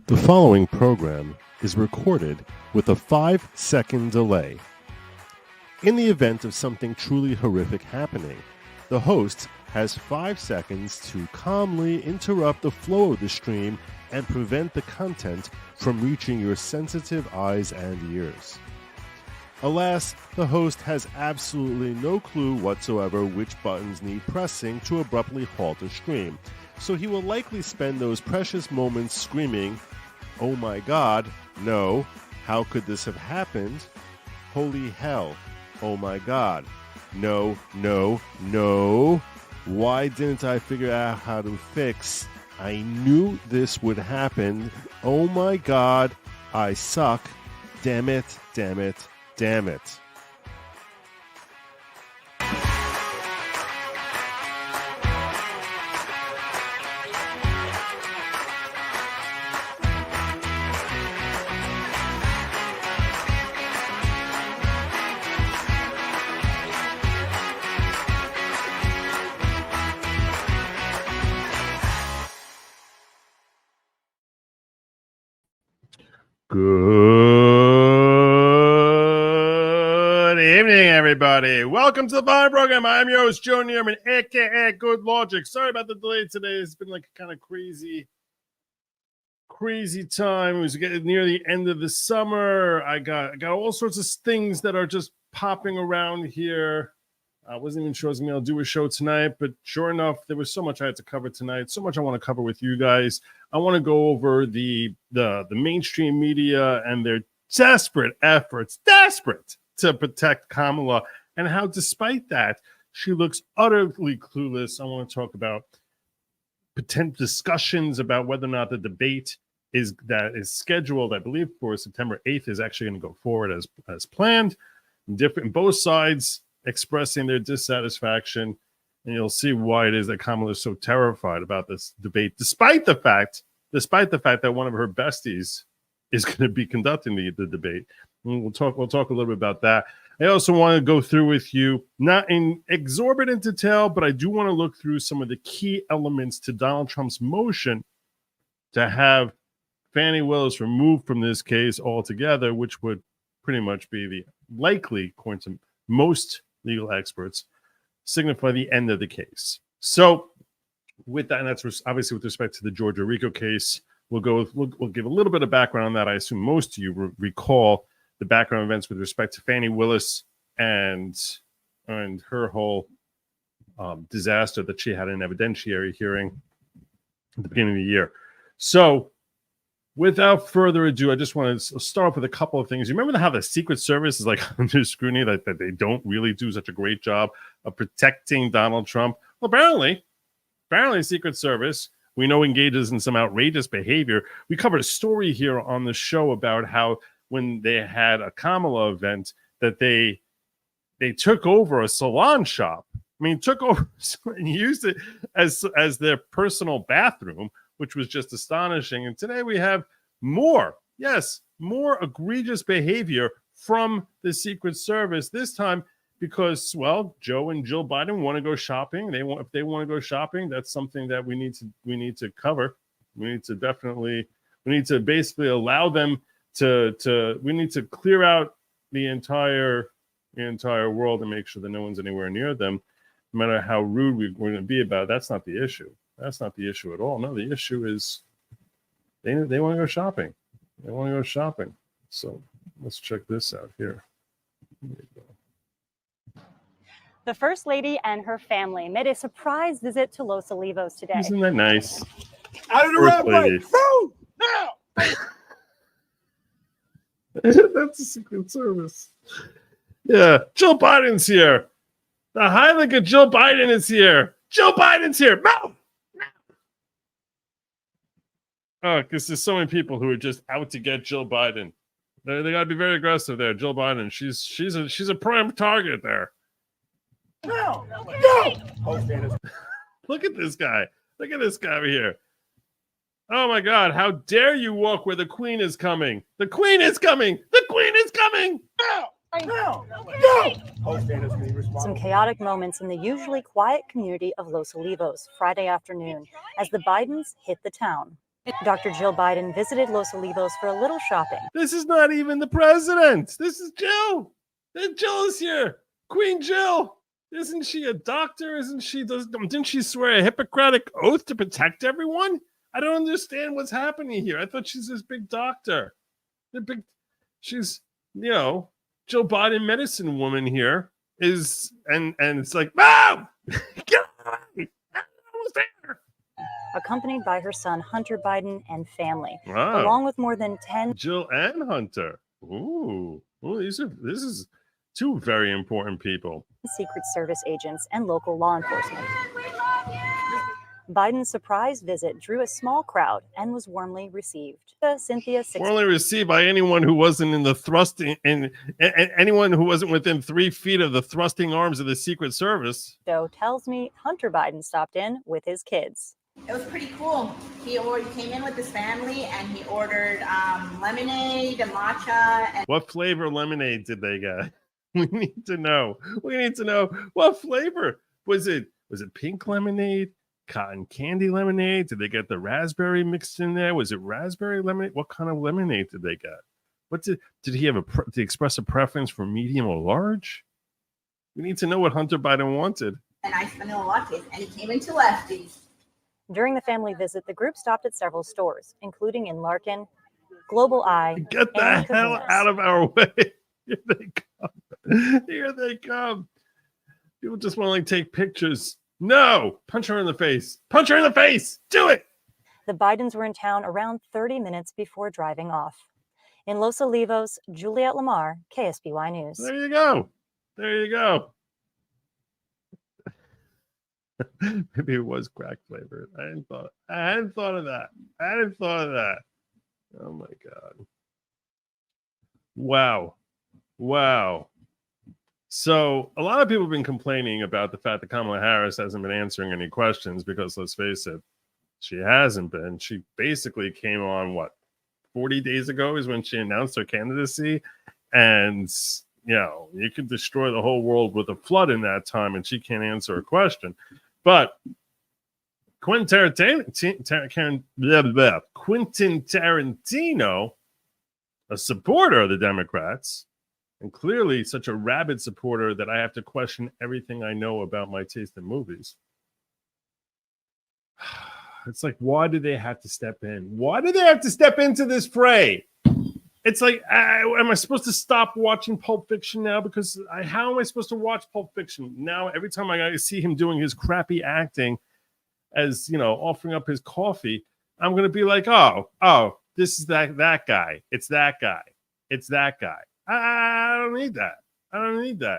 The following program is recorded with a 5-second delay. In the event of something truly horrific happening, the host has 5 seconds to calmly interrupt the flow of the stream and prevent the content from reaching your sensitive eyes and ears. Alas, the host has absolutely no clue whatsoever which buttons need pressing to abruptly halt a stream, so he will likely spend those precious moments screaming, "Oh my God, no, how could this have happened? Holy hell, oh my God, no, no, no, why didn't I figure out how to fix? I knew this would happen, oh my God, I suck, damn it, damn it, damn it." Good evening, everybody. Welcome to the Fine program. I'm your host, Joe Neerman, aka Good Lawgic. Sorry about the delay today. It's been like a kind of crazy time. It was getting near the end of the summer. I got all sorts of things that are just popping around here. I wasn't even sure I was going to be able to do a show tonight, but sure enough, there was so much I had to cover tonight, so much I want to cover with you guys. I want to go over the mainstream media and their desperate efforts to protect Kamala, and how, despite that, she looks utterly clueless. I want to talk about potential discussions about whether or not the debate is scheduled, I believe, for September 8th is actually going to go forward as planned. Both sides expressing their dissatisfaction, and you'll see why it is that Kamala is so terrified about this debate, despite the fact that one of her besties is going to be conducting the debate. And we'll talk a little bit about that. I also want to go through with you, not in exorbitant detail, but I do want to look through some of the key elements to Donald Trump's motion to have Fani Willis removed from this case altogether, which would pretty much be the likely, according to most legal experts, signify the end of the case. So with that, and that's obviously with respect to the Georgia RICO case, we'll give a little bit of background on that. I assume most of you recall the background events with respect to Fani Willis and her whole disaster that she had in an evidentiary hearing at the beginning of the year. So without further ado, I just want to start off with a couple of things. You remember how the Secret Service is like under scrutiny, that they don't really do such a great job of protecting Donald Trump? Well, apparently Secret Service, we know, engages in some outrageous behavior. We covered a story here on the show about how when they had a Kamala event that they took over a salon shop. I mean, took over and used it as their personal bathroom, which was just astonishing. And today we have more egregious behavior from the Secret Service, this time because, well, Joe and Jill Biden want to go shopping. If they want to go shopping, that's something that we need to cover. We need to basically allow them we need to clear out the entire world and make sure that no one's anywhere near them, no matter how rude we're going to be about it. That's not the issue. That's not the issue at all. No, the issue is they want to go shopping. They want to go shopping. So let's check this out here. Here we go. The First Lady and her family made a surprise visit to Los Olivos today. Isn't that nice? Out of the runway! Move now! That's the Secret Service. Yeah, Jill Biden's here. The Highlander Jill Biden is here. Jill Biden's here. Move! Oh, because there's so many people who are just out to get Jill Biden. They got to be very aggressive there. Jill Biden, she's a prime target there. No! Look at this guy. Look at this guy over here. Oh my God! How dare you walk where the Queen is coming? The Queen is coming. The Queen is coming. No! Some chaotic moments in the usually quiet community of Los Olivos Friday afternoon as the Bidens hit the town. Dr. Jill Biden visited Los Olivos for a little shopping. This is not even the president. This is Jill. Jill is here. Queen Jill. Isn't she a doctor? Didn't she swear a Hippocratic oath to protect everyone? I don't understand what's happening here. I thought she's this big doctor. She's, Jill Biden medicine woman here is, and it's like, no! Get away! Almost there. Accompanied by her son, Hunter Biden, and family, Wow. along with more than 10 Jill and Hunter. Ooh, this is two very important people. Secret Service agents and local law enforcement. Biden's surprise visit drew a small crowd and was warmly received. Warmly received by anyone who wasn't in the thrusting, and anyone who wasn't within 3 feet of the thrusting arms of the Secret Service. Joe tells me Hunter Biden stopped in with his kids. It was pretty cool. He came in with his family and he ordered lemonade, a matcha. And what flavor lemonade did they get? We need to know. We need to know what flavor. Was it pink lemonade? Cotton candy lemonade? Did they get the raspberry mixed in there? Was it raspberry lemonade? What kind of lemonade did they get? What did he have did he express a preference for medium or large? We need to know what Hunter Biden wanted. And I spent a lattes, and he came into Lefties. During the family visit, the group stopped at several stores, including in Larkin, Global Eye. Get the hell out of our way! Here they come! Here they come! People just want to take pictures. No! Punch her in the face! Punch her in the face! Do it! The Bidens were in town around 30 minutes before driving off. In Los Olivos, Juliette Lamar, KSBY News. There you go. There you go. Maybe it was crack flavored. I hadn't thought of that. Oh my God. Wow. So a lot of people have been complaining about the fact that Kamala Harris hasn't been answering any questions because, let's face it, she hasn't been. She basically came on, 40 days ago is when she announced her candidacy. And, you could destroy the whole world with a flood in that time and she can't answer a question. But Quentin Tarantino, a supporter of the Democrats, and clearly such a rabid supporter that I have to question everything I know about my taste in movies. It's like, why do they have to step in? Why do they have to step into this fray? It's like, am I supposed to stop watching Pulp Fiction now? Because how am I supposed to watch Pulp Fiction now? Every time I see him doing his crappy acting, as offering up his coffee, I'm going to be like, oh, this is that guy. It's that guy. I don't need that.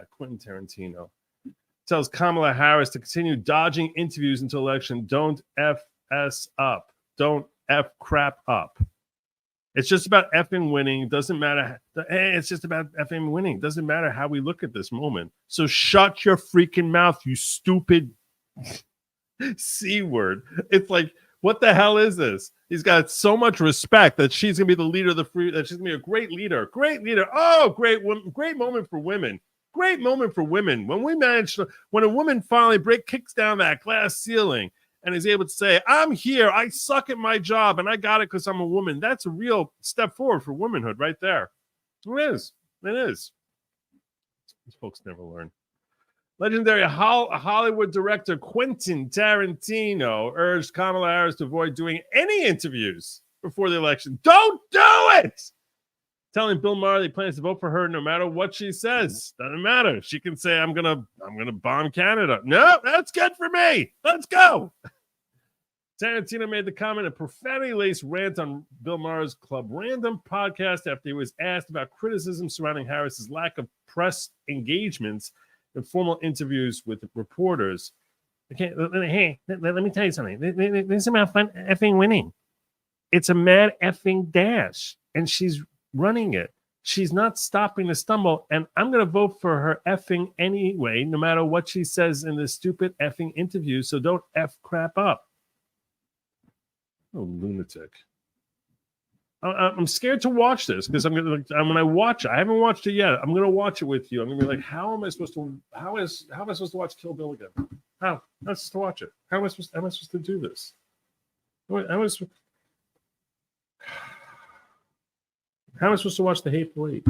Quentin Tarantino tells Kamala Harris to continue dodging interviews until election. Don't F-S up. Don't F crap up. It's just about effing winning. It doesn't matter. It's just about effing winning. It doesn't matter how we look at this moment. So shut your freaking mouth, you stupid C word. It's like, what the hell is this? He's got so much respect that she's going to be the leader of the free, that she's going to be a great leader. Oh, great moment for women. Great moment for women. When a woman finally kicks down that glass ceiling and is able to say, I'm here, I suck at my job, and I got it because I'm a woman. That's a real step forward for womanhood right there. It is. These folks never learn. Legendary Hollywood director Quentin Tarantino urged Kamala Harris to avoid doing any interviews before the election. Don't do it! Telling Bill Maher he plans to vote for her no matter what she says. Doesn't matter. She can say, I'm gonna bomb Canada. No, that's good for me. Let's go. Tarantino made the comment, a profanity-laced rant on Bill Maher's Club Random podcast after he was asked about criticism surrounding Harris's lack of press engagements and formal interviews with reporters. Hey, let me tell you something. This is about fun effing winning. It's a mad effing dash, and she's running it. She's not stopping to stumble, and I'm going to vote for her effing anyway, no matter what she says in this stupid effing interview, so don't F crap up. Oh, lunatic. I'm scared to watch this because when I watch it, I haven't watched it yet. I'm going to watch it with you. I'm going to be like, how am I supposed to watch Kill Bill again? How am I supposed to watch it? How am I supposed to do this? How am I supposed to watch The Hateful Eight?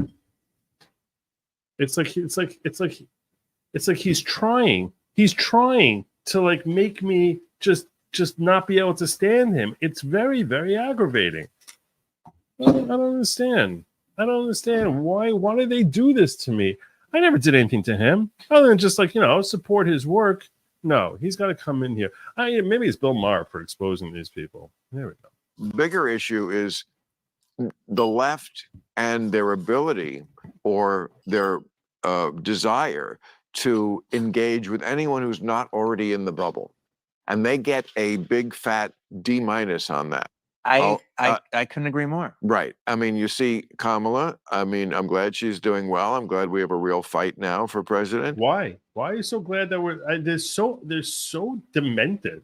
It's like he's trying. He's trying to like make me just not be able to stand him. It's very, very aggravating. I don't understand. I don't understand why do they do this to me? I never did anything to him other than just support his work. No, he's got to come in here. Maybe it's Bill Maher for exposing these people. There we go. Bigger issue is the left and their ability or their desire to engage with anyone who's not already in the bubble. And they get a big fat D- on that. I couldn't agree more. Right. I mean, you see Kamala. I mean, I'm glad she's doing well. I'm glad we have a real fight now for president. Why? Why are you so glad that they're so demented?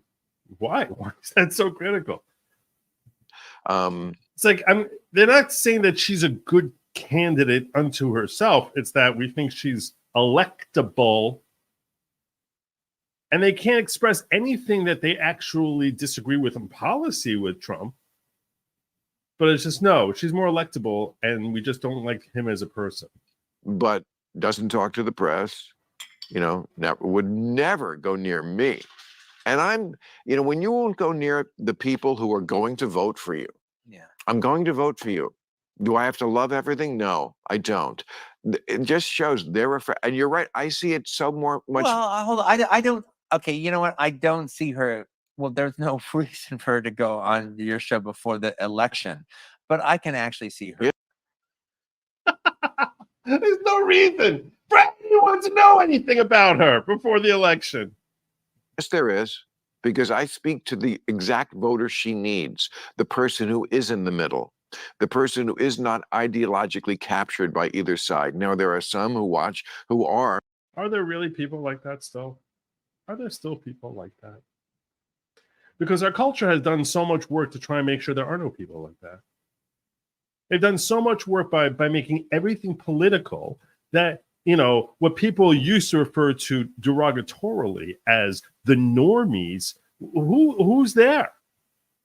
Why is that so critical? It's like they're not saying that she's a good candidate unto herself. It's that we think she's electable, and they can't express anything that they actually disagree with in policy with Trump. But it's just, no, she's more electable, and we just don't like him as a person. But doesn't talk to the press, would never go near me. And when you won't go near the people who are going to vote for you. Yeah. I'm going to vote for you. Do I have to love everything? No, I don't. It just shows they're afraid. And you're right. I see it so much. Well, hold on. I don't. Okay, you know what? I don't see her. Well, there's no reason for her to go on your show before the election, but I can actually see her. Yeah. There's no reason for anyone to know anything about her before the election. Yes, there is, because I speak to the exact voter she needs, the person who is in the middle, the person who is not ideologically captured by either side. Now, there are some who are. Are there really people like that still? Are there still people like that? Because our culture has done so much work to try and make sure there are no people like that. They've done so much work by making everything political that, what people used to refer to derogatorily as the normies, who's there?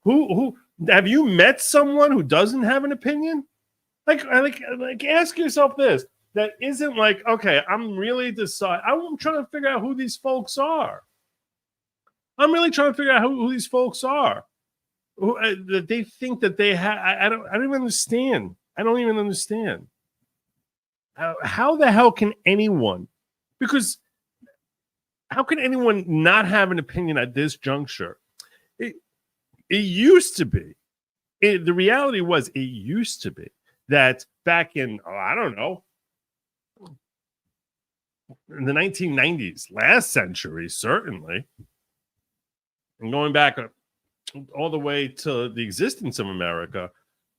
Who have you met someone who doesn't have an opinion? Like ask yourself this. That isn't like, okay, I'm trying to figure out who these folks are. I'm really trying to figure out who these folks are. That they think that they have. I don't even understand. I don't even understand. How the hell can anyone? Because how can anyone not have an opinion at this juncture? It used to be. The reality was, it used to be that back in in the 1990s, last century, certainly, and going back all the way to the existence of America,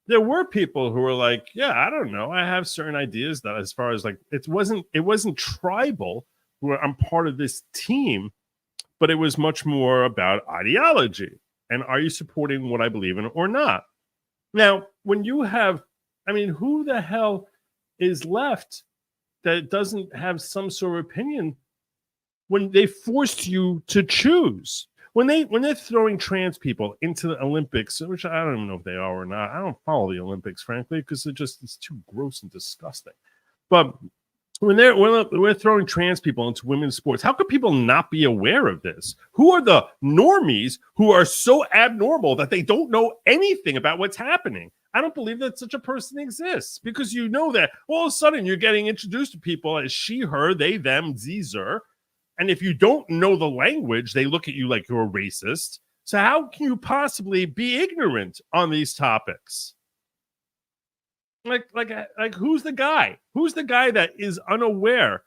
there were people who were like, yeah, I don't know, I have certain ideas that, as far as like, it wasn't tribal, where I'm part of this team, but it was much more about ideology. And are you supporting what I believe in or not? Now, when you have, who the hell is left that doesn't have some sort of opinion when they forced you to choose? When they're throwing trans people into the Olympics, which I don't even know if they are or not. I don't follow the Olympics, frankly, because it's too gross and disgusting. But when we're throwing trans people into women's sports, how could people not be aware of this? Who are the normies who are so abnormal that they don't know anything about what's happening? I don't believe that such a person exists, because you know that all of a sudden you're getting introduced to people as she, her, they, them, Zer. And if you don't know the language, they look at you like you're a racist. So how can you possibly be ignorant on these topics? Like who's the guy? Who's the guy that is unaware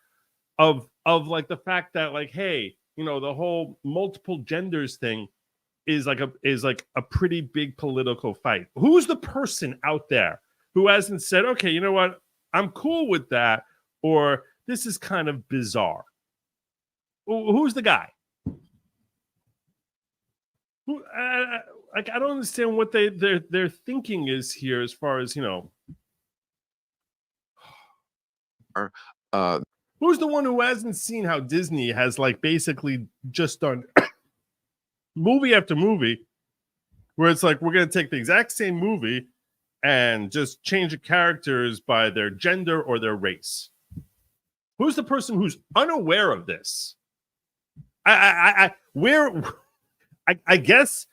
of like the fact that, like, hey, the whole multiple genders thing is like a pretty big political fight? Who's the person out there who hasn't said, okay, you know what, I'm cool with that, or this is kind of bizarre? Who's the guy? I don't understand what their thinking is here, as far as who's the one who hasn't seen how Disney has like basically just done movie after movie, where it's like, we're going to take the exact same movie and just change the characters by their gender or their race. Who's the person who's unaware of this? I guess,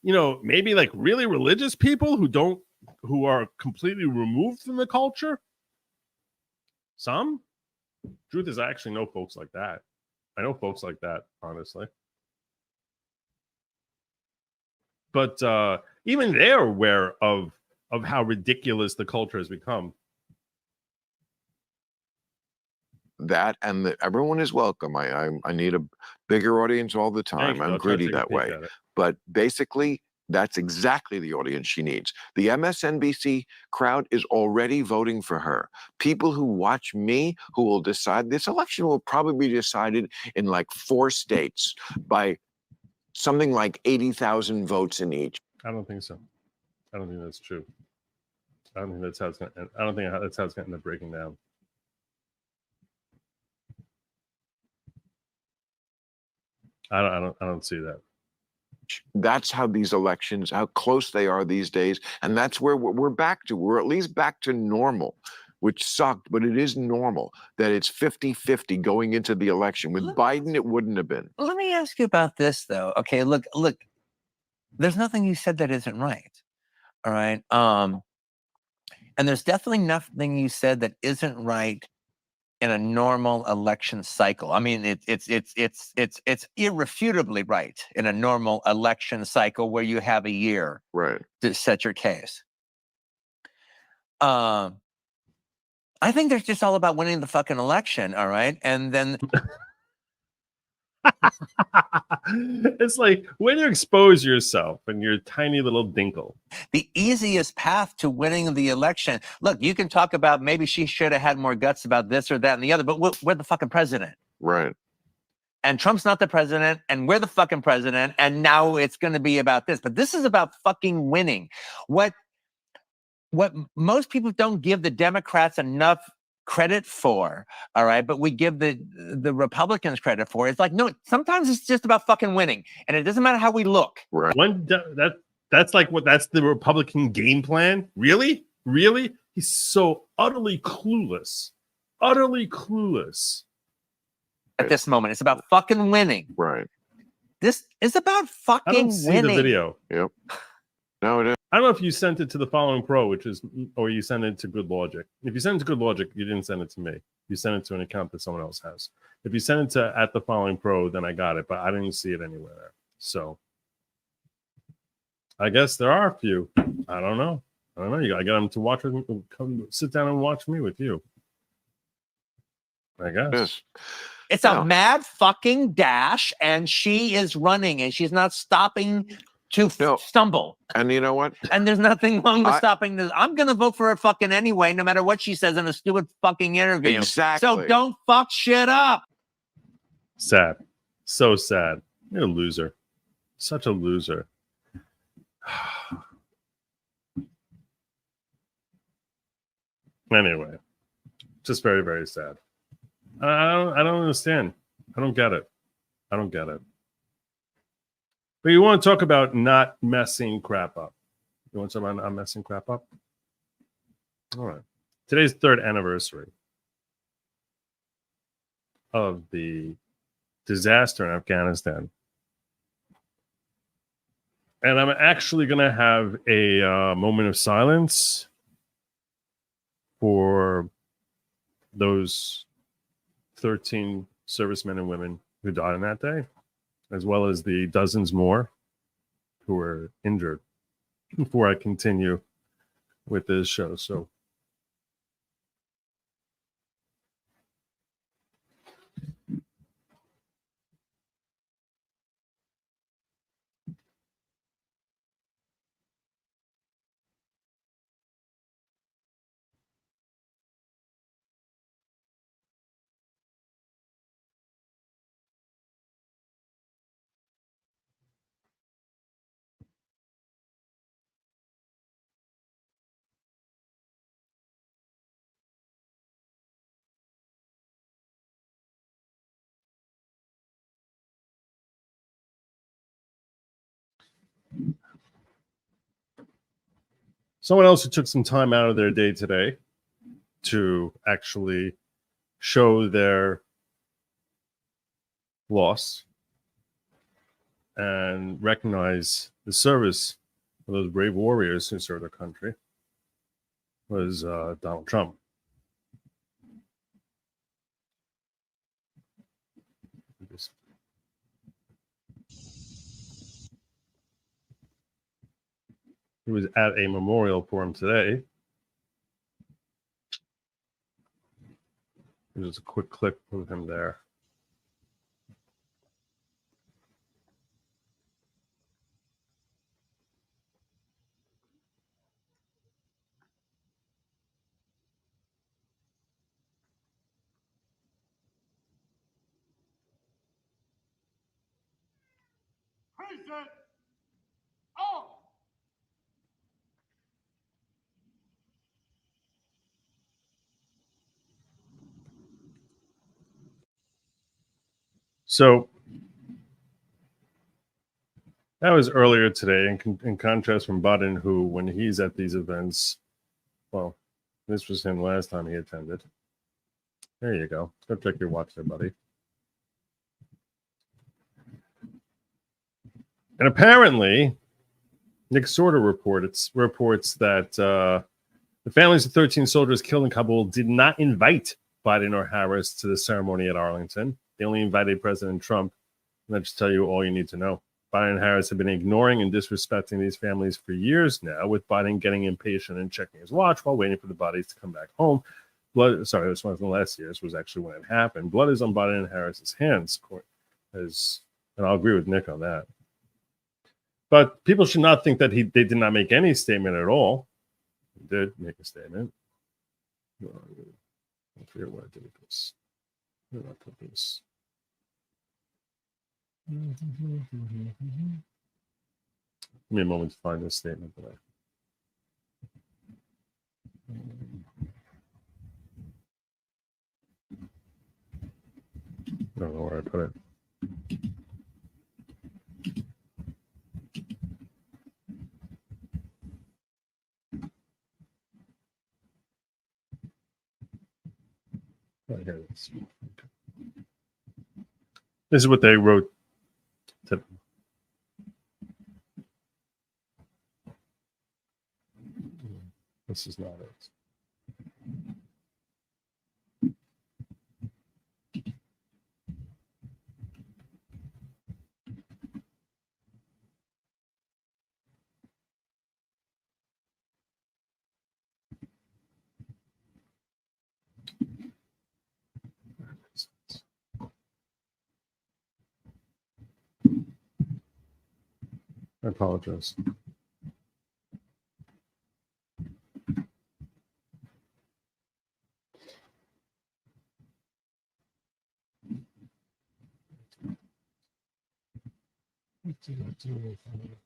you know, maybe like really religious people who are completely removed from the culture. Some. Truth is, I actually know folks like that. I know folks like that, honestly. But even they're aware of how ridiculous the culture has become. That and everyone is welcome. I need a bigger audience all the Thank time. you. I'm I'll try to greedy take a that peek way. at it. But basically, that's exactly the audience she needs. The MSNBC crowd is already voting for her. People who watch me, who will decide this election will probably be decided in like 4 states by something like 80,000 votes in each. I don't think so. I don't think that's true. I don't think that's how it's going to end. I don't think that's how it's going to end up breaking down. I don't see that. That's how these elections, how close they are these days. And that's where we're back to. We're at least back to normal, which sucked, but it is normal that it's 50-50 going into the election. With Biden, it wouldn't have been. Let me ask you about this, though. Okay, look, there's nothing you said that isn't right. All right. And there's definitely nothing you said that isn't right in a normal election cycle. I mean, it's irrefutably right in a normal election cycle where you have a year Right. to set your case. I think there's just all about winning the fucking election, all right? And then It's like when you expose yourself and your tiny little dinkle. the easiest path to winning the election. Look, you can talk about maybe she should have had more guts about this or that and the other, but we're the fucking president. Right. And Trump's not the president, and we're the fucking president, and now it's going to be about this. But this is about fucking winning. What most people don't give the Democrats enough credit for, all right, but we give the Republicans credit for. It's like, no, sometimes it's just about fucking winning, and it doesn't matter how we look. Right. That's like that's the Republican game plan. Really? He's so utterly clueless. At this moment, it's about fucking winning. Right. This is about I fucking don't see winning. the video. Yep. No, it is. I don't know if you sent it to the following pro, or you sent it to Good Logic. If you sent it to Good Logic, you didn't send it to me. You sent it to an account that someone else has. If you sent it to at the following pro, then I got it, but I didn't see it anywhere there. So I guess there are a few. I don't know. You gotta get them to watch with me. Come sit down and watch me with you. I guess. Yes. It's a mad fucking dash, and she is running, and she's not stopping to stumble. And you know what? And there's nothing wrong with stopping this. I'm going to vote for her fucking anyway, no matter what she says in a stupid fucking interview. Exactly. So don't fuck shit up. Sad. So sad. You're a loser. Such a loser. Anyway, just very, very sad. I don't understand. I don't get it. But you want to talk about not messing crap up. You want to talk about not messing crap up? All right. Today's 3rd anniversary of the disaster in Afghanistan. And I'm actually going to have a moment of silence for those 13 servicemen and women who died on that day, as well as the dozens more who were injured, before I continue with this show. So Someone else who took some time out of their day today to actually show their loss and recognize the service of those brave warriors who served their country was Donald Trump. He was at a memorial for him today. There's a quick clip of him there. Present. All. So that was earlier today, in contrast from Biden, who, when he's at these events, well, this was him last time he attended. There you go. Go check your watch there, buddy. And apparently, Nick Sorter reports that the families of 13 soldiers killed in Kabul did not invite Biden or Harris to the ceremony at Arlington. They only invited President Trump. And that should tell you all you need to know. Biden and Harris have been ignoring and disrespecting these families for years now, with Biden getting impatient and checking his watch while waiting for the bodies to come back home. This was one of the last years. Was actually when it happened. Blood is on Biden and Harris's hands, and I'll agree with Nick on that. But people should not think that they did not make any statement at all. He did make a statement. I forget what I did with this. Where did I put this? Give me a moment to find this statement. I don't know where I put it. Oh, here it is. This is what they wrote. This is not it. I apologize. What did I do with it?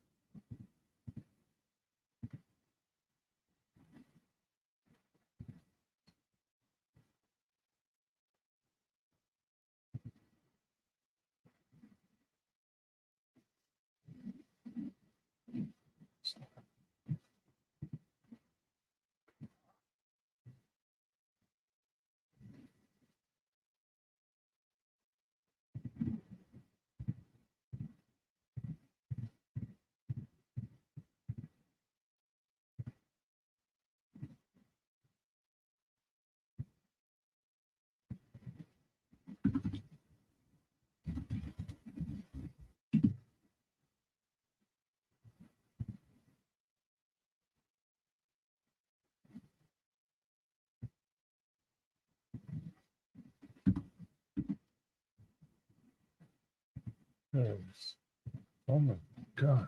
Oh my God.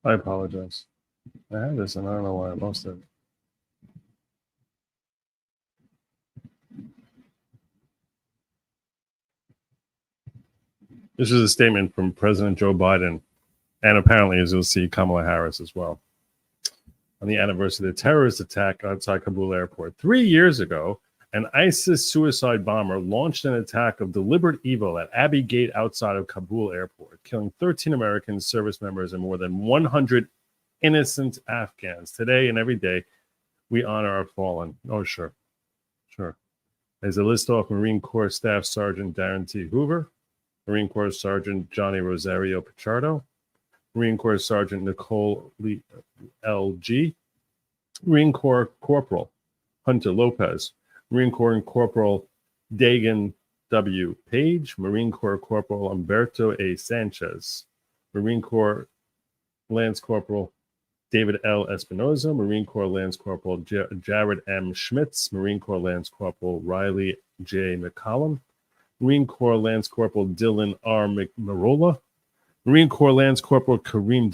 I apologize. I had this and I don't know why I lost it. This is a statement from President Joe Biden, and apparently, as you'll see, Kamala Harris as well. On the anniversary of the terrorist attack outside Kabul airport 3 years ago, an ISIS suicide bomber launched an attack of deliberate evil at Abbey Gate outside of Kabul airport, killing 13 American service members and more than 100 innocent Afghans. Today and every day, we honor our fallen. Oh, sure. There's a list off Marine Corps Staff Sergeant Darren T. Hoover, Marine Corps Sergeant Johnny Rosario Pichardo, Marine Corps Sergeant Nicole Lee L.G., Marine Corps Corporal Hunter Lopez, Marine Corps Corporal Dagan W. Page, Marine Corps Corporal Humberto A. Sanchez, Marine Corps Lance Corporal David L. Espinoza, Marine Corps Lance Corporal Jared M. Schmitz, Marine Corps Lance Corporal Riley J. McCollum, Marine Corps Lance Corporal Dylan R. McMarola, Marine Corps Lance Corporal Kareem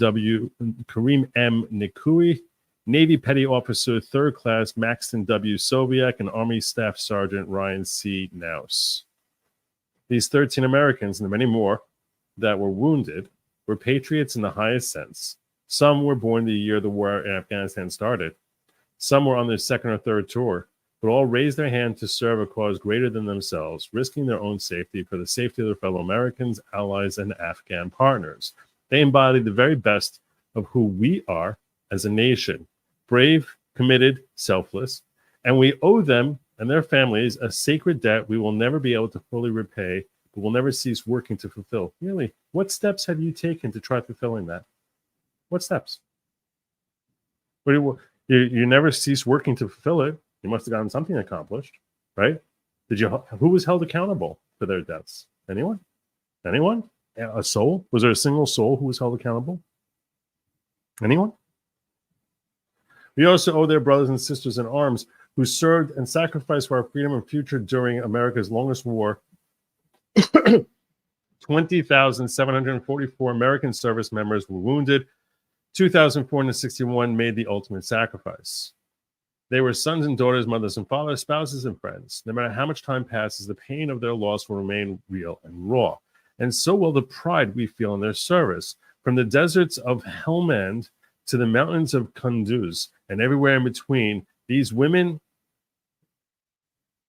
M. Nikui, Navy Petty Officer 3rd Class Maxton W. Soviak, and Army Staff Sergeant Ryan C. Naus. These 13 Americans, and the many more that were wounded, were patriots in the highest sense. Some were born the year the war in Afghanistan started. Some were on their second or third tour, but all raised their hand to serve a cause greater than themselves, risking their own safety for the safety of their fellow Americans, allies, and Afghan partners. They embodied the very best of who we are as a nation: brave, committed, selfless, and we owe them and their families a sacred debt we will never be able to fully repay, but will never cease working to fulfill. Really, what steps have you taken to try fulfilling that? What steps? You never cease working to fulfill it. You must have gotten something accomplished, right? Who was held accountable for their deaths? Anyone? A soul? Was there a single soul who was held accountable? Anyone? We also owe their brothers and sisters in arms who served and sacrificed for our freedom and future during America's longest war. 20,744 American service members were wounded. 2,461 made the ultimate sacrifice. They were sons and daughters, mothers and fathers, spouses and friends. No matter how much time passes, the pain of their loss will remain real and raw. And so will the pride we feel in their service. From the deserts of Helmand to the mountains of Kunduz and everywhere in between, these women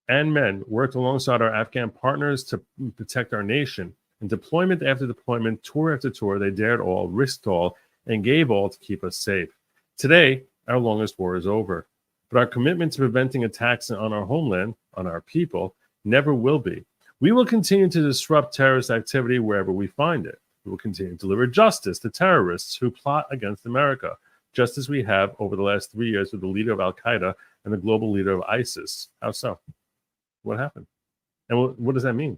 and men worked alongside our Afghan partners to protect our nation. And deployment after deployment, tour after tour, they dared all, risked all, and gave all to keep us safe. Today, our longest war is over, but our commitment to preventing attacks on our homeland, on our people, never will be. We will continue to disrupt terrorist activity wherever we find it. We will continue to deliver justice to terrorists who plot against America, just as we have over the last 3 years with the leader of Al-Qaeda and the global leader of ISIS. How so? What happened? And what does that mean?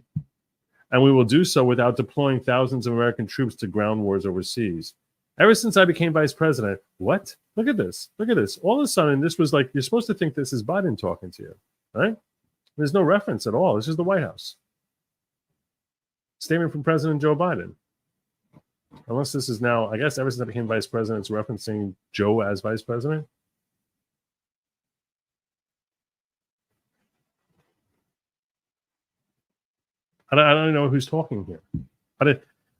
And we will do so without deploying thousands of American troops to ground wars overseas. Ever since I became vice president, what? Look at this. Look at this. All of a sudden, this was like, you're supposed to think this is Biden talking to you, right? There's no reference at all. This is the White House. Statement from President Joe Biden. Unless this is now, I guess ever since I became vice president, it's referencing Joe as vice president. I don't know who's talking here.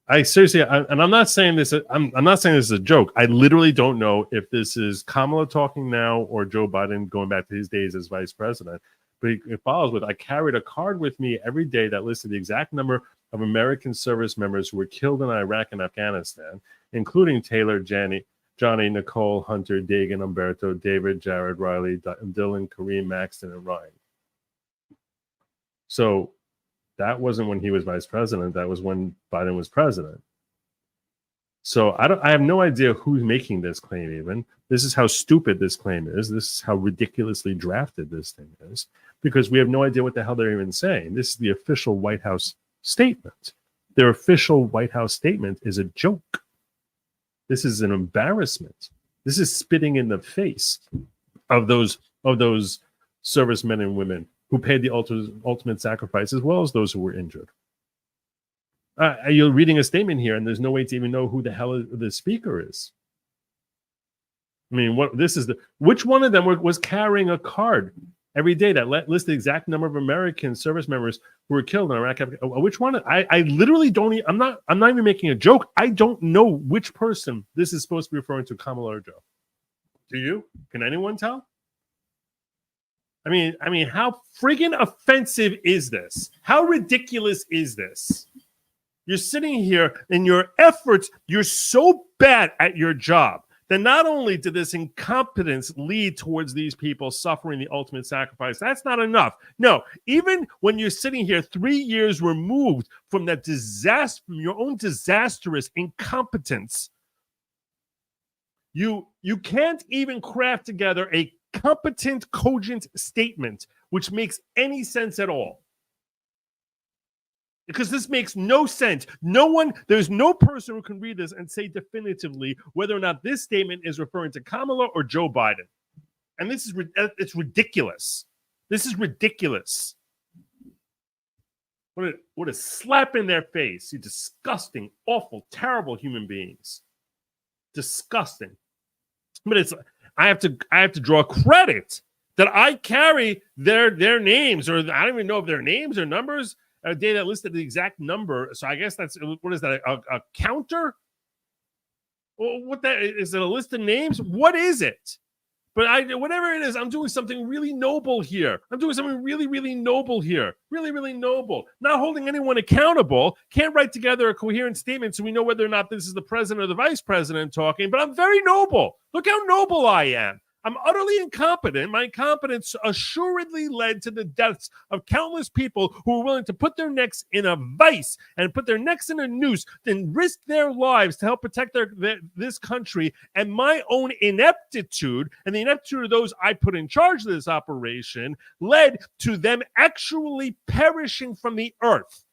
I seriously, and I'm not saying this. I'm not saying this is a joke. I literally don't know if this is Kamala talking now or Joe Biden going back to his days as vice president. But it follows with, I carried a card with me every day that listed the exact number of American service members who were killed in Iraq and Afghanistan, including Taylor, Johnny, Nicole, Hunter, Dagan, Humberto, David, Jared, Riley, Dylan, Kareem, Maxton, and Ryan. So that wasn't when he was vice president. That was when Biden was president. So I have no idea who's making this claim even. This is how stupid this claim is. This is how ridiculously drafted this thing is, because we have no idea what the hell they're even saying. This is the official White House statement. Their official White House statement is a joke. This is an embarrassment. This is spitting in the face of those servicemen and women who paid the ultimate sacrifice, as well as those who were injured. You're reading a statement here, and there's no way to even know who the hell the speaker is. I mean, which one of them was carrying a card every day that lists the exact number of American service members who were killed in Iraq? Which one? I literally don't. I'm not even making a joke. I don't know which person this is supposed to be referring to, Kamala or Joe. Do you? Can anyone tell? I mean, how friggin' offensive is this? How ridiculous is this? You're sitting here in your efforts. You're so bad at your job then not only did this incompetence lead towards these people suffering the ultimate sacrifice, that's not enough. No, even when you're sitting here 3 years removed from that disaster, from your own disastrous incompetence, you can't even craft together a competent, cogent statement which makes any sense at all. Because this makes no sense. There's no person who can read this and say definitively whether or not this statement is referring to Kamala or Joe Biden. And it's ridiculous. This is ridiculous. What a slap in their face. You disgusting, awful, terrible human beings. Disgusting. But I have to draw credit that I carry their names, or I don't even know if their names or numbers. A data listed the exact number, so I guess that's, what is that, a counter? Well, what that is, it a list of names? What is it? But whatever it is, I'm doing something really noble here. I'm doing something really, really noble here. Really, really noble. Not holding anyone accountable. Can't write together a coherent statement so we know whether or not this is the president or the vice president talking, but I'm very noble. Look how noble I am. I'm utterly incompetent. My incompetence assuredly led to the deaths of countless people who were willing to put their necks in a vice and put their necks in a noose and risk their lives to help protect this country. And my own ineptitude and the ineptitude of those I put in charge of this operation led to them actually perishing from the earth.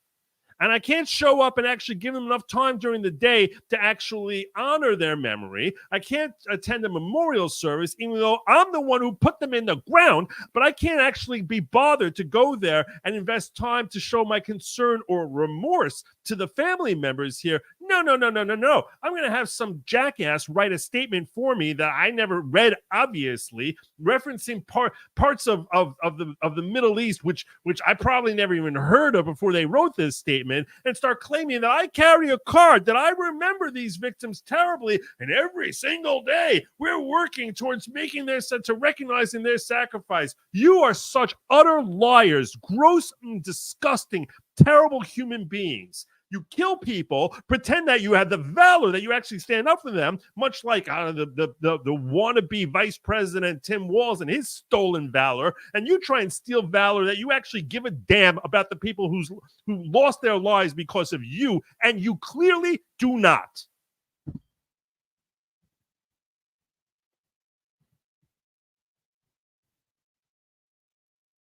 And I can't show up and actually give them enough time during the day to actually honor their memory. I can't attend a memorial service, even though I'm the one who put them in the ground, but I can't actually be bothered to go there and invest time to show my concern or remorse to the family members here. No. I'm going to have some jackass write a statement for me that I never read, obviously, referencing parts of the Middle East, which I probably never even heard of before they wrote this statement, and start claiming that I carry a card that I remember these victims terribly, and every single day we're working towards making to recognizing their sacrifice. You are such utter liars, gross and disgusting, terrible human beings. You kill people, pretend that you have the valor, that you actually stand up for them, much like the wannabe Vice President Tim Walz and his stolen valor, and you try and steal valor that you actually give a damn about the people who lost their lives because of you, and you clearly do not.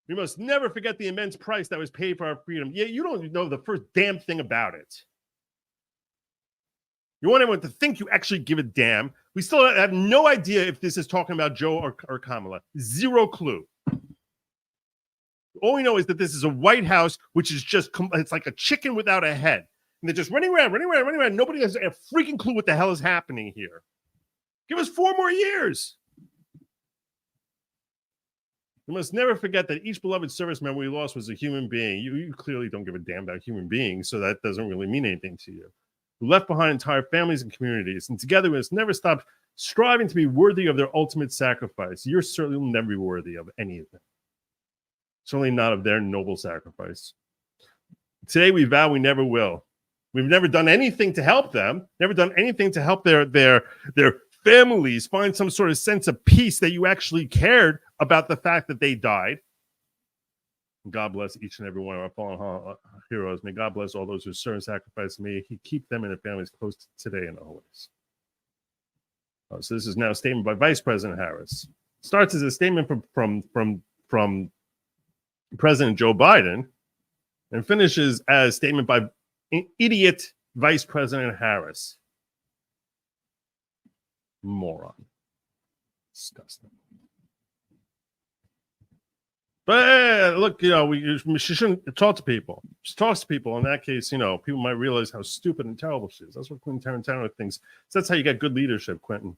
We must never forget the immense price that was paid for our freedom. Yeah, you don't know the first damn thing about it. You want everyone to think you actually give a damn. We still have no idea if this is talking about Joe or Kamala. Zero clue. All we know is that this is a White House, which is it's like a chicken without a head. And they're just running around. Nobody has a freaking clue what the hell is happening here. Give us 4 more years. We must never forget that each beloved service member we lost was a human being. You clearly don't give a damn about human beings, so that doesn't really mean anything to you. We left behind entire families and communities, and together we must never stop striving to be worthy of their ultimate sacrifice. You're certainly will never be worthy of any of them. Certainly not of their noble sacrifice. Today we vow we never will. We've never done anything to help them, never done anything to help their families find some sort of sense of peace that you actually cared about the fact that they died. God bless each and every one of our fallen heroes. May God bless all those who serve and sacrifice. May He keep them and their families close to today and always. So this is now a statement by Vice President Harris. Starts as a statement from President Joe Biden and finishes as a statement by idiot Vice President Harris. Moron. Disgusting. But look, she shouldn't talk to people. She talks to people. In that case, people might realize how stupid and terrible she is. That's what Quentin Tarantino thinks. So that's how you get good leadership, Quentin.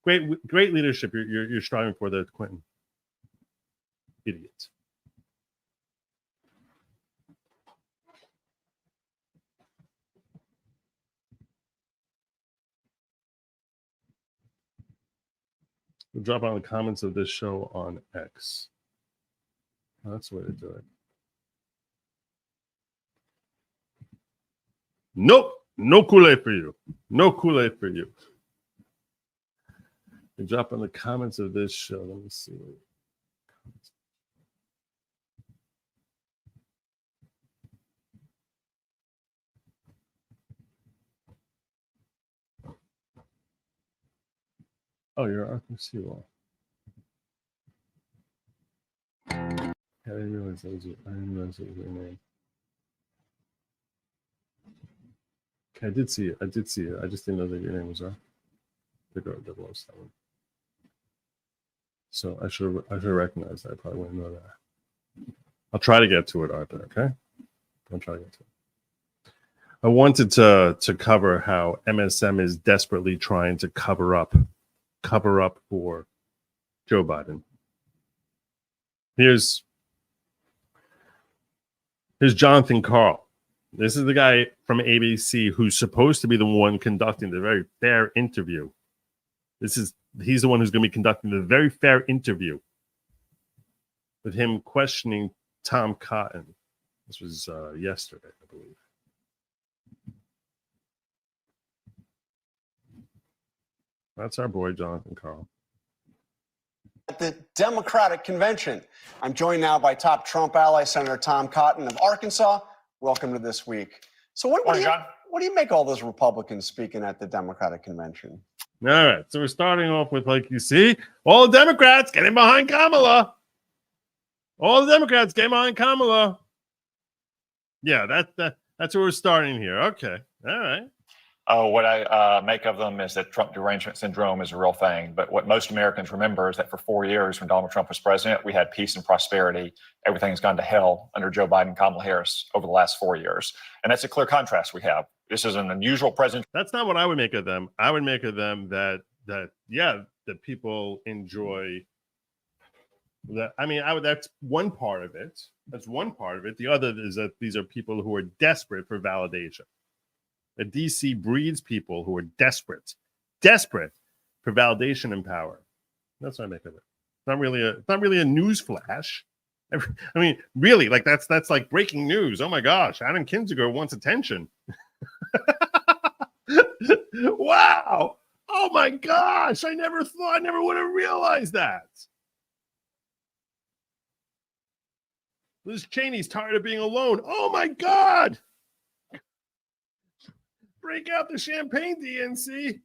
Great leadership you're striving for there, Quentin. Idiot. We'll drop on the comments of this show on X. That's the way to do it. Nope. No Kool-Aid for you. No Kool-Aid for you. They drop in the comments of this show. Let me see. Oh, you're Arthur Sewell. I didn't realize that was your name. Okay, I did see it. I just didn't know that your name was the girl 007. So I should recognize that. I probably wouldn't know that. I'll try to get to it, Arthur. Okay, I'll try to get to it. I wanted to cover how MSM is desperately trying to cover up for Joe Biden. Here's Jonathan Karl. This is the guy from ABC who's supposed to be the one conducting the very fair interview. He's the one who's going to be conducting the very fair interview with him questioning Tom Cotton. This was yesterday, I believe. That's our boy, Jonathan Karl. At the Democratic Convention. I'm joined now by top Trump ally, Senator Tom Cotton of Arkansas. Welcome to This Week. So what do you make all those Republicans speaking at the Democratic Convention? All right. So we're starting off with, like, you see, all the Democrats getting behind Kamala. All the Democrats getting behind Kamala. Yeah, that's where we're starting here. Okay. All right. Oh, what I make of them is that Trump derangement syndrome is a real thing. But what most Americans remember is that for 4 years, when Donald Trump was president, we had peace and prosperity. Everything has gone to hell under Joe Biden and Kamala Harris over the last 4 years. And that's a clear contrast we have. This is an unusual president. That's not what I would make of them. I would make of them that people enjoy that. I mean, that's one part of it. That's one part of it. The other is that these are people who are desperate for validation. That DC breeds people who are desperate for validation and power. That's what I make of it. It's not really a news flash. I mean, really, like that's like breaking news. Oh my gosh, Adam Kinzinger wants attention. Wow. Oh my gosh, I never would have realized that. Liz Cheney's tired of being alone. Oh my God. Break out the champagne, DNC.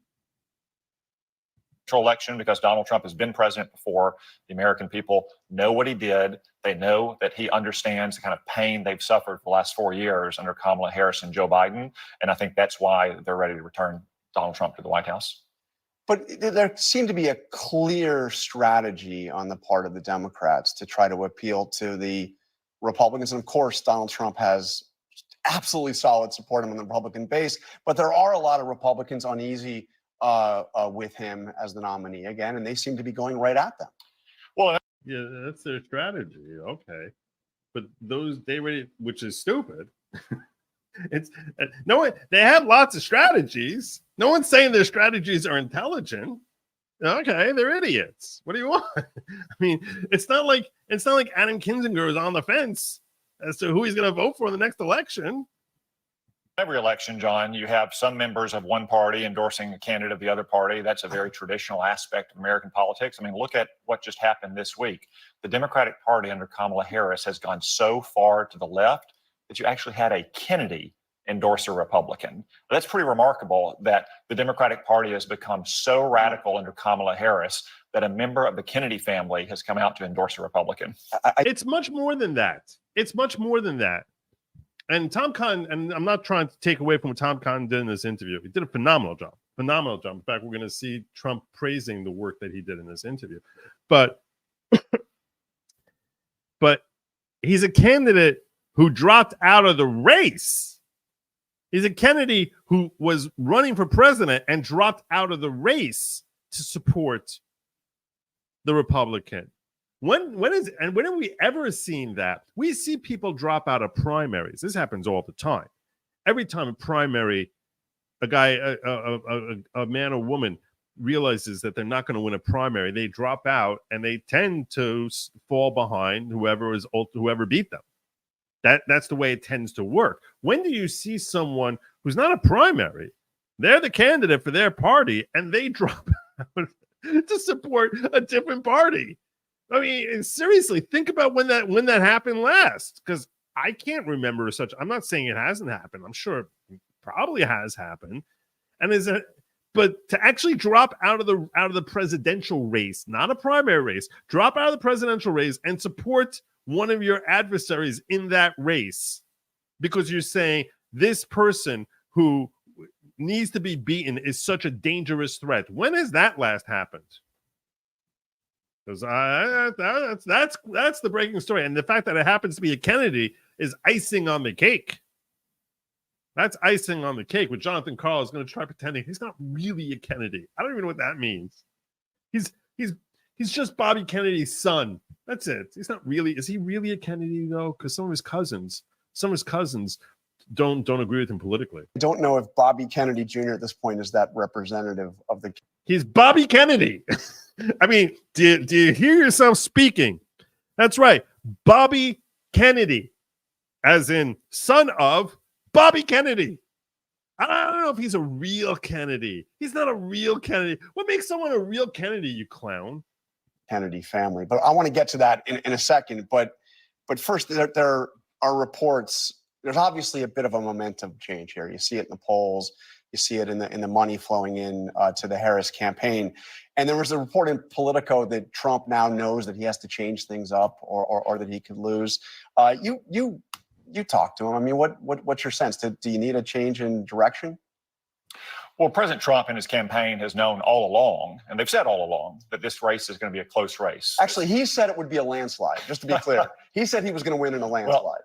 Election because Donald Trump has been president before. The American people know what he did. They know that he understands the kind of pain they've suffered for the last 4 years under Kamala Harris and Joe Biden. And I think that's why they're ready to return Donald Trump to the White House. But there seemed to be a clear strategy on the part of the Democrats to try to appeal to the Republicans. And of course, Donald Trump has absolutely solid support on the Republican base, but there are a lot of Republicans uneasy with him as the nominee again, and they seem to be going right at them. Well, yeah, that's their strategy. Okay, but which is stupid. It's no one. They have lots of strategies. No one's saying their strategies are intelligent. Okay, they're idiots. What do you want? I mean, it's not like Adam Kinzinger is on the fence as to who he's going to vote for in the next election. Every election, John, you have some members of one party endorsing a candidate of the other party. That's a very traditional aspect of American politics. I mean, look at what just happened this week. The Democratic Party under Kamala Harris has gone so far to the left that you actually had a Kennedy endorse a Republican. That's pretty remarkable that the Democratic Party has become so radical under Kamala Harris that a member of the Kennedy family has come out to endorse a Republican. It's much more than that. It's much more than that. And Tom Cotton, and I'm not trying to take away from what Tom Cotton did in this interview. He did a phenomenal job. Phenomenal job. In fact, we're going to see Trump praising the work that he did in this interview. But he's a candidate who dropped out of the race. He's a candidate who was running for president and dropped out of the race to support the Republican. When have we ever seen that? We see people drop out of primaries. This happens all the time. Every time a primary, a man or woman realizes that they're not going to win a primary, they drop out and they tend to fall behind whoever beat them. That's the way it tends to work. When do you see someone who's not a primary, they're the candidate for their party, and they drop out? to support a different party. I mean, seriously, think about when that happened last, because I can't remember such. I'm not saying it hasn't happened. I'm sure it probably has happened. And but to actually drop out of the presidential race, not a primary race, drop out of the presidential race and support one of your adversaries in that race because you're saying this person who needs to be beaten is such a dangerous threat. When has that last happened? Because that's the breaking story, and the fact that it happens to be a Kennedy is icing on the cake. That's icing on the cake. With Jonathan Karl is going to try pretending he's not really a Kennedy. I don't even know what that means. He's just Bobby Kennedy's son. That's it. He's not really. Is he really a Kennedy though? Because some of his cousins don't agree with him politically. I don't know if Bobby Kennedy Jr. at this point is that representative of the. He's Bobby Kennedy. I mean, do you hear yourself speaking? That's right. Bobby Kennedy, as in son of Bobby Kennedy. I don't know if he's a real Kennedy. He's not a real Kennedy. What makes someone a real Kennedy, you clown? Kennedy family. But I want to get to that in a second. But first, there are reports. There's obviously a bit of a momentum change here. You see it in the polls. You see it in the money flowing in to the Harris campaign. And there was a report in Politico that Trump now knows that he has to change things up or that he could lose. You talk to him. I mean, what's your sense? Do you need a change in direction? Well, President Trump and his campaign has known all along, and they've said all along, that this race is going to be a close race. Actually, he said it would be a landslide, just to be clear. He said he was going to win in a landslide.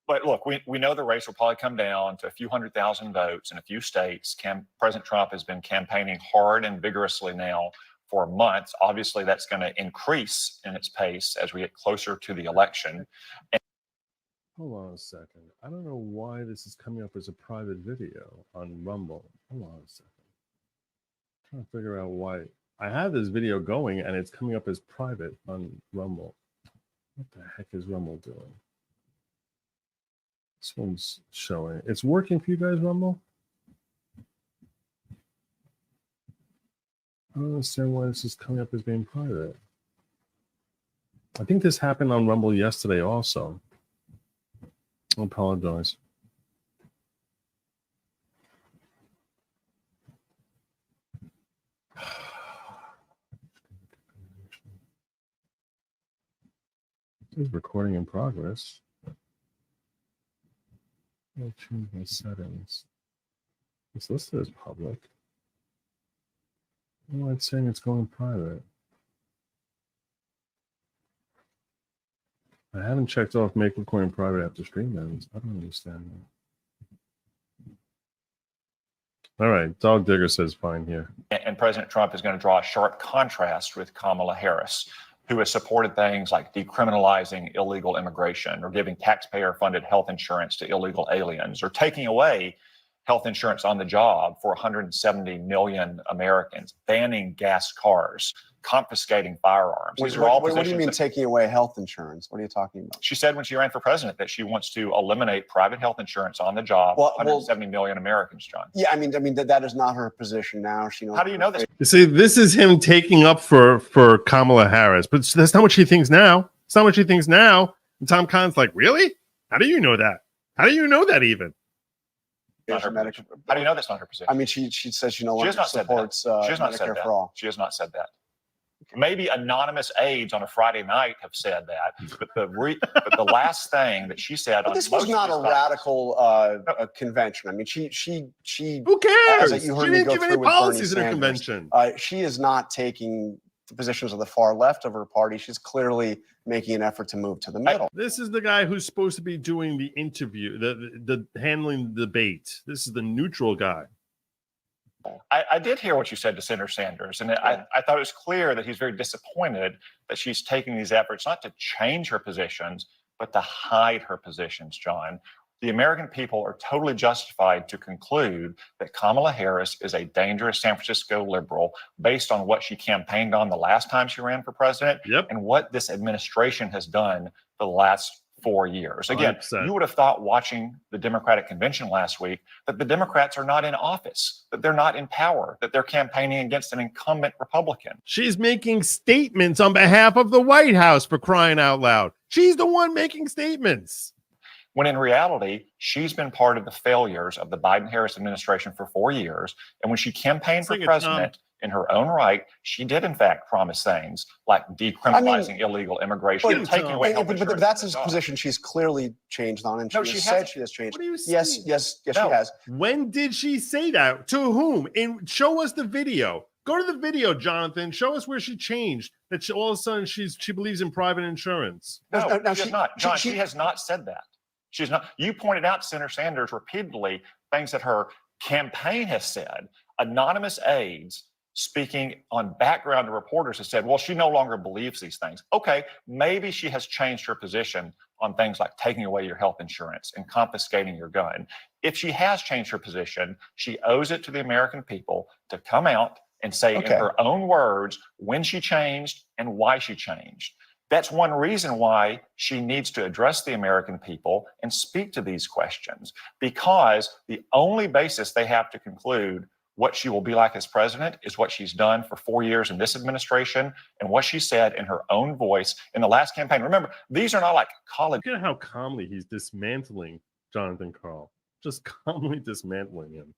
But look, we know the race will probably come down to a few 100,000 votes in a few states. President Trump has been campaigning hard and vigorously now for months. Obviously, that's going to increase in its pace as we get closer to the election. Hold on a second. I don't know why this is coming up as a private video on Rumble. Hold on a second. I'm trying to figure out why. I have this video going and it's coming up as private on Rumble. What the heck is Rumble doing? This one's showing. It's working for you guys, Rumble? I don't understand why this is coming up as being private. I think this happened on Rumble yesterday also. I apologize. This is recording in progress. I'll change my settings. It's listed as public. Why it's saying it's going private? I haven't checked off make recording private after stream ends. I don't understand that. All right, Dog Digger says fine here. And President Trump is going to draw a sharp contrast with Kamala Harris, who has supported things like decriminalizing illegal immigration or giving taxpayer-funded health insurance to illegal aliens or taking away health insurance on the job for 170 million Americans, banning gas cars, confiscating firearms. These are all what do you mean taking away health insurance? What are you talking about? She said when she ran for president that she wants to eliminate private health insurance on the job for 170 million Americans, John. Yeah, I mean that is not her position now. She knows. How do you know this? You see, this is him taking up for Kamala Harris, but that's not what she thinks now. It's not what she thinks now. And Tom Conn's like, really? How do you know that? How do you know that even? How do you know that's not her position? I mean, she says she no longer supports Medicare for all. She has not said that. Maybe anonymous aides on a Friday night have said that, but the last thing that she said on this was not a radical convention. I mean, she who cares? As you heard she me didn't go give through any with policies Bernie in her Sanders, convention. She is not taking the positions of the far left of her party. She's clearly making an effort to move to the middle. This is the guy who's supposed to be doing the interview, the handling the debate. This is the neutral guy. I did hear what you said to Senator Sanders, and I thought it was clear that he's very disappointed that she's taking these efforts not to change her positions, but to hide her positions, John. The American people are totally justified to conclude that Kamala Harris is a dangerous San Francisco liberal based on what she campaigned on the last time she ran for president and what this administration has done for the last 4 years. Again, 100%. you would have thought watching the Democratic convention last week that the Democrats are not in office, that they're not in power, that they're campaigning against an incumbent Republican. She's making statements on behalf of the White House, for crying out loud. She's the one making statements. When in reality, she's been part of the failures of the Biden-Harris administration for 4 years. And when she campaigned for president in her own right, she did in fact promise things like decriminalizing illegal immigration and taking away health insurance. But that's his position she's clearly changed on, and she said she has changed. What are you Yes, saying? yes, she No. has. When did she say that? To whom? And show us the video. Go to the video, Jonathan. Show us where she changed. That all of a sudden she believes in private insurance. No, No, she has not. John, she has not said that. She's not. You pointed out, Senator Sanders, repeatedly things that her campaign has said. Anonymous aides speaking on background to reporters has said, well, she no longer believes these things. Okay, maybe she has changed her position on things like taking away your health insurance and confiscating your gun. If she has changed her position, she owes it to the American people to come out and say in her own words when she changed and why she changed. That's one reason why she needs to address the American people and speak to these questions, because the only basis they have to conclude what she will be like as president is what she's done for 4 years in this administration and what she said in her own voice in the last campaign. Remember, these are not like college. Look at how calmly he's dismantling Jonathan Karl. Just calmly dismantling him.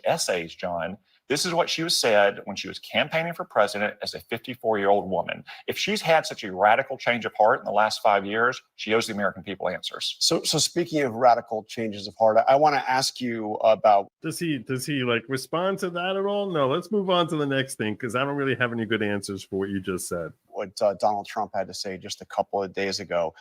Essays, John. This is what she was said when she was campaigning for president as a 54-year-old woman. If she's had such a radical change of heart in the last 5 years, she owes the American people answers. So speaking of radical changes of heart, I want to ask you about. Does he like respond to that at all? No, let's move on to the next thing, because I don't really have any good answers for what you just said. What Donald Trump had to say just a couple of days ago.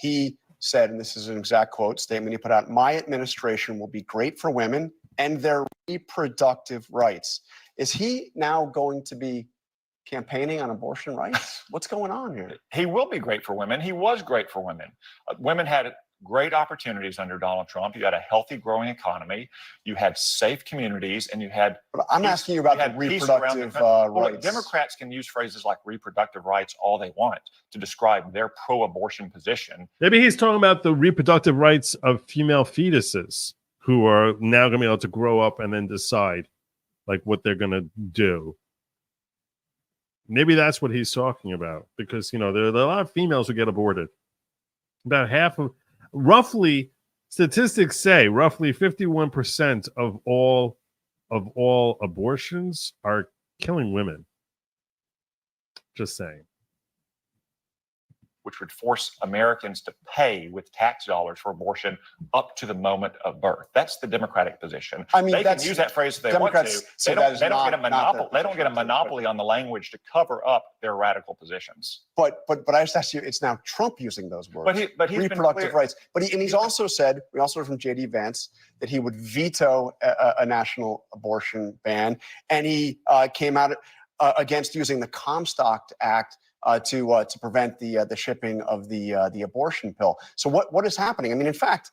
He said, and this is an exact quote statement he put out, "My administration will be great for women and their reproductive rights." Is he now going to be campaigning on abortion rights? What's going on here? He will be great for women. He was great for women. Women had great opportunities under Donald Trump. You had a healthy, growing economy. You had safe communities, and you had. But I'm asking you about the reproductive rights. Democrats can use phrases like reproductive rights all they want to describe their pro-abortion position. Maybe he's talking about the reproductive rights of female fetuses who are now going to be able to grow up and then decide like what they're going to do. Maybe that's what he's talking about, because, you know, there are a lot of females who get aborted. About half of, roughly, statistics say roughly 51% of all abortions are killing women. Just saying. Which would force Americans to pay with tax dollars for abortion up to the moment of birth. That's the Democratic position. I mean, they can use that phrase if they want to. They don't get a monopoly. They don't get a monopoly on the language to cover up their radical positions. But I just asked you, it's now Trump using those words. But he's reproductive rights. But he's also said, we also heard from J.D. Vance, that he would veto a national abortion ban, and he came out against using the Comstock Act to prevent the shipping of the abortion pill. So what is happening? I mean, in fact,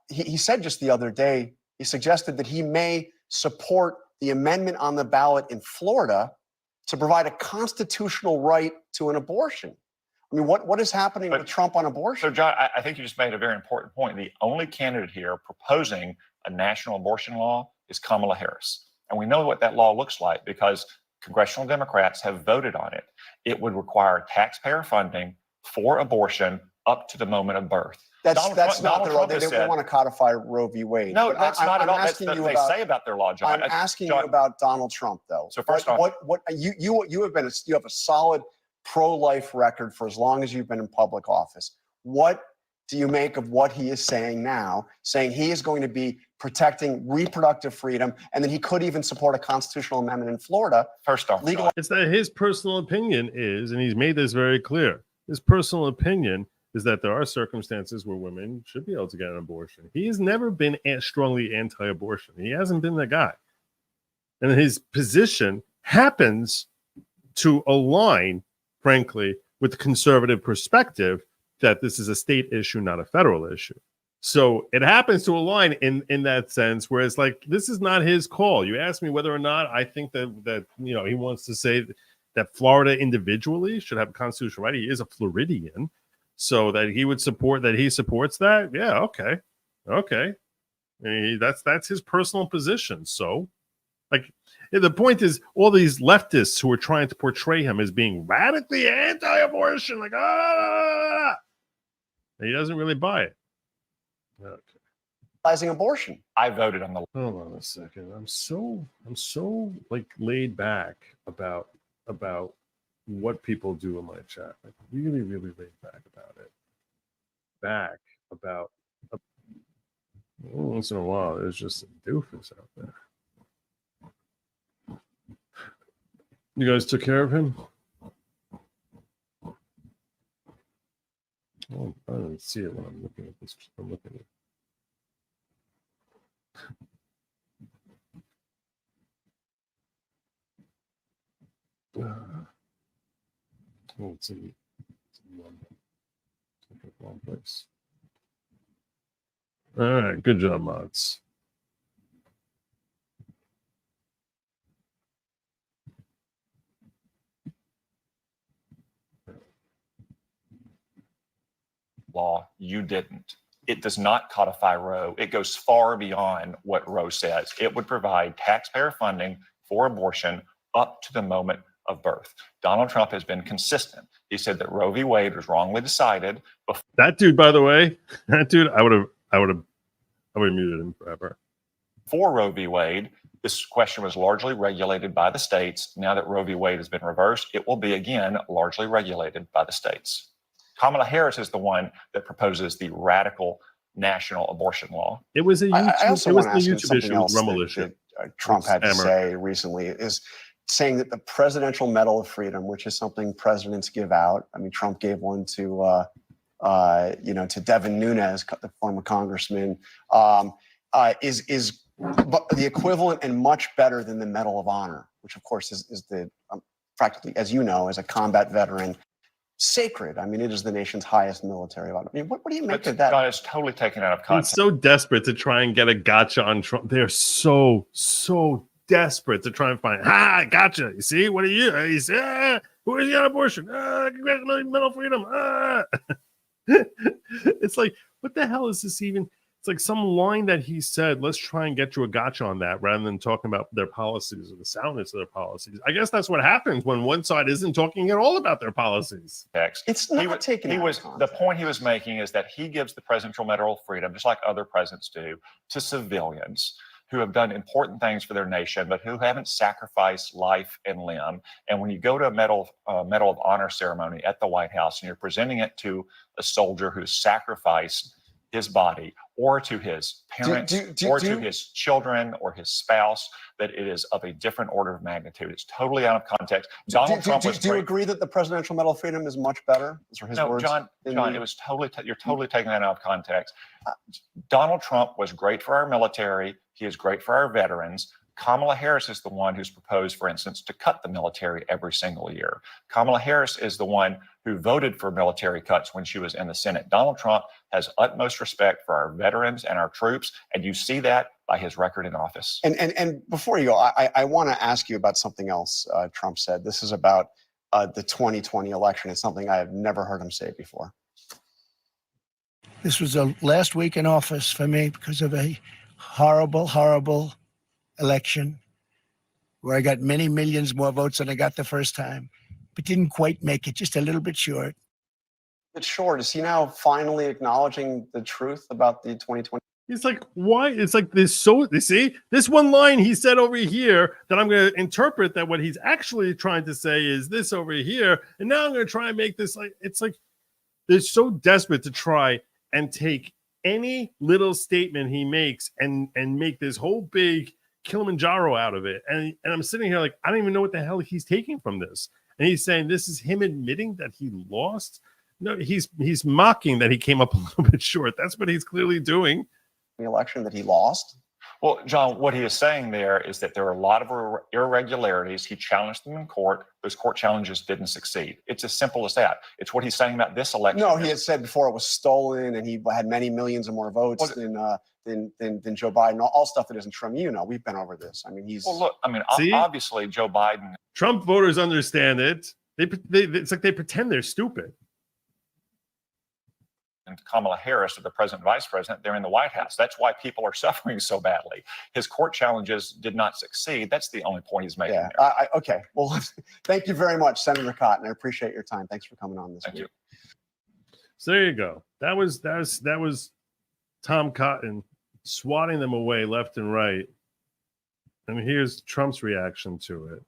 he said just the other day, he suggested that he may support the amendment on the ballot in Florida to provide a constitutional right to an abortion. I mean, what is happening with Trump on abortion? So, John, I think you just made a very important point. The only candidate here proposing a national abortion law is Kamala Harris. And we know what that law looks like because congressional Democrats have voted on it. It would require taxpayer funding for abortion up to the moment of birth. That's not their law. They want to codify Roe v. Wade. No, that's not at all. That's what they say about their law, John. I'm asking you about Donald Trump, though. So first off, you have a solid pro-life record for as long as you've been in public office. What do you make of what he is saying now, saying he is going to be protecting reproductive freedom, and then he could even support a constitutional amendment in Florida? First off, it's that his personal opinion is, and he's made this very clear, his personal opinion is that there are circumstances where women should be able to get an abortion. He has never been strongly anti-abortion. He hasn't been the guy. And his position happens to align, frankly, with the conservative perspective that this is a state issue, not a federal issue. So it happens to align in that sense, whereas like this is not his call. You asked me whether or not I think that you know he wants to say that Florida individually should have a constitutional right. He is a Floridian. so that he would support that. He supports that. Yeah. Okay. Okay. That's his personal position. So, like, the point is, all these leftists who are trying to portray him as being radically anti-abortion, like, he doesn't really buy it. Okay. Abortion. I voted on the. Hold on a second. I'm so like laid back about what people do in my chat. Like, really, really laid back about it. Once in a while, there's just some doofus out there. You guys took care of him? Oh, I don't see it when I'm looking at this. I'm looking at it. Oh, it's in the wrong place. All right, good job, mods. Law, you didn't. It does not codify Roe. It goes far beyond what Roe says. It would provide taxpayer funding for abortion up to the moment of birth. Donald Trump has been consistent. He said that Roe v. Wade was wrongly decided. That dude, by the way, I would have muted him forever. Before Roe v. Wade, this question was largely regulated by the states. Now that Roe v. Wade has been reversed, it will be again largely regulated by the states. Kamala Harris is the one that proposes the radical national abortion law. It was a YouTube, I also it was want to the ask you YouTube something issue, else Rumble that, issue. that Trump had to Hammer. say recently is saying that the Presidential Medal of Freedom, which is something presidents give out. I mean, Trump gave one to to Devin Nunes, the former congressman, is the equivalent and much better than the Medal of Honor, which of course is the practically, as you know, as a combat veteran, sacred. I mean, it is the nation's highest military honor. I mean, what do you make of that? God, it's totally taken out of context. He's so desperate to try and get a gotcha on Trump. They're so desperate to try and find, gotcha. You see, what are you? He said, who is he on abortion? Congratulations, mental freedom. It's like, what the hell is this even? It's like some line that he said, let's try and get you a gotcha on that rather than talking about their policies or the soundness of their policies. I guess that's what happens when one side isn't talking at all about their policies. It's not taken out of context. The point he was making is that he gives the Presidential Medal of Freedom, just like other presidents do, to civilians who have done important things for their nation, but who haven't sacrificed life and limb. And when you go to a Medal of Honor ceremony at the White House and you're presenting it to a soldier who's sacrificed his body or to his parents to his children or his spouse, that it is of a different order of magnitude. It's totally out of context. Donald Trump was do you agree that the Presidential Medal of Freedom is much better? Those are his words. John, it was totally, you're totally taking that out of context. Donald Trump was great for our military. He is great for our veterans. Kamala Harris is the one who's proposed, for instance, to cut the military every single year. Kamala Harris is the one who voted for military cuts when she was in the Senate. Donald Trump has utmost respect for our veterans and our troops, and you see that by his record in office. And before you go, I want to ask you about something else Trump said. This is about the 2020 election. It's something I have never heard him say before. This was the last week in office for me because of a horrible election where I got many millions more votes than I got the first time, but didn't quite make it, just a little bit short. It's short. Is he now finally acknowledging the truth about the 2020? It's like, why? It's like this. So you see this one line he said over here that I'm going to interpret that what he's actually trying to say is this over here. And now I'm going to try and make this like, it's like they're so desperate to try and take any little statement he makes and make this whole big Kilimanjaro out of it. And I'm sitting here like, I don't even know what the hell he's taking from this. And he's saying this is him admitting that he lost. No, he's mocking that he came up a little bit short. That's what he's clearly doing. The election that he lost. Well, John, what he is saying there is that there are a lot of irregularities. He challenged them in court. Those court challenges didn't succeed. It's as simple as that. It's what he's saying about this election. No, he had said before it was stolen and he had many millions of more votes than Joe Biden. All stuff that isn't true. You know, we've been over this. I mean, he's. Well, look, I mean, obviously Joe Biden. Trump voters understand it. It's like they pretend they're stupid. and Kamala Harris are the president and vice president. They're in the White House. That's why people are suffering so badly. His court challenges did not succeed. That's the only point he's making Yeah. there. Okay. Well, thank you very much, Senator Cotton. I appreciate your time. Thanks for coming on this Thank week. you. So there you go. That was Tom Cotton swatting them away left and right. And here's Trump's reaction to it.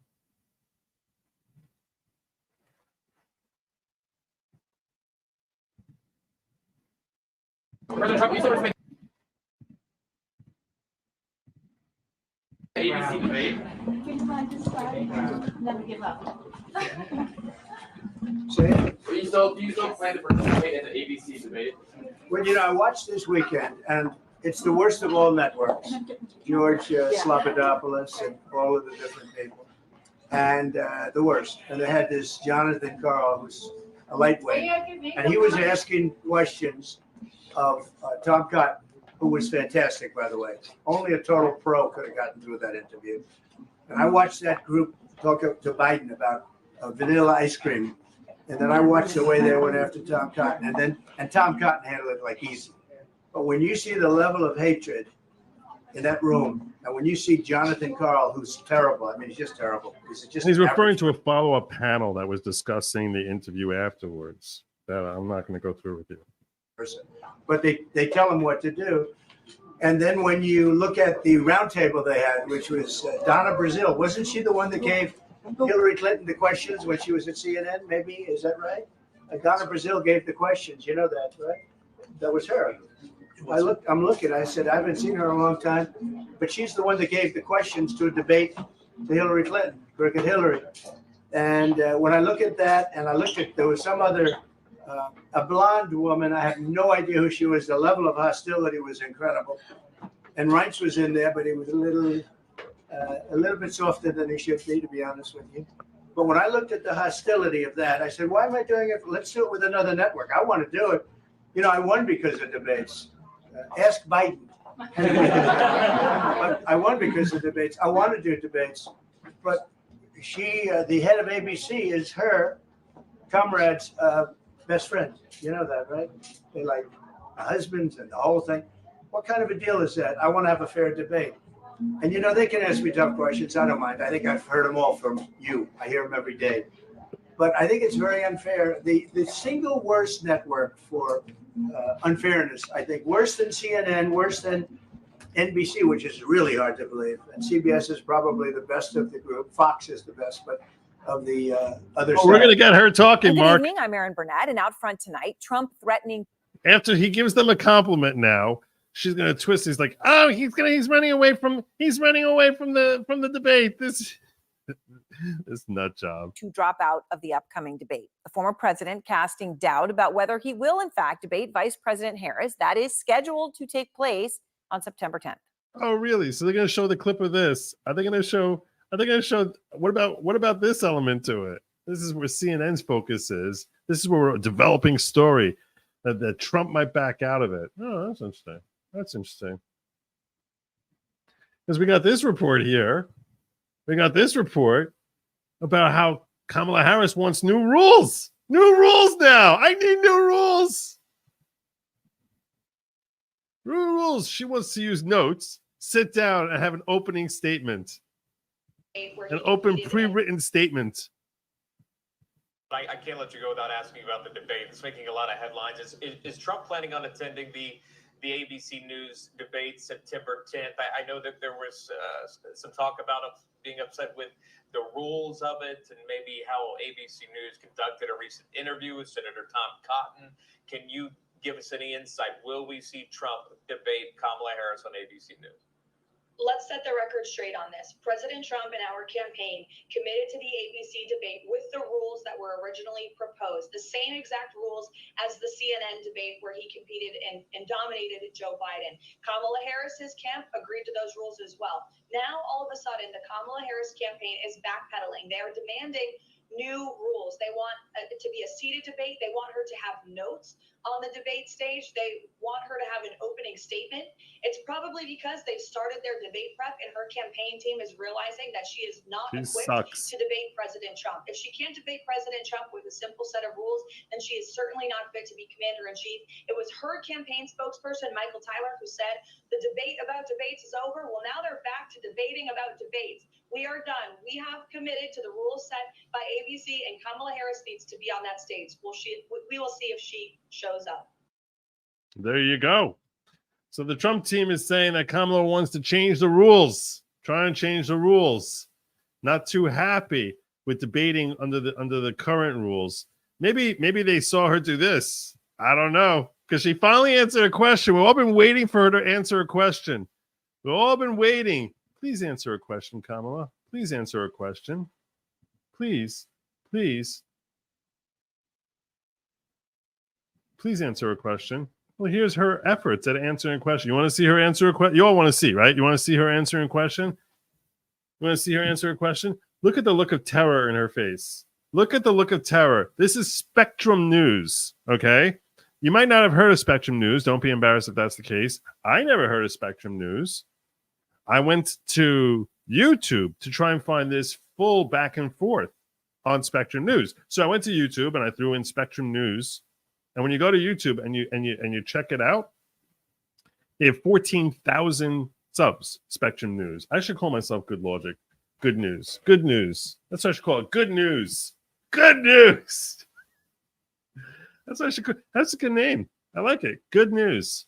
President Trump, you sort of ABC debate. Never give up. Do you still plan to participate in the ABC debate? Well, I watched this weekend, and it's the worst of all networks. George Slobodanopoulos and all of the different people, and the worst. And they had this Jonathan Karl, who's a lightweight, and he was asking questions of Tom Cotton, who was fantastic, by the way. Only a total pro could have gotten through that interview. And I watched that group talk to Biden about vanilla ice cream. And then I watched the way they went after Tom Cotton. And Tom Cotton handled it like easy. But when you see the level of hatred in that room, and when you see Jonathan Karl, who's terrible, I mean, he's just terrible. He's referring to a follow-up panel that was discussing the interview afterwards. That I'm not going to go through with you. But they tell him what to do. And then when you look at the roundtable they had, which was Donna Brazile, wasn't she the one that gave Hillary Clinton the questions when she was at CNN? Maybe, is that right? Donna Brazile gave the questions. You know that, right? That was her. I'm looking. I said I haven't seen her in a long time, but she's the one that gave the questions to a debate to Hillary Clinton, Crooked Hillary. And when I look at that, and I looked at there was some other. A blonde woman, I have no idea who she was. The level of hostility was incredible. And Reince was in there, but he was a little bit softer than he should be, to be honest with you. But when I looked at the hostility of that, I said, why am I doing it? Let's do it with another network. I want to do it. I won because of debates. Ask Biden. But I won because of debates. I want to do debates. But she, the head of ABC, is her comrade's best friend. You know that, right? They like husbands and the whole thing. What kind of a deal is that? I want to have a fair debate. And they can ask me tough questions. I don't mind. I think I've heard them all from you. I hear them every day. But I think it's very unfair. The single worst network for unfairness, I think, worse than CNN, worse than NBC, which is really hard to believe. And CBS is probably the best of the group. Fox is the best, but of the other side. We're going to get her talking, Good Mark. evening. I'm Erin Burnett, and out front tonight, Trump threatening. After he gives them a compliment now, she's going to twist. He's like, oh, he's running away from the debate. This nut job. To drop out of the upcoming debate. The former president casting doubt about whether he will, in fact, debate Vice President Harris. That is scheduled to take place on September 10th. Oh, really? So they're going to show the clip of this. Are they going to show what about this element to it? This is where CNN's focus is. This is where we're developing story that Trump might back out of it. Oh, that's interesting. That's interesting. Because we got this report here. We got this report about how Kamala Harris wants new rules. New rules now. I need new rules. New rules. She wants to use notes, sit down, and have an opening statement. An open pre-written statement. I can't let you go without asking about the debate. It's making a lot of headlines. Is Trump planning on attending the ABC News debate September 10th? I know that there was some talk about him being upset with the rules of it and maybe how ABC News conducted a recent interview with Senator Tom Cotton. Can you give us any insight? Will we see Trump debate Kamala Harris on ABC News? Let's set the record straight on this. President Trump and our campaign committed to the ABC debate with the rules that were originally proposed, the same exact rules as the CNN debate where he competed and dominated Joe Biden. Kamala Harris's camp agreed to those rules as well. Now, all of a sudden, the Kamala Harris campaign is backpedaling. They are demanding new rules. They want it to be a seated debate. They want her to have notes on the debate stage. They want her to have an opening statement. It's probably because they've started their debate prep and her campaign team is realizing that she is not equipped to debate President Trump. If she can't debate President Trump with a simple set of rules, then she is certainly not fit to be commander-in-chief. It was her campaign spokesperson, Michael Tyler, who said the debate about debates is over. Well, now they're back to debating about debates. We are done. We have committed to the rules set by ABC, and Kamala Harris needs to be on that stage. We will see if she shows up. There you go. So the Trump team is saying that Kamala wants to change the rules, try and change the rules. Not too happy with debating under the current rules. Maybe they saw her do this. I don't know, because she finally answered a question. We've all been waiting for her to answer a question. We've all been waiting. Please answer a question, Kamala. Please answer a question. Please answer a question. Well, here's her efforts at answering a question. You want to see her answer a question? You all want to see, right? You want to see her answering a question? You want to see her answer a question? Look at the look of terror in her face. Look at the look of terror. This is Spectrum News, okay? You might not have heard of Spectrum News. Don't be embarrassed if that's the case. I never heard of Spectrum News. I went to YouTube to try and find this full back and forth on Spectrum News. So I went to YouTube and I threw in Spectrum News. And when you go to YouTube and you check it out, they have 14,000 subs. Spectrum News. I should call myself Good Logic. Good news. Good news. That's what I should call it. Good news. Good news. That's what I should call. That's a good name. I like it. Good news.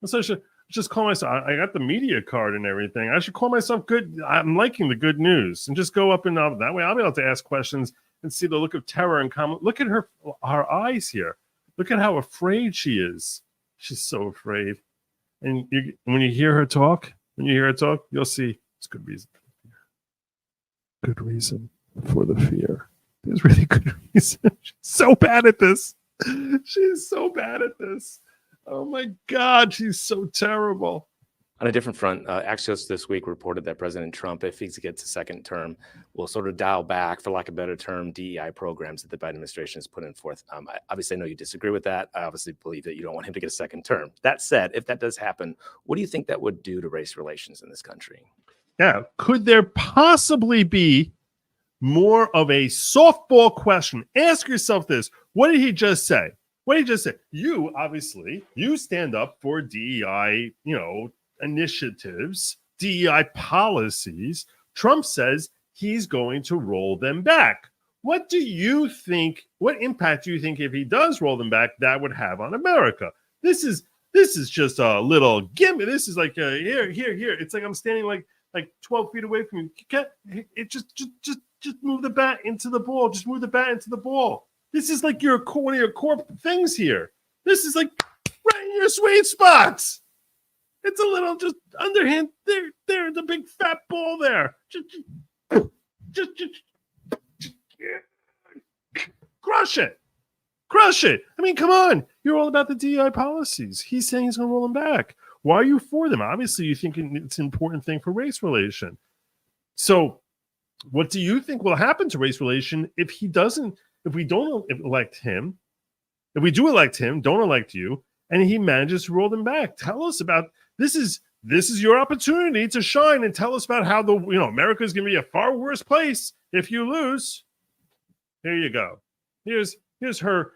That's what I should just call myself. I got the media card and everything. I should call myself Good. I'm liking the Good News, and just go up and up. That way I'll be able to ask questions and see the look of terror and comment. Look at her eyes here. Look at how afraid she is. She's so afraid. And when you hear her talk, you'll see it's good reason. Good reason for the fear. There's really good reason. She's so bad at this. She's so bad at this. Oh my God, she's so terrible. On a different front, Axios this week reported that President Trump, if he gets a second term, will sort of dial back, for lack of a better term, DEI programs that the Biden administration has put in forth. Obviously, I know you disagree with that. I obviously believe that you don't want him to get a second term. That said, if that does happen, what do you think that would do to race relations in this country? Yeah, could there possibly be more of a softball question? Ask yourself this. What did he just say? What did he just say? You, obviously, you stand up for DEI, initiatives, DEI policies. Trump says he's going to roll them back. What do you think? What impact do you think, if he does roll them back, that would have on America? This is just a little gimmick. This is like here. It's like I'm standing like 12 feet away from you. Just move the bat into the ball. Just move the bat into the ball. This is like one of your core things here. This is like right in your sweet spots. It's a little just underhand. There, the big fat ball there. Just crush it. Crush it. I mean, come on. You're all about the DEI policies. He's saying he's going to roll them back. Why are you for them? Obviously, you think it's an important thing for race relation. So what do you think will happen to race relation if we don't elect him, if we do elect him, don't elect you, and he manages to roll them back? Tell us about this. Is your opportunity to shine and tell us about how America is going to be a far worse place if you lose. Here you go. Here's her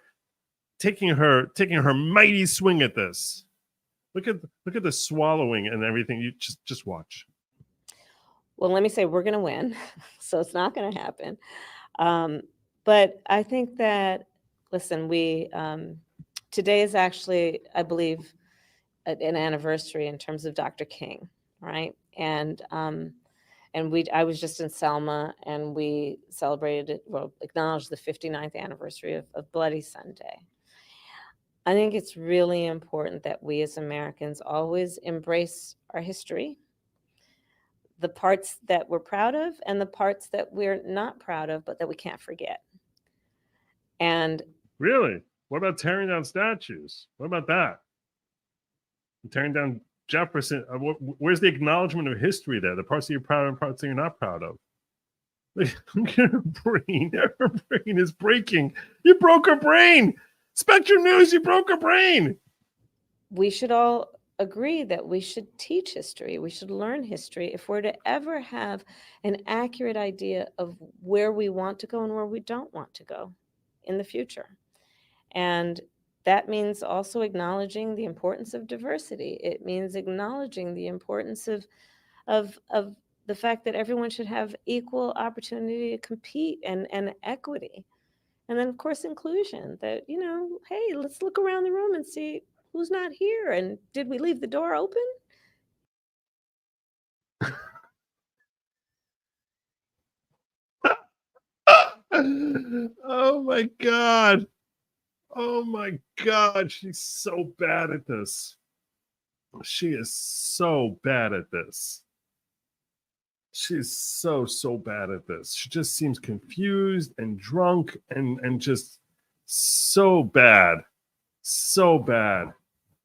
taking her mighty swing at this. Look at the swallowing and everything. You just watch. Well, let me say we're going to win, so it's not going to happen. But I think that, listen, today is actually, I believe, an anniversary in terms of Dr. King, right? And I was just in Selma, and we celebrated, acknowledged the 59th anniversary of Bloody Sunday. I think it's really important that we as Americans always embrace our history, the parts that we're proud of and the parts that we're not proud of, but that we can't forget. And really, what about tearing down statues? What about that? Tearing down Jefferson. Where's the acknowledgement of history there? The parts that you're proud of and parts that you're not proud of. Look at her brain. Her brain is breaking. You broke her brain. Spectrum News, you broke a brain. We should all agree that we should teach history. We should learn history if we're to ever have an accurate idea of where we want to go and where we don't want to go in the future. And that means also acknowledging the importance of diversity. It means acknowledging the importance of the fact that everyone should have equal opportunity to compete and equity. And then, of course, inclusion, that, you know, hey, let's look around the room and see who's not here. And did we leave the door open? Oh my God. Oh my God. She's so bad at this. She is so bad at this. She's so bad at this. She just seems confused and drunk and just so bad. So bad.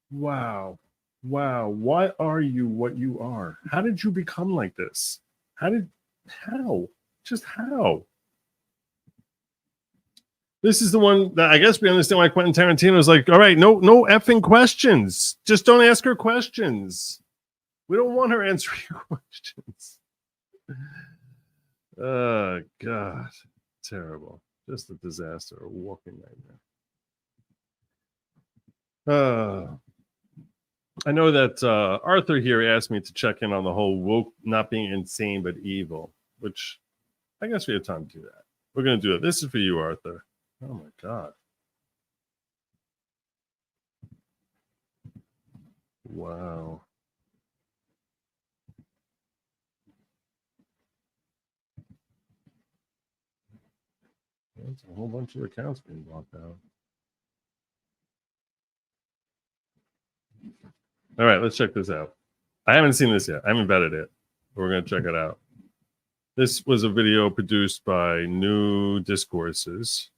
Wow. Wow. Why are you what you are? How did you become like this? How? Just how? This is the one that I guess we understand why Quentin Tarantino is like, all right, no effing questions. Just don't ask her questions. We don't want her answering questions. Oh, God. Terrible. Just a disaster. A walking nightmare. I know that Arthur here asked me to check in on the whole woke not being insane but evil, which I guess we have time to do that. We're going to do it. This is for you, Arthur. Oh, my God. Wow. That's a whole bunch of accounts being blocked out. All right, let's check this out. I haven't seen this yet. I haven't vetted it. But we're going to check it out. This was a video produced by New Discourses.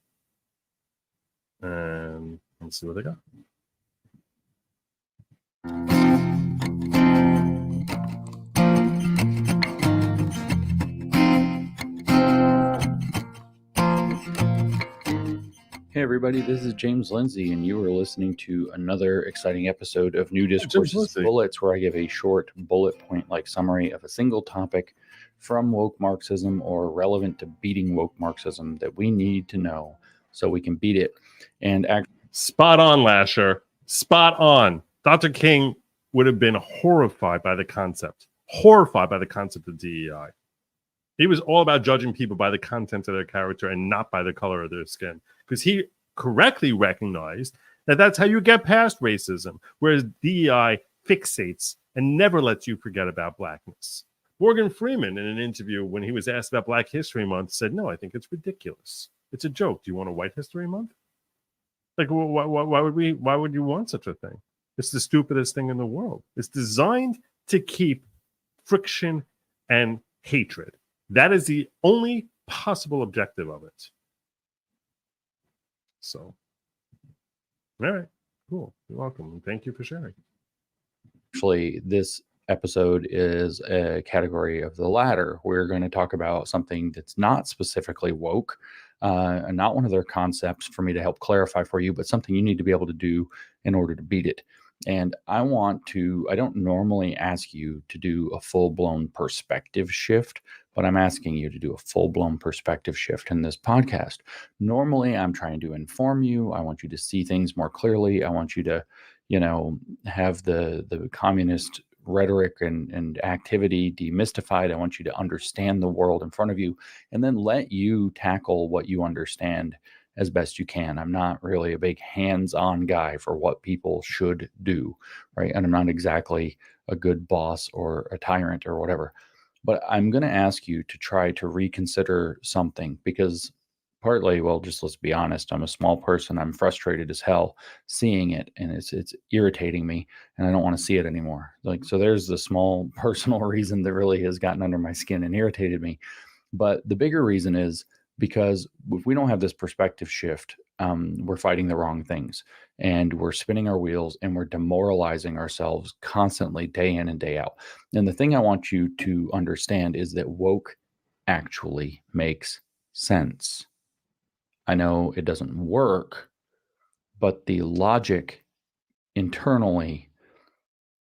And let's see what they got. Hey everybody, this is James Lindsay, and you are listening to another exciting episode of New Discourses Bullets, where I give a short bullet point-like summary of a single topic from woke Marxism or relevant to beating woke Marxism that we need to know so we can beat it. And spot on, Lasher. Spot on. Dr. King would have been horrified by the concept of DEI. He was all about judging people by the content of their character and not by the color of their skin, because he correctly recognized that that's how you get past racism, whereas DEI fixates and never lets you forget about blackness. Morgan Freeman, in an interview when he was asked about Black History Month, said, "No, I think it's ridiculous. It's a joke. Do you want a White History Month? Like, why would you want such a thing? It's the stupidest thing in the world. It's designed to keep friction and hatred. That is the only possible objective of it." So, all right, cool. You're welcome. And thank you for sharing. Actually, this episode is a category of the latter. We're going to talk about something that's not specifically woke, and not one of their concepts for me to help clarify for you, but something you need to be able to do in order to beat it. And I don't normally ask you to do a full-blown perspective shift, but I'm asking you to do a full-blown perspective shift in this podcast. Normally, I'm trying to inform you. I want you to see things more clearly. I want you to, have the communist rhetoric and activity demystified. I want you to understand the world in front of you and then let you tackle what you understand as best you can. I'm not really a big hands-on guy for what people should do, right? And I'm not exactly a good boss or a tyrant or whatever. But I'm going to ask you to try to reconsider something, because partly, well, just let's be honest, I'm a small person. I'm frustrated as hell seeing it, and it's irritating me, and I don't want to see it anymore. Like, so there's the small personal reason that really has gotten under my skin and irritated me. But the bigger reason is because if we don't have this perspective shift, we're fighting the wrong things, and we're spinning our wheels, and we're demoralizing ourselves constantly, day in and day out. And the thing I want you to understand is that woke actually makes sense. I know it doesn't work, but the logic internally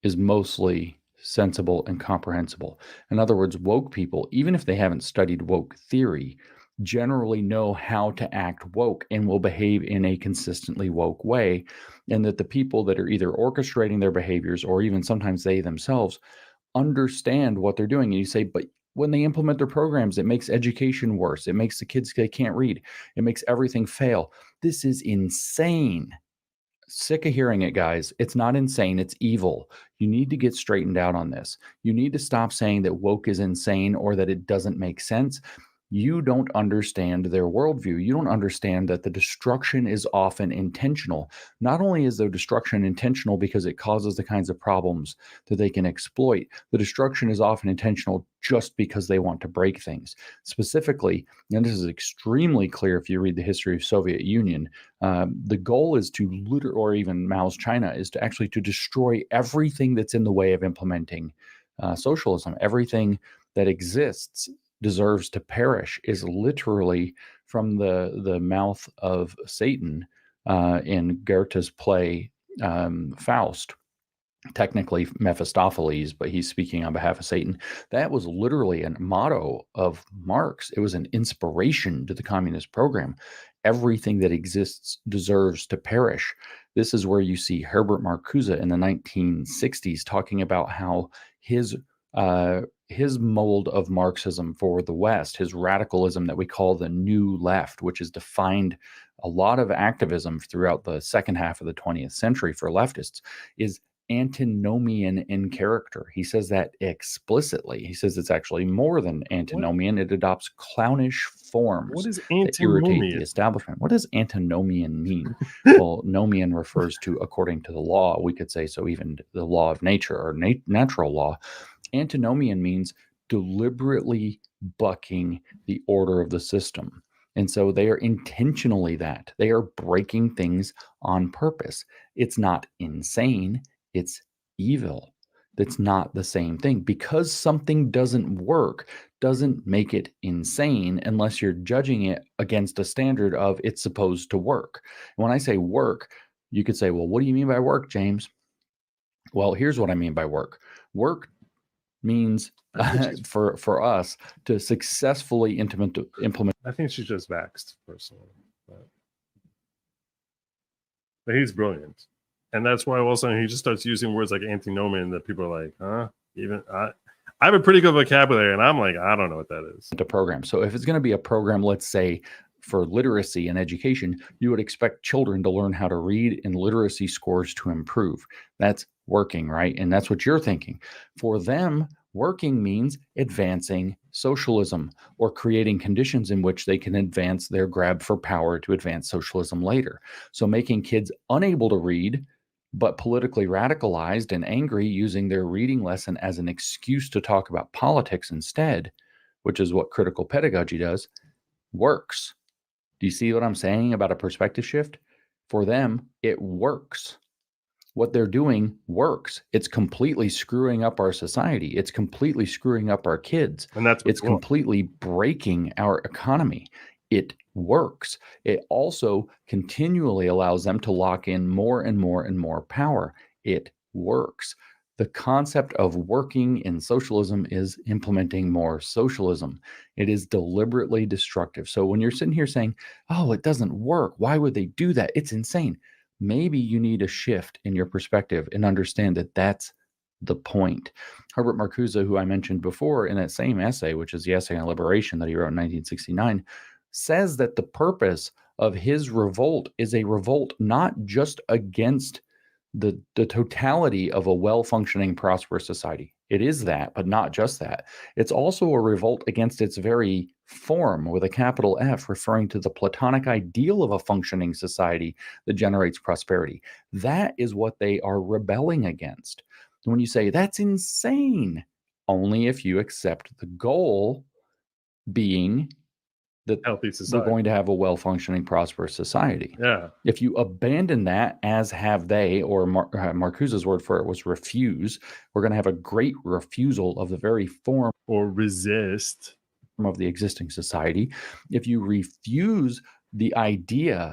is mostly sensible and comprehensible. In other words, woke people, even if they haven't studied woke theory, generally know how to act woke and will behave in a consistently woke way. And that the people that are either orchestrating their behaviors or even sometimes they themselves understand what they're doing. And you say, but when they implement their programs, it makes education worse. It makes the kids, they can't read. It makes everything fail. This is insane. Sick of hearing it, guys. It's not insane. It's evil. You need to get straightened out on this. You need to stop saying that woke is insane or that it doesn't make sense. You don't understand their worldview. You don't understand that the destruction is often intentional. Not only is the destruction intentional because it causes the kinds of problems that they can exploit, the destruction is often intentional just because they want to break things. Specifically, and this is extremely clear if you read the history of Soviet Union, the goal is to or even Mao's China, is to actually to destroy everything that's in the way of implementing socialism. Everything that exists deserves to perish is literally from the mouth of Satan in Goethe's play Faust. Technically Mephistopheles, but he's speaking on behalf of Satan. That was literally a motto of Marx. It was an inspiration to the communist program. Everything that exists deserves to perish. This is where you see Herbert Marcuse in the 1960s talking about how his mold of Marxism for the West, his radicalism that we call the New Left, which has defined a lot of activism throughout the second half of the 20th century for leftists, is antinomian in character. He says that explicitly. He says it's actually more than antinomian. It adopts clownish forms What is that irritate antinomian? the establishment. What does antinomian mean? Well, nomian refers to according to the law. We could say so even the law of nature or natural law. Antinomian means deliberately bucking the order of the system. And so they are intentionally that. They are breaking things on purpose. It's not insane. It's evil. That's not the same thing. Because something doesn't work doesn't make it insane unless you're judging it against a standard of it's supposed to work. And when I say work, you could say, well, what do you mean by work, James? Well, here's what I mean by work. Work means for us to successfully implement. I think she's just vexed, personally. But he's brilliant. And that's why all of a sudden he just starts using words like antinomian that people are like, huh? Even I have a pretty good vocabulary, and I'm like, I don't know what that is. The program. So if it's going to be a program, let's say for literacy and education, you would expect children to learn how to read and literacy scores to improve. That's working, right? And that's what you're thinking. For them, working means advancing socialism or creating conditions in which they can advance their grab for power to advance socialism later. So making kids unable to read, but politically radicalized and angry, using their reading lesson as an excuse to talk about politics instead, which is what critical pedagogy does, works. Do you see what I'm saying about a perspective shift? For them, it works. What they're doing works. It's completely screwing up our society. It's completely screwing up our kids. And that's it's completely breaking our economy. It works. It also continually allows them to lock in more and more and more power. It works. The concept of working in socialism is implementing more socialism. It is deliberately destructive. So when you're sitting here saying, oh, it doesn't work, why would they do that? It's insane. Maybe you need a shift in your perspective and understand that that's the point. Herbert Marcuse, who I mentioned before in that same essay, which is the essay on liberation that he wrote in 1969, says that the purpose of his revolt is a revolt not just against the totality of a well-functioning, prosperous society. It is that, but not just that. It's also a revolt against its very form, with a capital F, referring to the Platonic ideal of a functioning society that generates prosperity. That is what they are rebelling against. When you say, that's insane, only if you accept the goal being that healthy society. We're going to have a well-functioning, prosperous society. Yeah. If you abandon that, as have they, or Marcuse's word for it was refuse, we're going to have a great refusal of the very form or resist of the existing society. If you refuse the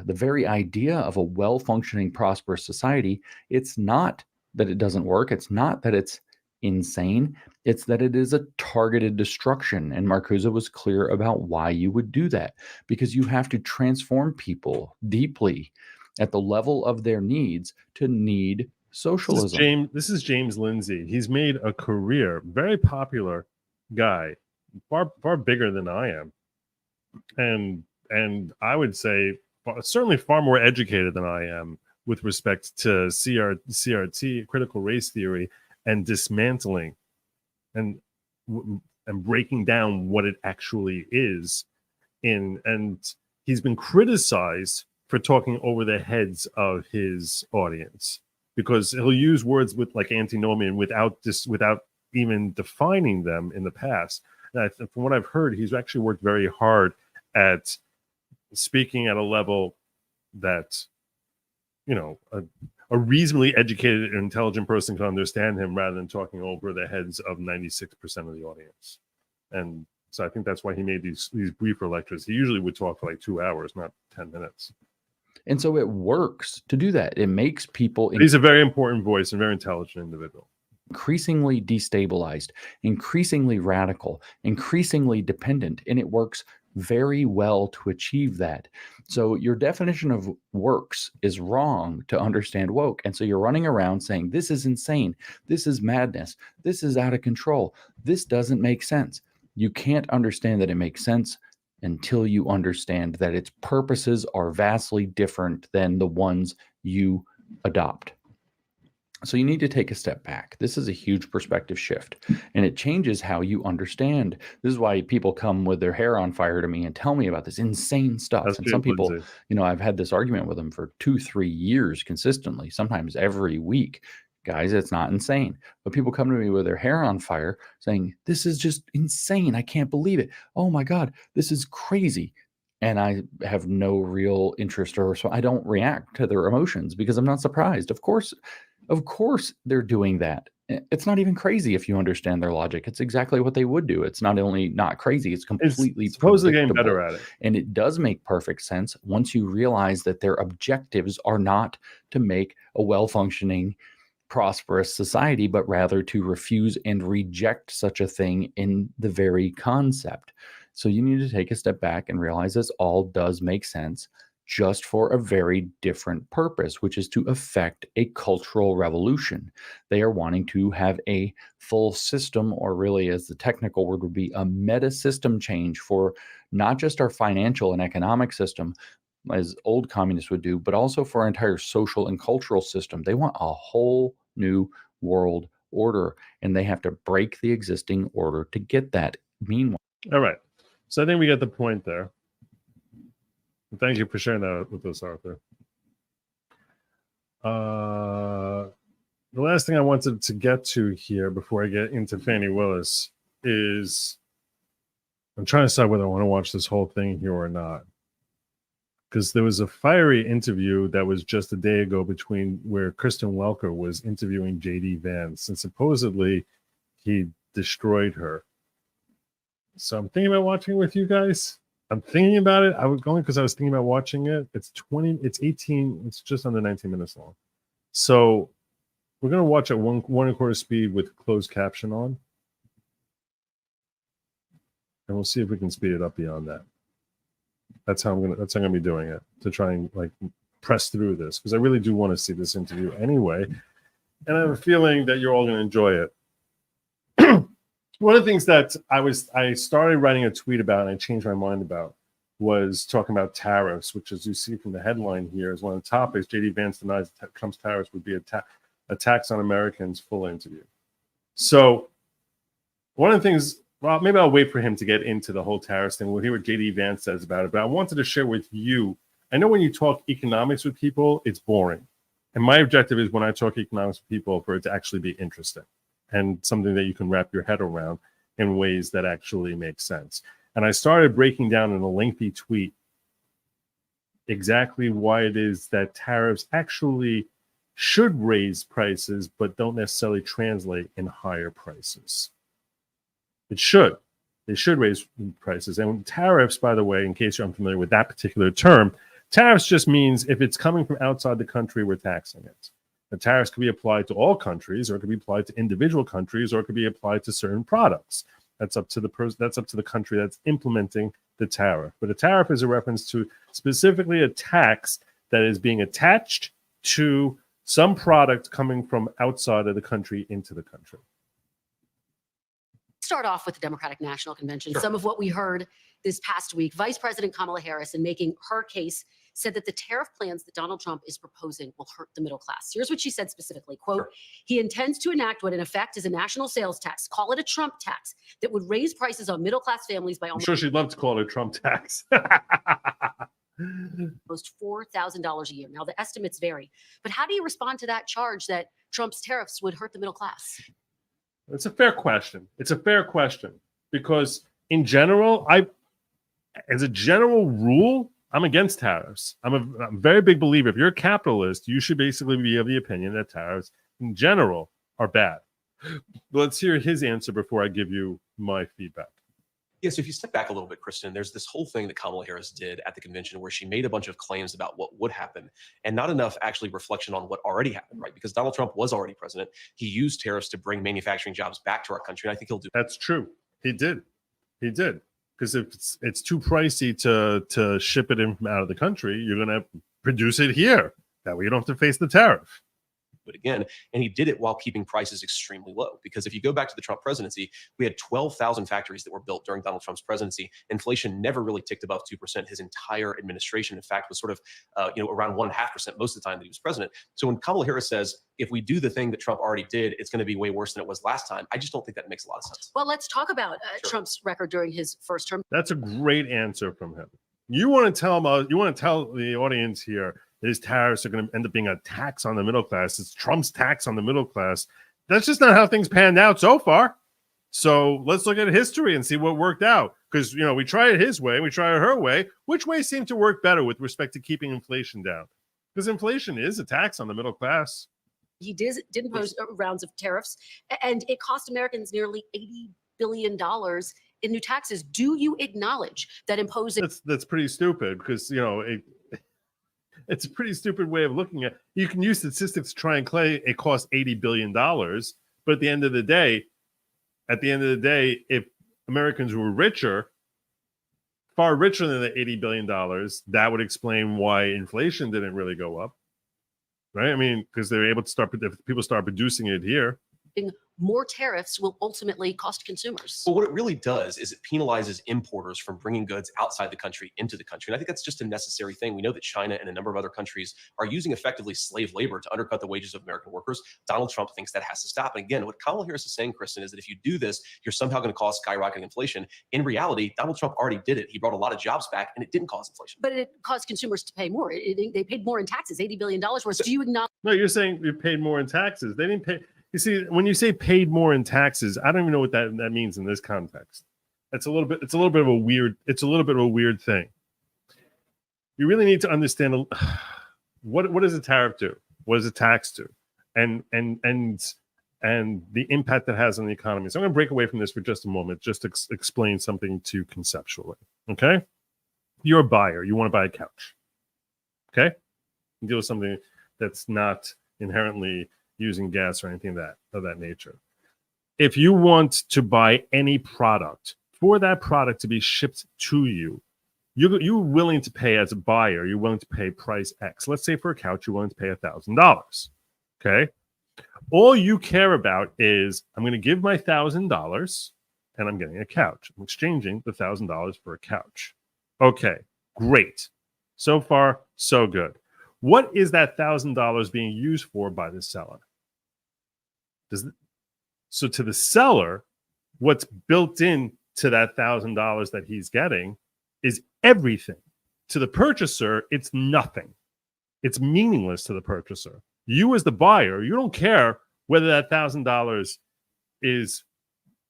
very idea of a well-functioning, prosperous society, it's not that it doesn't work. It's not that it's insane. It's that it is a targeted destruction. And Marcuse was clear about why you would do that, because you have to transform people deeply at the level of their needs to need socialism. This is James Lindsay. He's made a career, very popular guy, far bigger than I am, and I would say certainly far more educated than I am with respect to CRT, critical race theory, and dismantling and breaking down what it actually is. And he's been criticized for talking over the heads of his audience, because he'll use words with like antinomian without even defining them in the past. And from what I've heard, he's actually worked very hard at speaking at a level that, you know, a reasonably educated and intelligent person can understand him, rather than talking over the heads of 96% of the audience. And so I think that's why he made these briefer lectures. He usually would talk for like 2 hours, not 10 minutes. And so it works to do that. It makes people... He's a very important voice and very intelligent individual. Increasingly destabilized, increasingly radical, increasingly dependent, and it works very well to achieve that. So your definition of works is wrong to understand woke. And so you're running around saying, this is insane, this is madness, this is out of control, this doesn't make sense. You can't understand that it makes sense until you understand that its purposes are vastly different than the ones you adopt. So you need to take a step back. This is a huge perspective shift, and it changes how you understand. This is why people come with their hair on fire to me and tell me about this insane stuff. And some people, you know, I've had this argument with them for 2-3 years consistently, sometimes every week. Guys, it's not insane. But people come to me with their hair on fire saying, this is just insane. I can't believe it. Oh my God, this is crazy. And I have no real interest, or so I don't react to their emotions because I'm not surprised. Of course they're doing that. It's not even crazy if you understand their logic. It's exactly what they would do. It's not only not crazy, it's completely supposedly getting better at it. And it does make perfect sense once you realize that their objectives are not to make a well-functioning, prosperous society, but rather to refuse and reject such a thing in the very concept. So you need to take a step back and realize this all does make sense, just for a very different purpose, which is to effect a cultural revolution. They are wanting to have a full system, or really, as the technical word would be, a meta system change for not just our financial and economic system, as old communists would do, but also for our entire social and cultural system. They want a whole new world order, and they have to break the existing order to get that. Meanwhile, all right. So I think we get the point there. Thank you for sharing that with us, Arthur. The last thing I wanted to get to here before I get into Fani Willis is I'm trying to decide whether I want to watch this whole thing here or not. Because there was a fiery interview that was just a day ago between where Kristen Welker was interviewing JD Vance, and supposedly he destroyed her. So I'm thinking about watching it with you guys. I'm thinking about it. I was going because I was thinking about watching it. It's 18, it's just under 19 minutes long. So we're going to watch at 1 1/4 speed with closed caption on. And we'll see if we can speed it up beyond that. That's how I'm gonna be doing it, to try and like press through this, because I really do want to see this interview anyway. And I have a feeling that you're all going to enjoy it. One of the things that I started writing a tweet about and I changed my mind about was talking about tariffs, which, as you see from the headline here, is one of the topics. JD Vance denies that Trump's tariffs would be a tax on Americans. Full interview. So one of the things, well, maybe I'll wait for him to get into the whole tariffs thing. We'll hear what JD Vance says about it. But I wanted to share with you, I know when you talk economics with people, it's boring. And my objective is when I talk economics with people for it to actually be interesting and something that you can wrap your head around in ways that actually make sense. And I started breaking down in a lengthy tweet exactly why it is that tariffs actually should raise prices, but don't necessarily translate in higher prices. It should. They should raise prices. And tariffs, by the way, in case you're unfamiliar with that particular term, tariffs just means if it's coming from outside the country, we're taxing it. The tariffs could be applied to all countries, or it could be applied to individual countries, or it could be applied to certain products. That's up to the country that's implementing the tariff. But a tariff is a reference to specifically a tax that is being attached to some product coming from outside of the country into the country. Start off with the Democratic National Convention. Some of what we heard this past week, Vice President Kamala Harris, in making her case, said that the tariff plans that Donald Trump is proposing will hurt the middle class. Here's what she said specifically, quote, he intends to enact what in effect is a national sales tax, call it a Trump tax, that would raise prices on middle-class families by I'm sure she'd love to call it a Trump tax. almost $4,000 a year. Now, the estimates vary, but how do you respond to that charge that Trump's tariffs would hurt the middle class? It's a fair question. It's a fair question because in general, as a general rule, I'm against tariffs. I'm a very big believer. If you're a capitalist, you should basically be of the opinion that tariffs in general are bad. But let's hear his answer before I give you my feedback. Yeah, so if you step back a little bit, Kristen, there's this whole thing that Kamala Harris did at the convention where she made a bunch of claims about what would happen and not enough actually reflection on what already happened, right? Because Donald Trump was already president. He used tariffs to bring manufacturing jobs back to our country. And I think he'll do. That's true. He did. Because if it's too pricey to ship it in from out of the country, you're going to produce it here. That way you don't have to face the tariff. But again, and he did it while keeping prices extremely low. Because if you go back to the Trump presidency, we had 12,000 factories that were built during Donald Trump's presidency. Inflation never really ticked above 2%. His entire administration, in fact, was sort of around 1.5% most of the time that he was president. So when Kamala Harris says, if we do the thing that Trump already did, it's going to be way worse than it was last time, I just don't think that makes a lot of sense. Well, let's talk about Trump's record during his first term. That's a great answer from him. You want to tell the audience here, his tariffs are going to end up being a tax on the middle class. It's Trump's tax on the middle class. That's just not how things panned out so far. So let's look at history and see what worked out. Because, we try it his way, we try it her way. Which way seemed to work better with respect to keeping inflation down? Because inflation is a tax on the middle class. He did impose rounds of tariffs, and it cost Americans nearly $80 billion in new taxes. Do you acknowledge that imposing... That's pretty stupid because, it's a pretty stupid way of looking at it. You can use statistics to try and claim it costs $80 billion. But at the end of the day, if Americans were richer, far richer than the $80 billion, that would explain why inflation didn't really go up. Right? I mean, because they're able to if people start producing it here. More tariffs will ultimately cost consumers. Well, what it really does is it penalizes importers from bringing goods outside the country into the country. And I think that's just a necessary thing. We know that China and a number of other countries are using effectively slave labor to undercut the wages of American workers. Donald Trump thinks that has to stop. And again, what Kamala Harris is saying, Kristen, is that if you do this, you're somehow going to cause skyrocketing inflation. In reality, Donald Trump already did it. He brought a lot of jobs back and it didn't cause inflation. But it caused consumers to pay more. They paid more in taxes, $80 billion worth. Do you acknowledge? No, you're saying you paid more in taxes. They didn't pay. You see, when you say paid more in taxes, I don't even know what that means in this context. It's a little bit of a weird thing. You really need to understand what does a tariff do? What does a tax do? And the impact that has on the economy. So I'm going to break away from this for just a moment, just to explain something to you conceptually. Okay? You're a buyer. You want to buy a couch. Okay? You deal with something that's not inherently using gas or anything of that nature. If you want to buy any product, for that product to be shipped to you, you're willing to pay as a buyer, you're willing to pay price X. Let's say for a couch, you're willing to pay $1,000. Okay? All you care about is, I'm going to give my $1,000 and I'm getting a couch. I'm exchanging the $1,000 for a couch. Okay, great. So far, so good. What is that $1,000 being used for by the seller? So to the seller, what's built in to that $1,000 that he's getting is everything. To the purchaser, it's nothing. It's meaningless to the purchaser. You as the buyer, you don't care whether that $1,000 is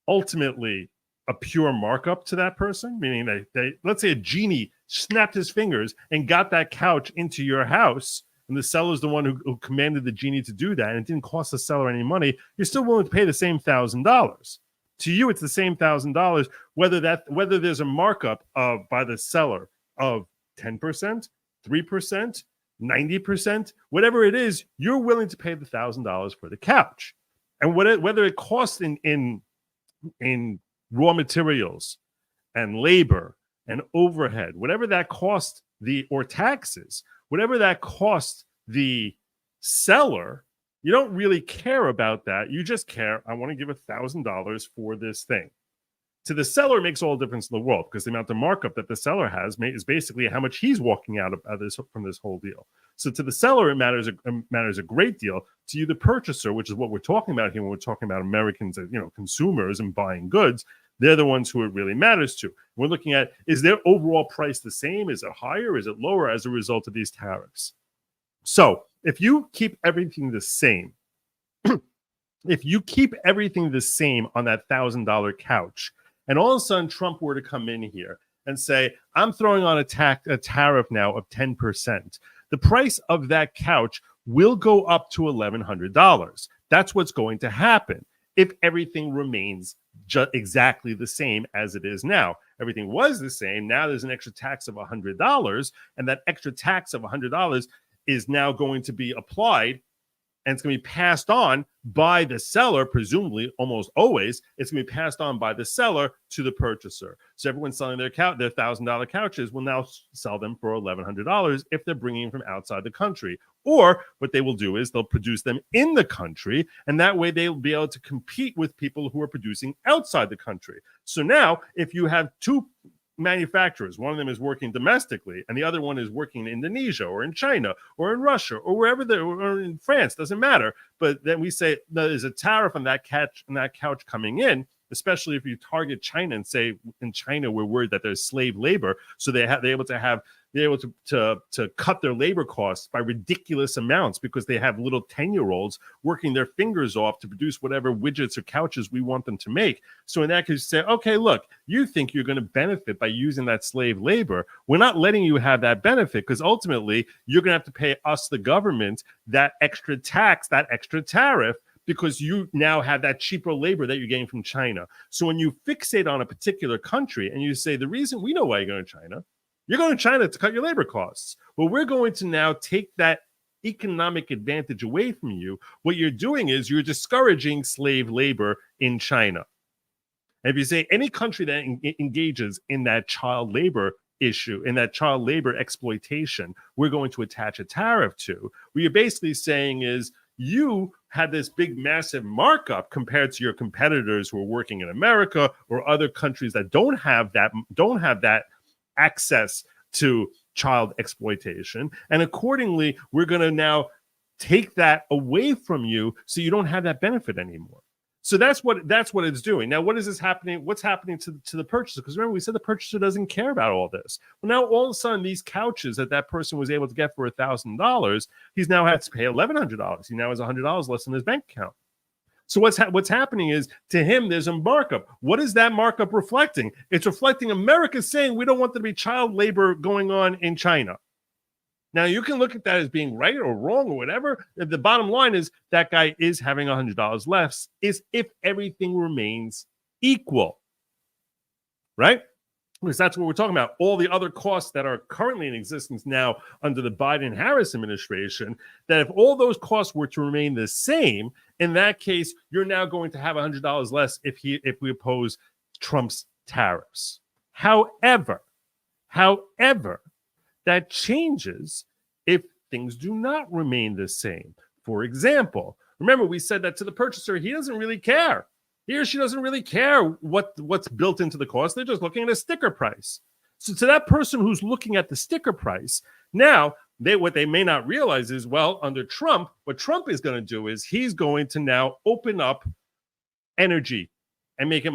ultimately a pure markup to that person, meaning they let's say a genie snapped his fingers and got that couch into your house, and the seller's the one who commanded the genie to do that, and it didn't cost the seller any money. You're still willing to pay the same $1,000. To you, it's the same $1,000, whether there's a markup of by the seller of 10%, 3%, 90%, whatever it is, you're willing to pay the $1,000 for the couch. And whether it costs in raw materials and labor and overhead, whatever that costs or taxes, whatever that costs the seller, you don't really care about that. You just care, I want to give $1,000 for this thing. To the seller, it makes all the difference in the world, because the amount of markup that the seller has is basically how much he's walking out of this from this whole deal. So to the seller, it matters a great deal. To you, the purchaser, which is what we're talking about here when we're talking about Americans, consumers and buying goods, they're the ones who it really matters to. We're looking at, is their overall price the same? Is it higher? Is it lower as a result of these tariffs? So if you keep everything the same, if you keep everything the same on that $1,000 couch, and all of a sudden Trump were to come in here and say, I'm throwing on a tariff now of 10%, the price of that couch will go up to $1,100. That's what's going to happen if everything remains exactly the same as it is now. Everything was the same. Now there's an extra tax of $100, and that extra tax of $100 is now going to be applied, and it's going to be passed on by the seller, presumably, almost always, it's going to be passed on by the seller to the purchaser. So everyone selling their $1,000 couches will now sell them for $1,100 if they're bringing them from outside the country. Or what they will do is they'll produce them in the country, and that way they'll be able to compete with people who are producing outside the country. So now, if you have two manufacturers, one of them is working domestically and the other one is working in Indonesia or in China or in Russia or wherever or in France, doesn't matter, but then we say there's a tariff on that couch coming in, especially if you target China and say in China we're worried that there's slave labor, so they're able to cut their labor costs by ridiculous amounts because they have little 10-year-olds working their fingers off to produce whatever widgets or couches we want them to make. So in that case, say, okay, look, you think you're going to benefit by using that slave labor. We're not letting you have that benefit, because ultimately you're going to have to pay us, the government, that extra tax, that extra tariff, because you now have that cheaper labor that you're getting from China. So when you fixate on a particular country and you say, the reason we know why you're going to China, you're going to China to cut your labor costs. Well, we're going to now take that economic advantage away from you. What you're doing is you're discouraging slave labor in China. And if you say any country that engages in that child labor issue, in that child labor exploitation, we're going to attach a tariff to. What you're basically saying is, you had this big, massive markup compared to your competitors who are working in America or other countries that don't have that access to child exploitation. And accordingly, we're going to now take that away from you so you don't have that benefit anymore. So that's what it's doing. Now, what is this happening? What's happening to the purchaser? Because remember, we said the purchaser doesn't care about all this. Well, now all of a sudden, these couches that person was able to get for $1,000, he's now had to pay $1,100. He now has $100 less in his bank account. So what's happening is, to him, there's a markup. What is that markup reflecting? It's reflecting America saying we don't want there to be child labor going on in China. Now, you can look at that as being right or wrong or whatever. The bottom line is that guy is having $100 less if everything remains equal, right? Because that's what we're talking about. All the other costs that are currently in existence now under the Biden-Harris administration, that if all those costs were to remain the same, in that case, you're now going to have $100 less if we oppose Trump's tariffs. However, that changes if things do not remain the same. For example, remember we said that to the purchaser, he doesn't really care. He or she doesn't really care what's built into the cost. They're just looking at a sticker price. So to that person who's looking at the sticker price, now what they may not realize is, well, under Trump, what Trump is going to do is he's going to now open up energy and make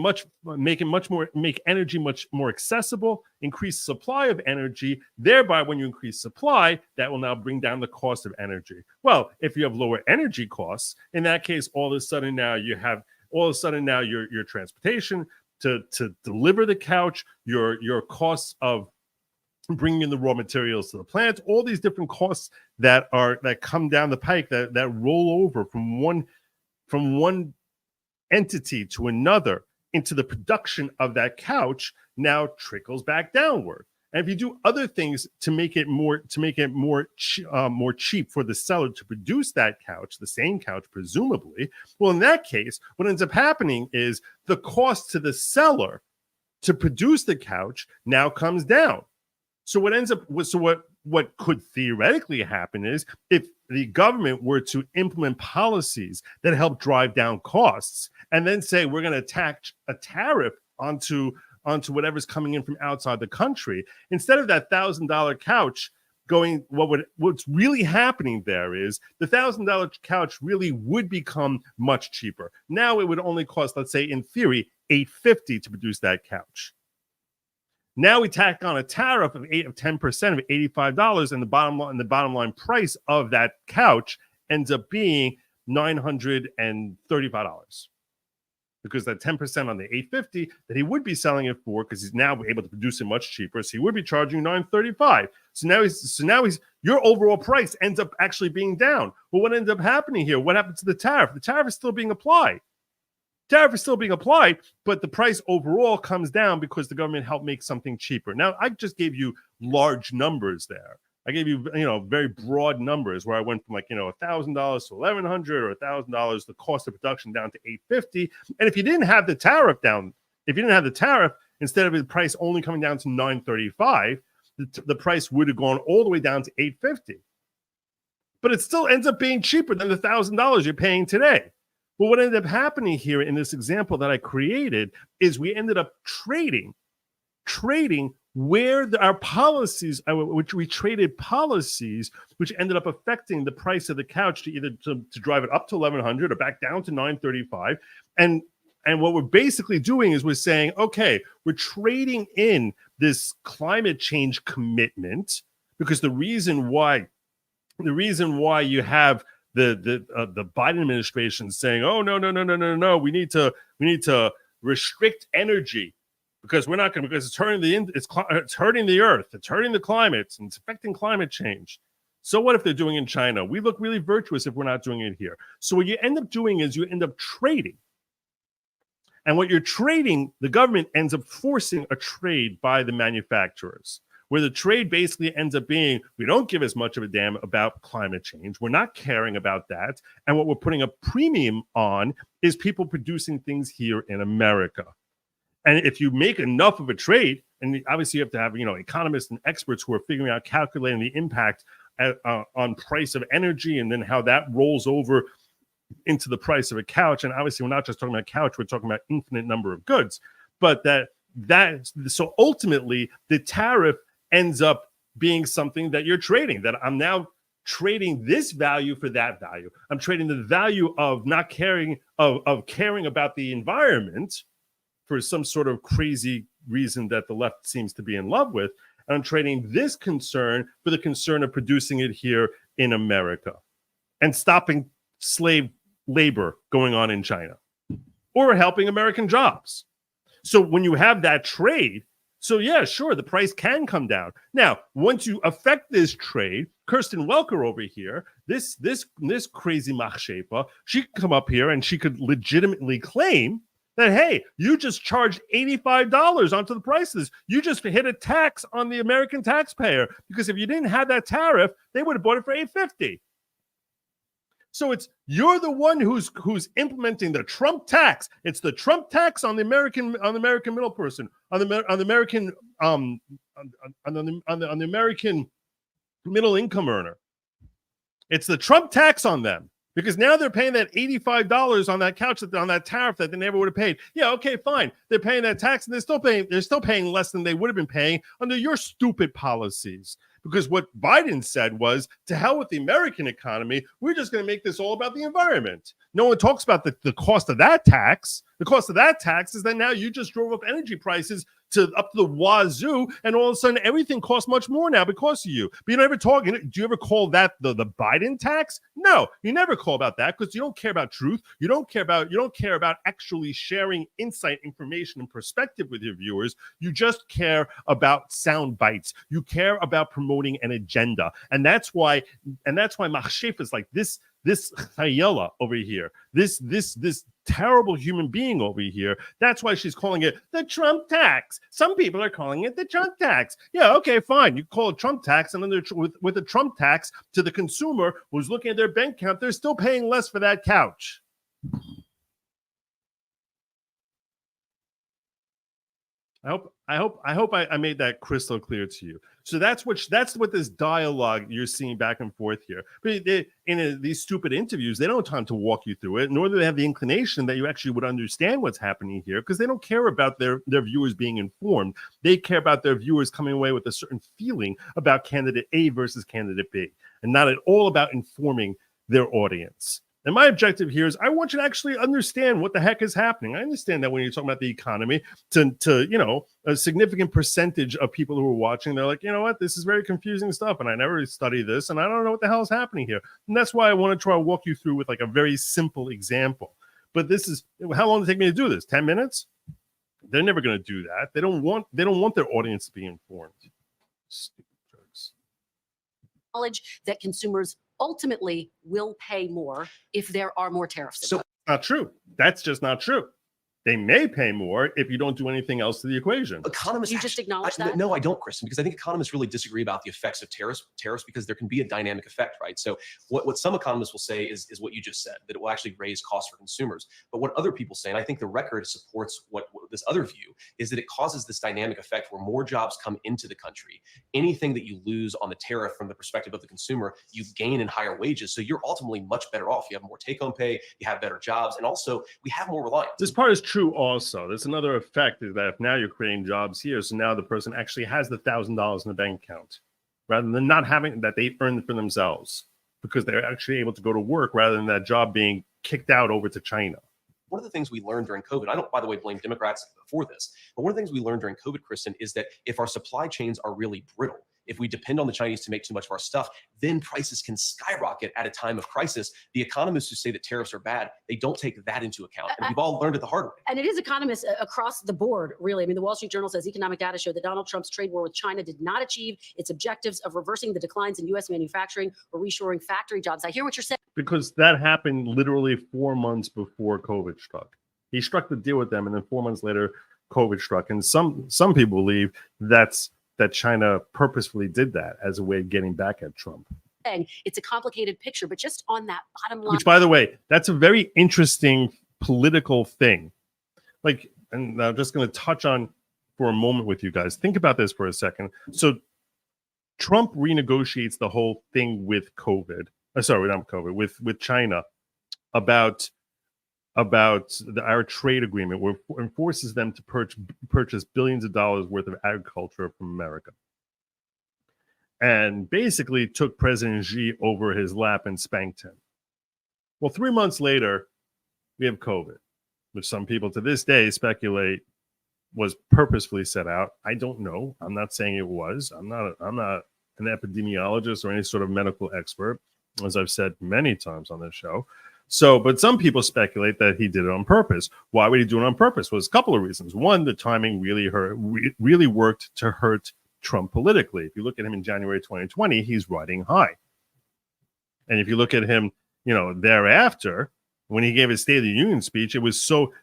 energy much more accessible, increase supply of energy. Thereby, when you increase supply, that will now bring down the cost of energy. Well, if you have lower energy costs, in that case, all of a sudden now your transportation to deliver the couch, your costs of bringing in the raw materials to the plant, all these different costs that come down the pike that roll over from one entity to another into the production of that couch now trickles back downward. And if you do other things to make it more cheap for the seller to produce that couch, the same couch presumably, well, in that case, what ends up happening is the cost to the seller to produce the couch now comes down. So what could theoretically happen is if the government were to implement policies that help drive down costs and then say we're going to attach a tariff onto whatever's coming in from outside the country, instead of that $1,000 couch going, what's really happening there is the $1,000 couch really would become much cheaper. Now it would only cost, let's say in theory, $850 to produce that couch. Now we tack on a tariff of 10% of $85, and the bottom line price of that couch ends up being $935. Because that 10% on the $850 that he would be selling it for, because he's now able to produce it much cheaper, so he would be charging $935. So now he's your overall price ends up actually being down. Well, what ended up happening here? What happened to the tariff? The tariff is still being applied. Tariff is still being applied, but the price overall comes down because the government helped make something cheaper. Now, I just gave you large numbers there. I gave you, very broad numbers where I went from $1,000 to $1,100 or $1,000, the cost of production down to $850. And if you didn't have the tariff instead of the price only coming down to $935, the price would have gone all the way down to $850. But it still ends up being cheaper than the $1,000 you're paying today. Well, what ended up happening here in this example that I created is we ended up trading where our policies, which we traded policies, which ended up affecting the price of the couch to either to drive it up to $1,100 or back down to $935. And what we're basically doing is we're saying, okay, we're trading in this climate change commitment, because the reason why you have the Biden administration saying, oh, no, we need to restrict energy because it's hurting the earth, it's hurting the climate, and it's affecting climate change. So what if they're doing it in China? We look really virtuous if we're not doing it here. So what you end up doing is you end up trading. And what you're trading, the government ends up forcing a trade by the manufacturers, where the trade basically ends up being, we don't give as much of a damn about climate change. We're not caring about that. And what we're putting a premium on is people producing things here in America. And if you make enough of a trade, and obviously you have to have, economists and experts who are figuring out, calculating the impact on price of energy and then how that rolls over into the price of a couch. And obviously we're not just talking about couch, we're talking about infinite number of goods. But so ultimately the tariff ends up being something that you're trading, that I'm now trading this value for that value. I'm trading the value of not caring, of caring about the environment for some sort of crazy reason that the left seems to be in love with. And I'm trading this concern for the concern of producing it here in America and stopping slave labor going on in China or helping American jobs. So when you have that trade, so yeah, sure, the price can come down. Now, once you affect this trade, Kirsten Welker over here, this crazy machshepa, she could come up here and she could legitimately claim that, hey, you just charged $85 onto the prices. You just hit a tax on the American taxpayer, because if you didn't have that tariff, they would have bought it for $850. So you're the one who's implementing the Trump tax. It's the Trump tax on the American middle person, on the American middle income earner. It's the Trump tax on them, because now they're paying that $85 on that couch, on that tariff that they never would have paid. Yeah, okay, fine. They're paying that tax, and they're still paying less than they would have been paying under your stupid policies. Because what Biden said was, to hell with the American economy, we're just going to make this all about the environment. No one talks about the cost of that tax. The cost of that tax is that now you just drove up energy prices up to the wazoo, and all of a sudden everything costs much more now because of you. But you never talk. Do you ever call that the Biden tax? No, you never call about that, because you don't care about truth. You don't care about actually sharing insight, information, and perspective with your viewers. You just care about sound bites. You care about promoting an agenda, and that's why Machshef is like this Chayela over here, this terrible human being over here. That's why she's calling it the Trump tax. Some people are calling it the Trump tax. Yeah, okay, fine. You call it Trump tax, and then with a Trump tax to the consumer who's looking at their bank account, they're still paying less for that couch. I hope I made that crystal clear to you. So that's what this dialogue you're seeing back and forth here. But these stupid interviews, they don't have time to walk you through it, nor do they have the inclination that you actually would understand what's happening here, because they don't care about their viewers being informed. They care about their viewers coming away with a certain feeling about candidate A versus candidate B, and not at all about informing their audience. And my objective here is I want you to actually understand what the heck is happening. I understand that when you're talking about the economy, to a significant percentage of people who are watching, they're like, you know what, this is very confusing stuff, and I never studied this, and I don't know what the hell is happening here. And that's why I want to try to walk you through with like a very simple example. But this is how long did it take me to do this? 10 minutes? They're never going to do that. They don't want their audience to be informed. Stupid jerks. Knowledge that consumers ultimately will pay more if there are more tariffs. So not true. That's just not true. They may pay more if you don't do anything else to the equation. Economists, you just acknowledge that? No, I don't, Kristen, because I think economists really disagree about the effects of tariffs because there can be a dynamic effect, right? So what some economists will say is what you just said, that it will actually raise costs for consumers. But what other people say, and I think the record supports what this other view, is that it causes this dynamic effect where more jobs come into the country. Anything that you lose on the tariff from the perspective of the consumer, you gain in higher wages. So you're ultimately much better off. You have more take-home pay, you have better jobs, and also we have more reliance. This part is true also. There's another effect is that if now you're creating jobs here, so now the person actually has the $1,000 in the bank account rather than not having that they earned for themselves because they're actually able to go to work rather than that job being kicked out over to China. One of the things we learned during COVID, I don't, by the way, blame Democrats for this, but one of the things we learned during COVID, Kristen, is that if our supply chains are really brittle, if we depend on the Chinese to make too much of our stuff, then prices can skyrocket at a time of crisis. The economists who say that tariffs are bad, they don't take that into account. And we've all learned it the hard way. And it is economists across the board, really. I mean, the Wall Street Journal says economic data showed that Donald Trump's trade war with China did not achieve its objectives of reversing the declines in U.S. manufacturing or reshoring factory jobs. I hear what you're saying. Because that happened literally 4 months before COVID struck. He struck the deal with them, and then 4 months later, COVID struck. And some people believe that China purposefully did that as a way of getting back at Trump. It's a complicated picture, but just on that bottom line. Which, by the way, that's a very interesting political thing. Like, and I'm just going to touch on for a moment with you guys. Think about this for a second. So Trump renegotiates the whole thing with COVID. Sorry, not COVID, with China about our trade agreement, where it forces them to purchase billions of dollars worth of agriculture from America. And basically took President Xi over his lap and spanked him. Well, 3 months later, we have COVID, which some people to this day speculate was purposefully set out. I don't know. I'm not saying it was. I'm not an epidemiologist or any sort of medical expert, as I've said many times on this show. So, but some people speculate that he did it on purpose. Why would he do it on purpose? Well, there's a couple of reasons. One, the timing really worked to hurt Trump politically. If you look at him in January 2020, he's riding high. And if you look at him, thereafter, when he gave his State of the Union speech,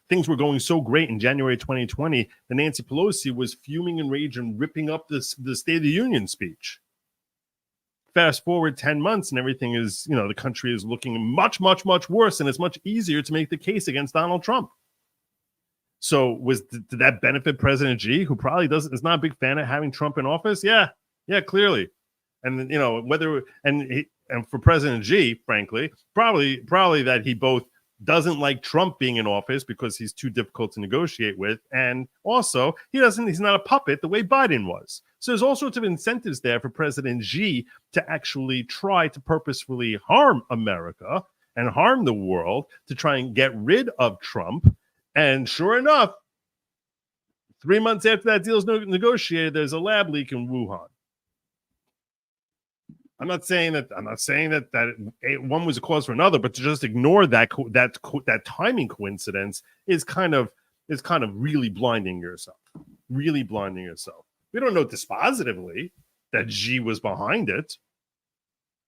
things were going so great in January 2020 that Nancy Pelosi was fuming in rage and ripping up the State of the Union speech. Fast forward 10 months and everything is, the country is looking much, much, much worse, and it's much easier to make the case against Donald Trump. So did that benefit President Xi, who probably is not a big fan of having Trump in office? Yeah, clearly. And and for President Xi, frankly, probably that he both doesn't like Trump being in office because he's too difficult to negotiate with, and also he's not a puppet the way Biden was. So there's all sorts of incentives there for President Xi to actually try to purposefully harm America and harm the world to try and get rid of Trump. And sure enough, 3 months after that deal is negotiated, there's a lab leak in Wuhan. I'm not saying that one was a cause for another, but to just ignore that timing coincidence is kind of really blinding yourself. Really blinding yourself. We don't know dispositively that Xi was behind it,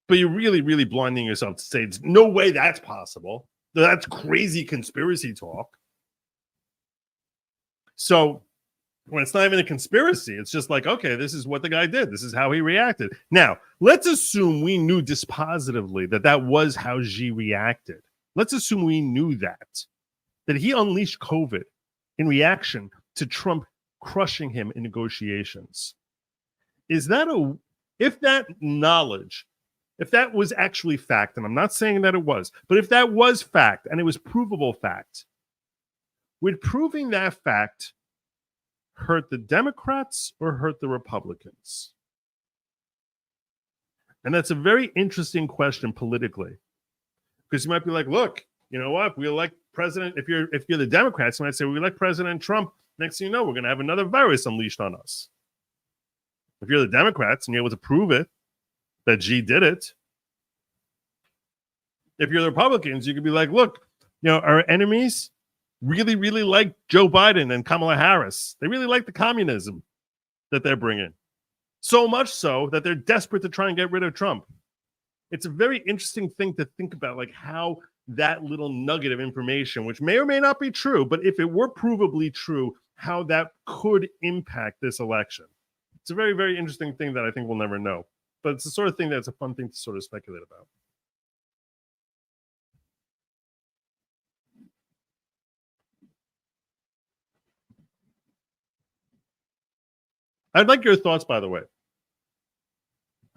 but you're really, really blinding yourself to say no way that's possible. That's crazy conspiracy talk. So when it's not even a conspiracy, it's just like, okay, this is what the guy did. This is how he reacted. Now, let's assume we knew dispositively that that was how Xi reacted. Let's assume we knew that he unleashed COVID in reaction to Trump crushing him in negotiations. If that knowledge, if that was actually fact, and I'm not saying that it was, but if that was fact and it was provable fact, would proving that fact hurt the Democrats or hurt the Republicans? And that's a very interesting question politically, because you might be like, look, you know what? If we elect president, if you're the Democrats, you might say we elect President Trump. Next thing you know, we're going to have another virus unleashed on us. If you're the Democrats and you're able to prove it, that Xi did it. If you're the Republicans, you could be like, look, you know, our enemies really, really like Joe Biden and Kamala Harris. They really like the communism that they're bringing. So much so that they're desperate to try and get rid of Trump. It's a very interesting thing to think about, like how that little nugget of information, which may or may not be true, but if it were provably true, how that could impact this election. It's a very, very interesting thing that I think we'll never know. But it's the sort of thing that's a fun thing to sort of speculate about. I'd like your thoughts, by the way.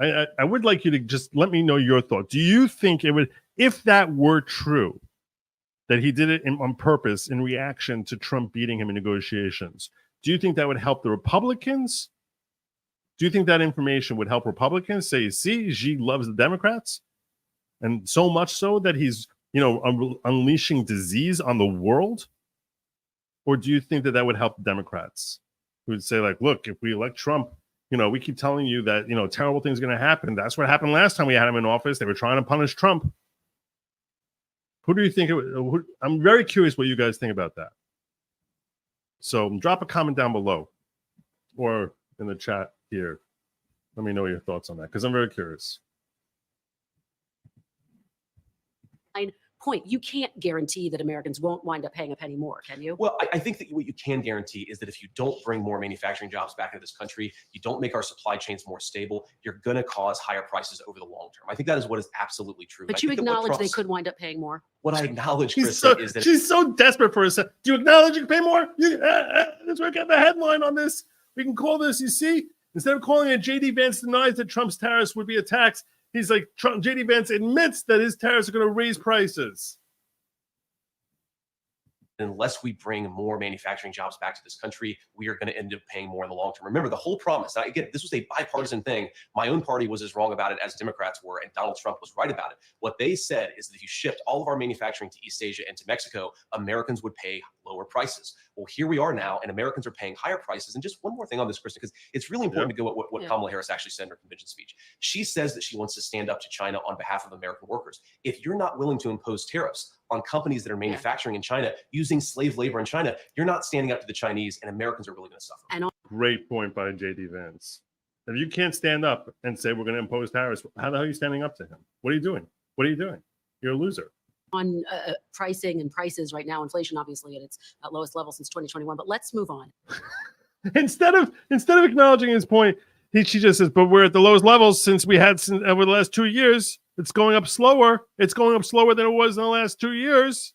I would like you to just let me know your thoughts. Do you think it would, if that were true, that he did it on purpose in reaction to Trump beating him in negotiations, do you think that would help the Republicans? Do you think that information would help Republicans say, see, Xi loves the Democrats? And so much so that he's, you know, unleashing disease on the world? Or do you think that that would help the Democrats? Who would say, like, look, if we elect Trump, you know, we keep telling you that, you know, terrible things are going to happen. That's what happened last time we had him in office. They were trying to punish Trump. Who do you think it would? I'm very curious what you guys think about that. So drop a comment down below or in the chat here. Let me know your thoughts on that, because I'm very curious. Point. You can't guarantee that Americans won't wind up paying a penny more, can you? Well, I think that what you can guarantee is that if you don't bring more manufacturing jobs back into this country, you don't make our supply chains more stable, you're going to cause higher prices over the long term. I think that is what is absolutely true. But you acknowledge they could wind up paying more. What I acknowledge, Krista, is that she's so desperate for a second. Do you acknowledge you can pay more? Let's work out the headline on this. We can call this, you see, instead of calling it JD Vance denies that Trump's tariffs would be a tax, he's like, JD Vance admits that his tariffs are going to raise prices. unless we bring more manufacturing jobs back to this country, we are going to end up paying more in the long term. Remember, the whole promise, and again, this was a bipartisan thing. My own party was as wrong about it as Democrats were, and Donald Trump was right about it. What they said is that if you shipped all of our manufacturing to East Asia and to Mexico, Americans would pay lower prices. Well, here we are now, and Americans are paying higher prices. And just one more thing on this, Krista, because it's really important to go what Kamala Harris actually said in her convention speech. She says that she wants to stand up to China on behalf of American workers. If you're not willing to impose tariffs on companies that are manufacturing in China, using slave labor in China, you're not standing up to the Chinese, and Americans are really going to suffer. Great point by JD Vance. If you can't stand up and say we're going to impose tariffs, how the hell are you standing up to him? What are you doing? What are you doing? You're a loser. On pricing and prices right now, inflation obviously at its lowest level since 2021. But let's move on. Instead of acknowledging his point, she just says, "But we're at the lowest levels since we had over the last 2 years. It's going up slower. It's going up slower than it was in the last 2 years."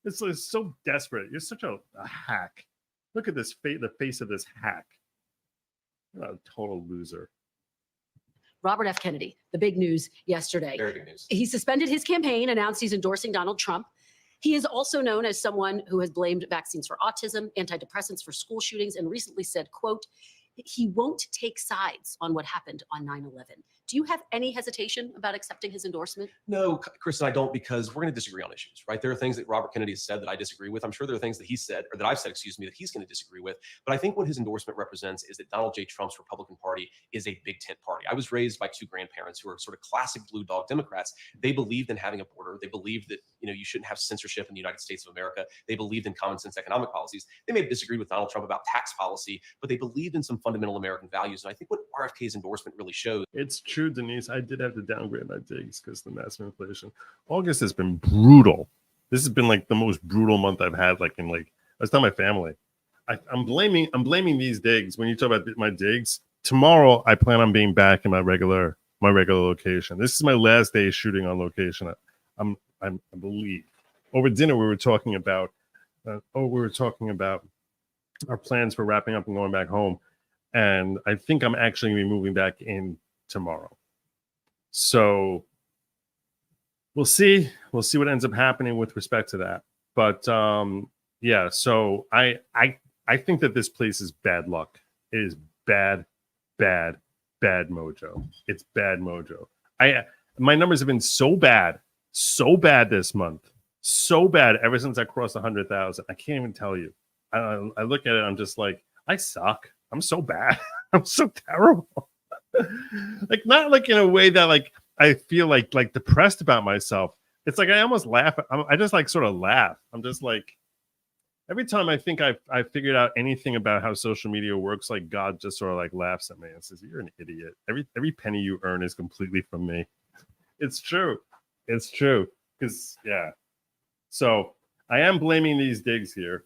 It's so desperate. You're such a hack. Look at this the face of this hack. You're a total loser. Robert F. Kennedy, the big news yesterday. Very good news. He suspended his campaign, announced he's endorsing Donald Trump. He is also known as someone who has blamed vaccines for autism, antidepressants for school shootings, and recently said, quote, he won't take sides on what happened on 9/11. Do you have any hesitation about accepting his endorsement? No, Chris, I don't, because we're going to disagree on issues, right? There are things that Robert Kennedy has said that I disagree with. I'm sure there are things that he said, or that I've said, excuse me, that he's going to disagree with. But I think what his endorsement represents is that Donald J. Trump's Republican Party is a big tent party. I was raised by two grandparents who are sort of classic blue dog Democrats. They believed in having a border. They believed that, you shouldn't have censorship in the United States of America. They believed in common sense economic policies. They may have disagreed with Donald Trump about tax policy, but they believed in some fundamental American values. And I think what RFK's endorsement really shows. It's true, Denise. I did have to downgrade my digs because of the massive inflation. August has been brutal. This has been like the most brutal month I've had. Like I was telling my family, I'm blaming these digs. When you talk about my digs, tomorrow I plan on being back in my regular location. This is my last day shooting on location. I believe over dinner we were talking about our plans for wrapping up and going back home, and I think I'm actually going to be moving back in tomorrow. So we'll see what ends up happening with respect to that. But yeah, so I think that this place is bad luck. It is bad mojo. It's bad mojo. My numbers have been so bad this month, so bad ever since I crossed 100,000. I can't even tell you. I look at it, I'm just like, I suck. I'm so bad. I'm so terrible. Like, not like in a way that like I feel like depressed about myself. It's like I almost laugh. I just like sort of laugh. I'm just like, every time I think I figured out anything about how social media works, like God just sort of like laughs at me and says, "You're an idiot. Every penny you earn is completely from me." It's true. It's true. Because yeah. So I am blaming these digs here.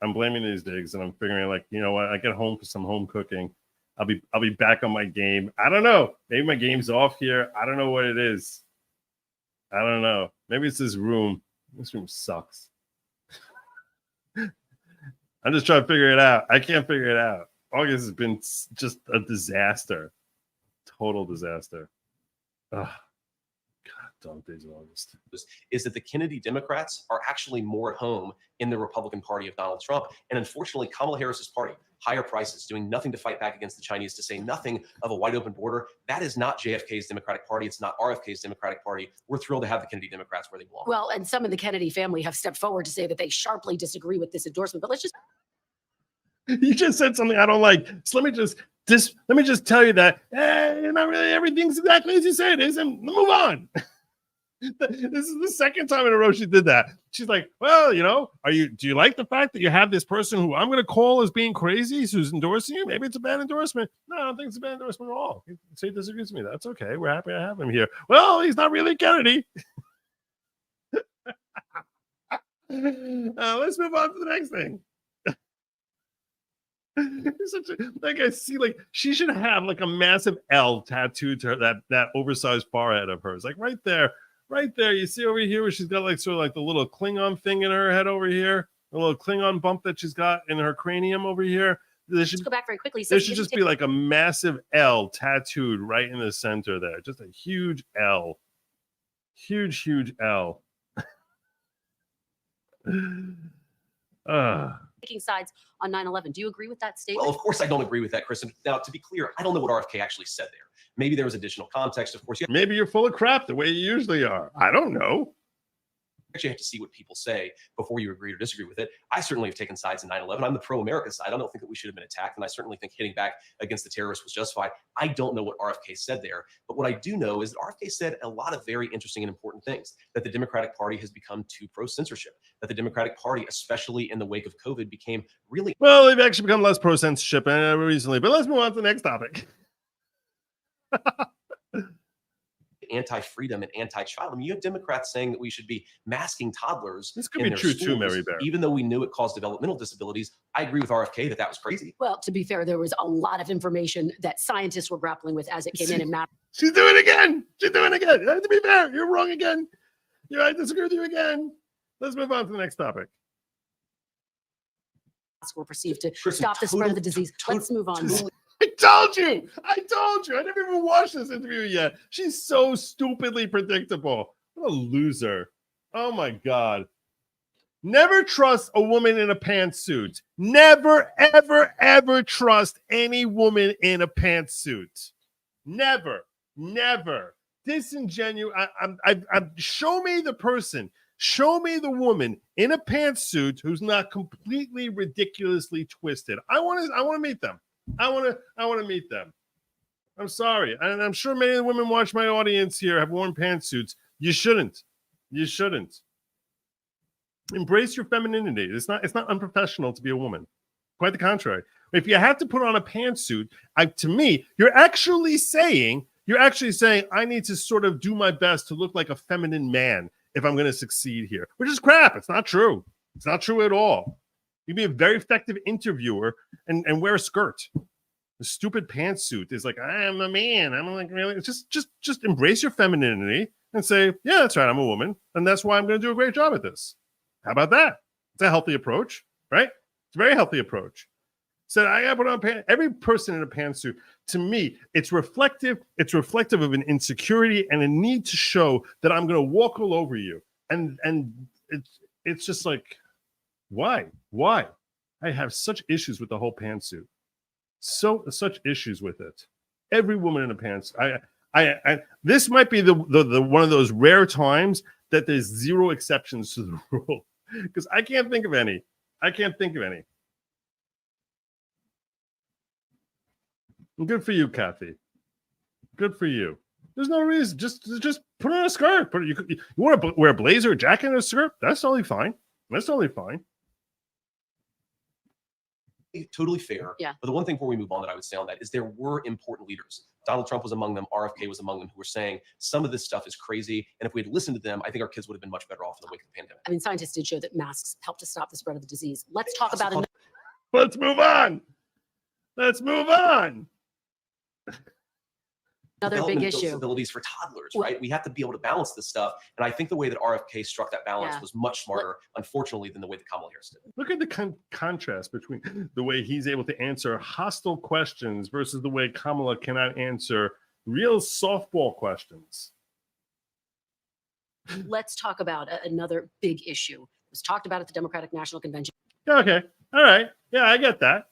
I'm blaming these digs, and I'm figuring like, you know what? I get home for some home cooking. I'll be back on my game. I don't know. Maybe my game's off here. I don't know what it is. I don't know. Maybe it's this room. This room sucks. I'm just trying to figure it out. I can't figure it out. August has been just a disaster. Total disaster. Ugh. Dog days of August. Is that the Kennedy Democrats are actually more at home in the Republican Party of Donald Trump. And unfortunately, Kamala Harris's party, higher prices, doing nothing to fight back against the Chinese, to say nothing of a wide open border. That is not JFK's Democratic Party. It's not RFK's Democratic Party. We're thrilled to have the Kennedy Democrats where they belong. Well, and some in the Kennedy family have stepped forward to say that they sharply disagree with this endorsement. But let's just. You just said something I don't like. So let me just tell you that not really everything's exactly as you say it is, and move on. This is the second time in a row she did that. She's like, well, you know, do you like the fact that you have this person who I'm going to call as being crazy, who's endorsing you? Maybe it's a bad endorsement. No, I don't think it's a bad endorsement at all. Say he disagrees with me. That's okay. We're happy to have him here. Well, he's not really Kennedy. Let's move on to the next thing. Like I see, like she should have like a massive L tattooed to her, that oversized forehead of hers, like right there. Right there, you see over here where she's got like sort of like the little Klingon thing in her head over here, a little Klingon bump that she's got in her cranium over here. Let's go back very quickly. There should just be like a massive L tattooed right in the center there, just a huge L, huge L. Taking sides on 9/11. Do you agree with that statement? Well, of course I don't agree with that, Kristen. Now, to be clear, I don't know what RFK actually said there. Maybe there was additional context, of course. Maybe you're full of crap the way you usually are. I don't know. You actually have to see what people say before you agree or disagree with it. I certainly have taken sides in 9/11. I'm the pro-America side. I don't think that we should have been attacked, and I certainly think hitting back against the terrorists was justified. I don't know what RFK said there, but what I do know is that RFK said a lot of very interesting and important things, that the Democratic Party has become too pro-censorship, that the Democratic Party, especially in the wake of COVID, became really... Well, they've actually become less pro-censorship recently, but let's move on to the next topic. Anti-freedom and anti-child. I mean, you have Democrats saying that we should be masking toddlers. This could be true too, Mary Bear. Even though we knew it caused developmental disabilities. I agree with RFK that was crazy. Well, to be fair, there was a lot of information that scientists were grappling with as it came in and mapped. She's doing it again. She's doing it again. To be fair, you're wrong again. I disagree with you again. Let's move on to the next topic. Were perceived to stop the spread of the disease. Let's move on. I told you. I never even watched this interview yet. She's so stupidly predictable. What a loser. Oh my God. Never trust a woman in a pantsuit. Never, ever, ever trust any woman in a pantsuit. Never. Disingenuous. Show me the person. Show me the woman in a pantsuit who's not completely ridiculously twisted. I want to meet them. I want to meet them. I'm sorry. And I'm sure many of the women watch my audience here have worn pantsuits. You shouldn't. Embrace your femininity. It's not unprofessional to be a woman. Quite the contrary. If you have to put on a pantsuit, to me, you're actually saying I need to sort of do my best to look like a feminine man. if I'm going to succeed here, which is crap. It's not true. It's not true at all. You can be a very effective interviewer and wear a skirt. The stupid pantsuit is like, I am a man. I'm like, really? It's just embrace your femininity and say, yeah, that's right. I'm a woman. And that's why I'm going to do a great job at this. How about that? It's a healthy approach, right? It's a very healthy approach. Said, I got to put on pants. Every person in a pantsuit, to me, it's reflective. It's reflective of an insecurity and a need to show that I'm going to walk all over you. And it's just like, why? I have such issues with the whole pantsuit. Such issues with it. Every woman in a pants. I this might be the one of those rare times that there's zero exceptions to the rule, because I can't think of any. And good for you, Kathy. Good for you. There's no reason. Just put on a skirt. You want to wear a blazer, a jacket, and a skirt? That's totally fine. Totally fair. Yeah. But the one thing before we move on that I would say on that is there were important leaders. Donald Trump was among them. RFK was among them, who were saying some of this stuff is crazy. And if we had listened to them, I think our kids would have been much better off in the wake of the pandemic. I mean, scientists did show that masks help to stop the spread of the disease. Let's talk about it. Let's move on. Another big issue. Disabilities for toddlers, right? We have to be able to balance this stuff. And I think the way that RFK struck that balance was much smarter, unfortunately, than the way that Kamala Harris did. Look at the contrast between the way he's able to answer hostile questions versus the way Kamala cannot answer real softball questions. Let's talk about another big issue. It was talked about at the Democratic National Convention. Okay. All right. Yeah, I get that.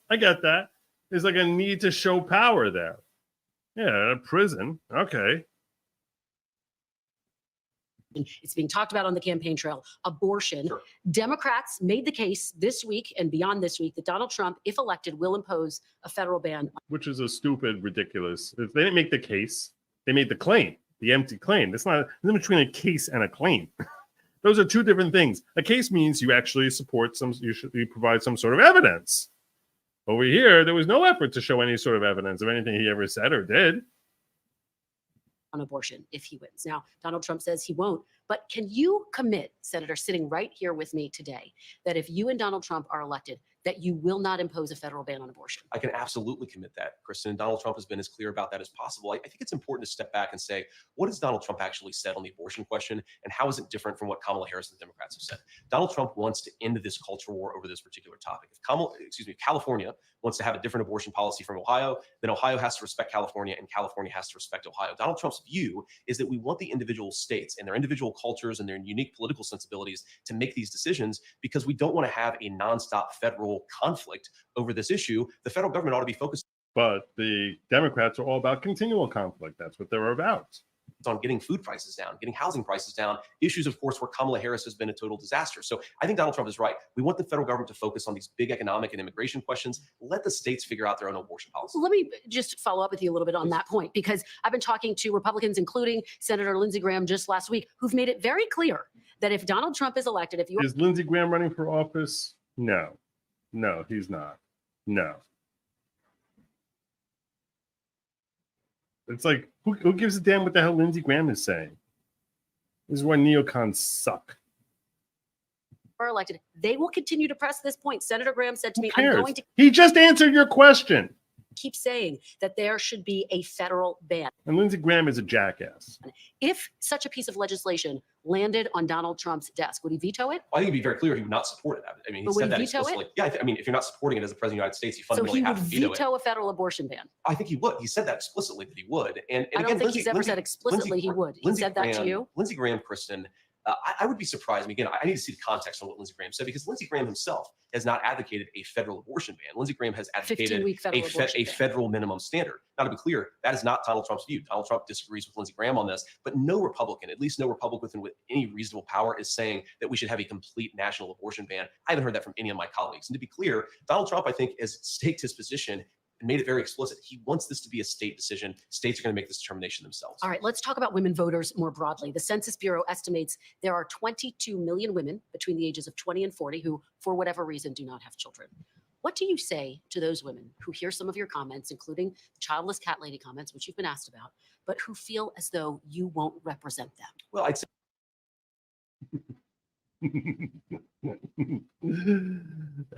There's like a need to show power there. Yeah, prison. Okay. It's being talked about on the campaign trail. Abortion. Sure. Democrats made the case this week and beyond this week that Donald Trump, if elected, will impose a federal ban. Which is a stupid, ridiculous. If they didn't make the case, they made the claim, the empty claim. It's not between a case and a claim. Those are two different things. A case means you actually support you provide some sort of evidence. Over here, there was no effort to show any sort of evidence of anything he ever said or did. On abortion if he wins. Now, Donald Trump says he won't, but can you commit, Senator, sitting right here with me today, that if you and Donald Trump are elected, that you will not impose a federal ban on abortion? I can absolutely commit that, Kristen. Donald Trump has been as clear about that as possible. I think it's important to step back and say, what has Donald Trump actually said on the abortion question, and how is it different from what Kamala Harris and the Democrats have said? Donald Trump wants to end this culture war over this particular topic. If California wants to have a different abortion policy from Ohio, then Ohio has to respect California, and California has to respect Ohio. Donald Trump's view is that we want the individual states and their individual cultures and their unique political sensibilities to make these decisions, because we don't want to have a nonstop federal conflict over this issue. The federal government ought to be focused. But the Democrats are all about continual conflict. That's what they're about. On getting food prices down, getting housing prices down, issues, of course, where Kamala Harris has been a total disaster. So I think Donald Trump is right. We want the federal government to focus on these big economic and immigration questions. Let the states figure out their own abortion policy. Let me just follow up with you a little bit on that point, because I've been talking to Republicans, including Senator Lindsey Graham just last week, who've made it very clear that if Donald Trump is elected, if you is Lindsey Graham running for office? No, he's not. No. It's like, who gives a damn what the hell Lindsey Graham is saying? This is why neocons suck. are elected, they will continue to press this point. Senator Graham said to me, I'm going to He just answered your question. keep saying that there should be a federal ban. And Lindsey Graham is a jackass. If such a piece of legislation landed on Donald Trump's desk, would he veto it? I think it'd be very clear he would not support it. I mean, he But would said that he veto it? explicitly. Yeah, I mean, if you're not supporting it as the president of the United States, you So fundamentally he would have to veto veto it. a federal abortion ban. I think he would. He said that explicitly that he would. And I don't again, think he's ever said explicitly he would. He Lindsey said that to Graham- you? Lindsey Graham, Kristen, I would be surprised. I mean, again, I need to see the context on what Lindsey Graham said, because Lindsey Graham himself has not advocated a federal abortion ban. Lindsey Graham has advocated 15-week federal abortion a ban. federal minimum standard. Now, to be clear, that is not Donald Trump's view. Donald Trump disagrees with Lindsey Graham on this, but no Republican, at least no Republican with any reasonable power, is saying that we should have a complete national abortion ban. I haven't heard that from any of my colleagues. And to be clear, Donald Trump, I think, has staked his position and made it very explicit. He wants this to be a state decision. States are going to make this determination themselves. All right, let's talk about women voters more broadly. The Census Bureau estimates there are 22 million women between the ages of 20 and 40 who, for whatever reason, do not have children. What do you say to those women who hear some of your comments, including the childless cat lady comments, which you've been asked about, but who feel as though you won't represent them? Well, I'd say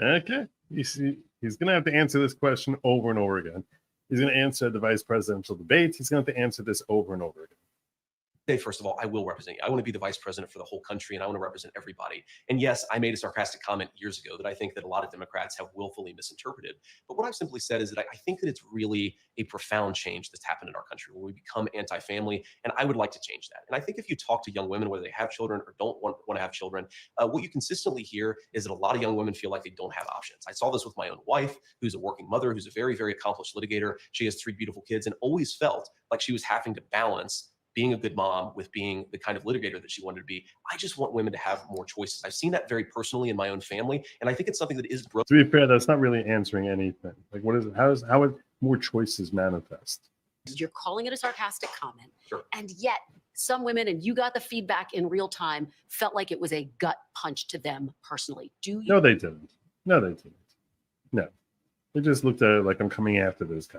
Okay. He's going to have to answer this question over and over again. He's going to answer the vice presidential debate. He's going to have to answer this over and over again. First of all, I will represent you. I want to be the vice president for the whole country, and I want to represent everybody. And yes, I made a sarcastic comment years ago that I think that a lot of Democrats have willfully misinterpreted. But what I've simply said is that I think that it's really a profound change that's happened in our country where we become anti-family, and I would like to change that. And I think if you talk to young women, whether they have children or don't want to have children, what you consistently hear is that a lot of young women feel like they don't have options. I saw this with my own wife, who's a working mother, who's a very, very accomplished litigator. She has 3 beautiful kids and always felt like she was having to balance being a good mom with being the kind of litigator that she wanted to be. I just want women to have more choices. I've seen that very personally in my own family, and I think it's something that is broken. To be fair, that's not really answering anything. Like, what is it? How would more choices manifest? You're calling it a sarcastic comment, Sure. and yet some women, and you got the feedback in real time, felt like it was a gut punch to them personally. Do you? No, they didn't. No, they didn't. No. They just looked at it like, I'm coming after this guy.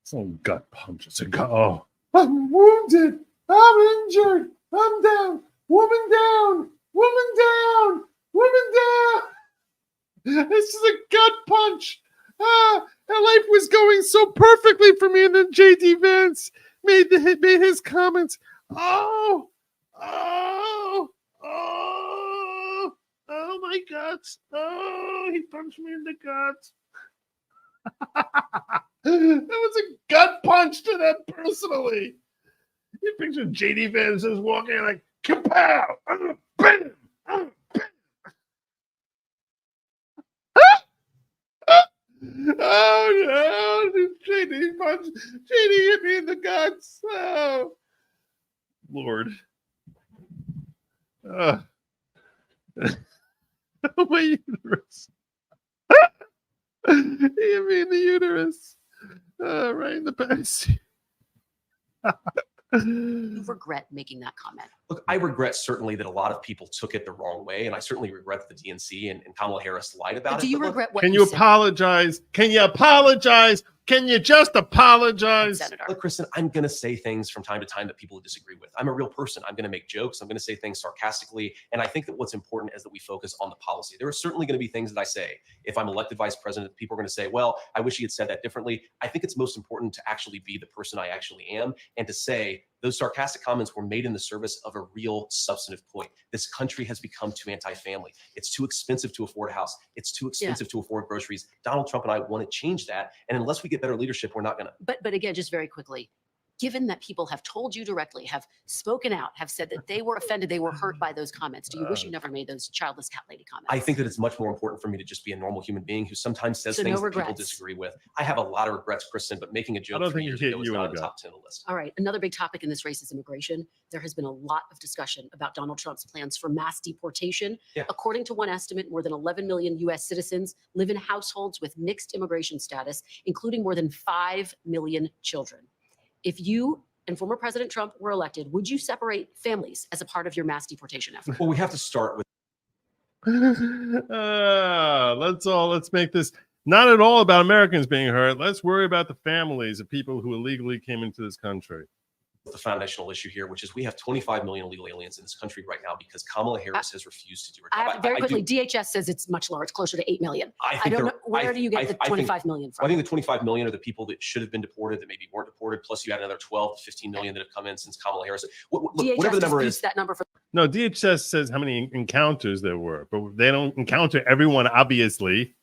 It's not a gut punch. It's a gut. Oh, I'm wounded. I'm injured. I'm down. Woman down. Woman down. Woman down. This is a gut punch. And life was going so perfectly for me, and then JD Vance made his comments. Oh my guts. Oh, he punched me in the guts. That was a gut punch to them personally. You picture JD Vance just walking in like, kapow! Bam! Bam! Oh no! JD punched. JD hit me in the guts. Oh, Lord. Oh, my uterus. He hit me in the uterus. Right in the pants. You regret making that comment? Look, I regret certainly that a lot of people took it the wrong way, and I certainly regret that the DNC and Kamala Harris lied about it. Do you But look, regret what Can you you said? apologize? Can you apologize? Can you just apologize? Senator. Look, Kristen, I'm going to say things from time to time that people disagree with. I'm a real person. I'm going to make jokes. I'm going to say things sarcastically. And I think that what's important is that we focus on the policy. There are certainly going to be things that I say. If I'm elected vice president, people are going to say, well, I wish he had said that differently. I think it's most important to actually be the person I actually am and to say those sarcastic comments were made in the service of a real substantive point. This country has become too anti-family. It's too expensive to afford a house. It's too expensive to afford groceries. Donald Trump and I want to change that. And unless we get better leadership, we're not going to. But again, just very quickly, given that people have told you directly, have spoken out, have said that they were offended, they were hurt by those comments, do you wish you never made those childless cat lady comments? I think that it's much more important for me to just be a normal human being who sometimes says So no things that people regrets. disagree with. I have a lot of regrets, Kristen, but making a joke don't 3 think years you ago hit is you in not the on the gut. top 10 of the list. All right. Another big topic in this race is immigration. There has been a lot of discussion about Donald Trump's plans for mass deportation. Yeah. According to one estimate, more than 11 million U.S. citizens live in households with mixed immigration status, including more than 5 million children. If you and former President Trump were elected, would you separate families as a part of your mass deportation effort? Well, we have to start with Let's make this not at all about Americans being hurt. Let's worry about the families of people who illegally came into this country. the foundational issue here, which is we have 25 million illegal aliens in this country right now because Kamala Harris has refused to do her job. Very quickly, DHS says it's much lower. It's closer to 8 million. I don't know. Where do you get the 25 million from? I think the 25 million are the people that should have been deported that maybe weren't deported. Plus, you had another 12 to 15 million that have come in since Kamala Harris. Whatever the number is. That number for No, DHS says how many encounters there were, but they don't encounter everyone, obviously.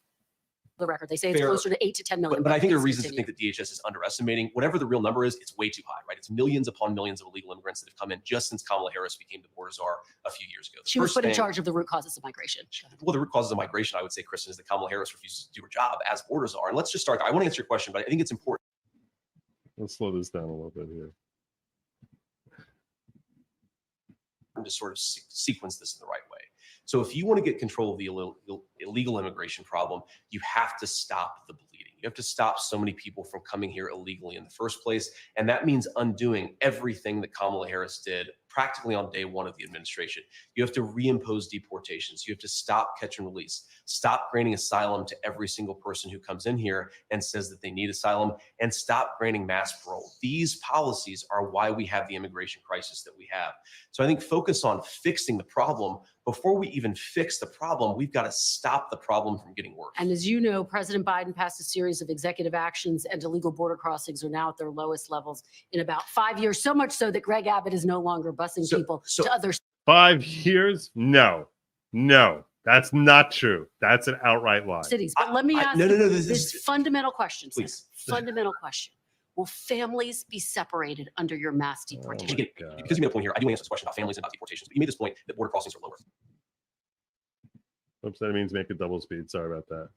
the record. They say it's closer to 8 to 10 million. But I think there are please reasons continue. to think that DHS is underestimating. Whatever the real number is, it's way too high, right? It's millions upon millions of illegal immigrants that have come in just since Kamala Harris became the border czar a few years ago. She was put in charge of the root causes of migration. Well, the root causes of migration, I would say, Kristen, is that Kamala Harris refuses to do her job as border czar. And let's just start. I want to answer your question, but I think it's important. Let's slow this down a little bit here. To sort of sequence this in the right way. So if you want to get control of the illegal immigration problem, you have to stop the bleeding. You have to stop so many people from coming here illegally in the first place. And that means undoing everything that Kamala Harris did practically on day one of the administration. You have to reimpose deportations. You have to stop catch and release. Stop granting asylum to every single person who comes in here and says that they need asylum, and stop granting mass parole. These policies are why we have the immigration crisis that we have. So I think focus on fixing the problem before we even fix the problem, we've got to stop the problem from getting worse. And as you know, President Biden passed a series of executive actions, and illegal border crossings are now at their lowest levels in about 5 years. So much so that Greg Abbott is no longer busing people to other 5 years? No, that's not true. That's an outright lie. cities. But let me ask no, you this this is- fundamental question. sir. Please. Fundamental question. Will families be separated under your mass deportation? Again, because you made a point here, I do want to answer this question about families and about deportations. But you made this point that border crossings are lower. Oops, that means make it double speed. Sorry about that.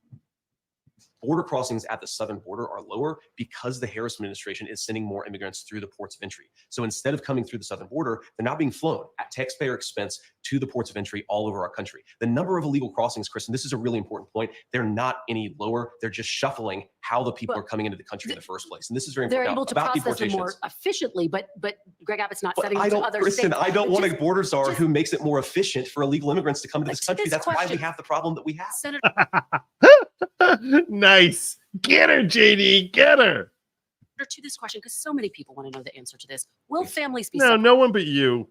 Border crossings at the southern border are lower because the Harris administration is sending more immigrants through the ports of entry. So instead of coming through the southern border, they're now being flown at taxpayer expense to the ports of entry all over our country. The number of illegal crossings, Chris, and this is a really important point, they're not any lower. They're just shuffling how the people are coming into the country in the first place. And this is very They're important. able Now, to about process them more deportations. efficiently, but Greg Abbott's not But setting I them to don't, other Kristen, states. I don't But want just- a border czar who makes it more efficient for illegal immigrants to come to this to country. this That's why we question- have the problem that we have. Senator, Nice. Get her, JD. Get her. to this question, because so many people want to know the answer to this. Will families be No, separated no one but you.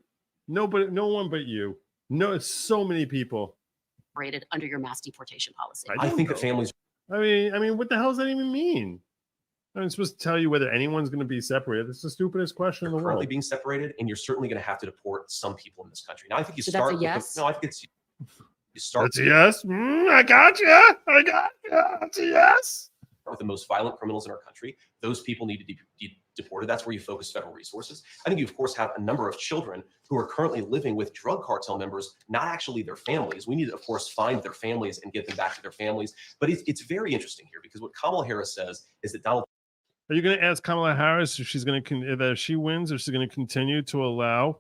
No one but you. No, it's so many people. under your mass deportation policy? I think that families. I mean, what the hell does that even mean? I'm supposed to tell you whether anyone's going to be separated. It's the stupidest question in the currently world. being separated, and you're certainly going to have to deport some people in this country. Now, I think you So that's start. a yes? No, I think it's you start. That's a yes. I got you. That's a yes. With the most violent criminals in our country, those people need to be deported. That's where you focus federal resources. I think you, of course, have a number of children who are currently living with drug cartel members, not actually their families. We need to, of course, find their families and get them back to their families. But it's very interesting here because what Kamala Harris says is that Donald. Are you going to ask Kamala Harris if she's going to, if she wins, if she's going to continue to allow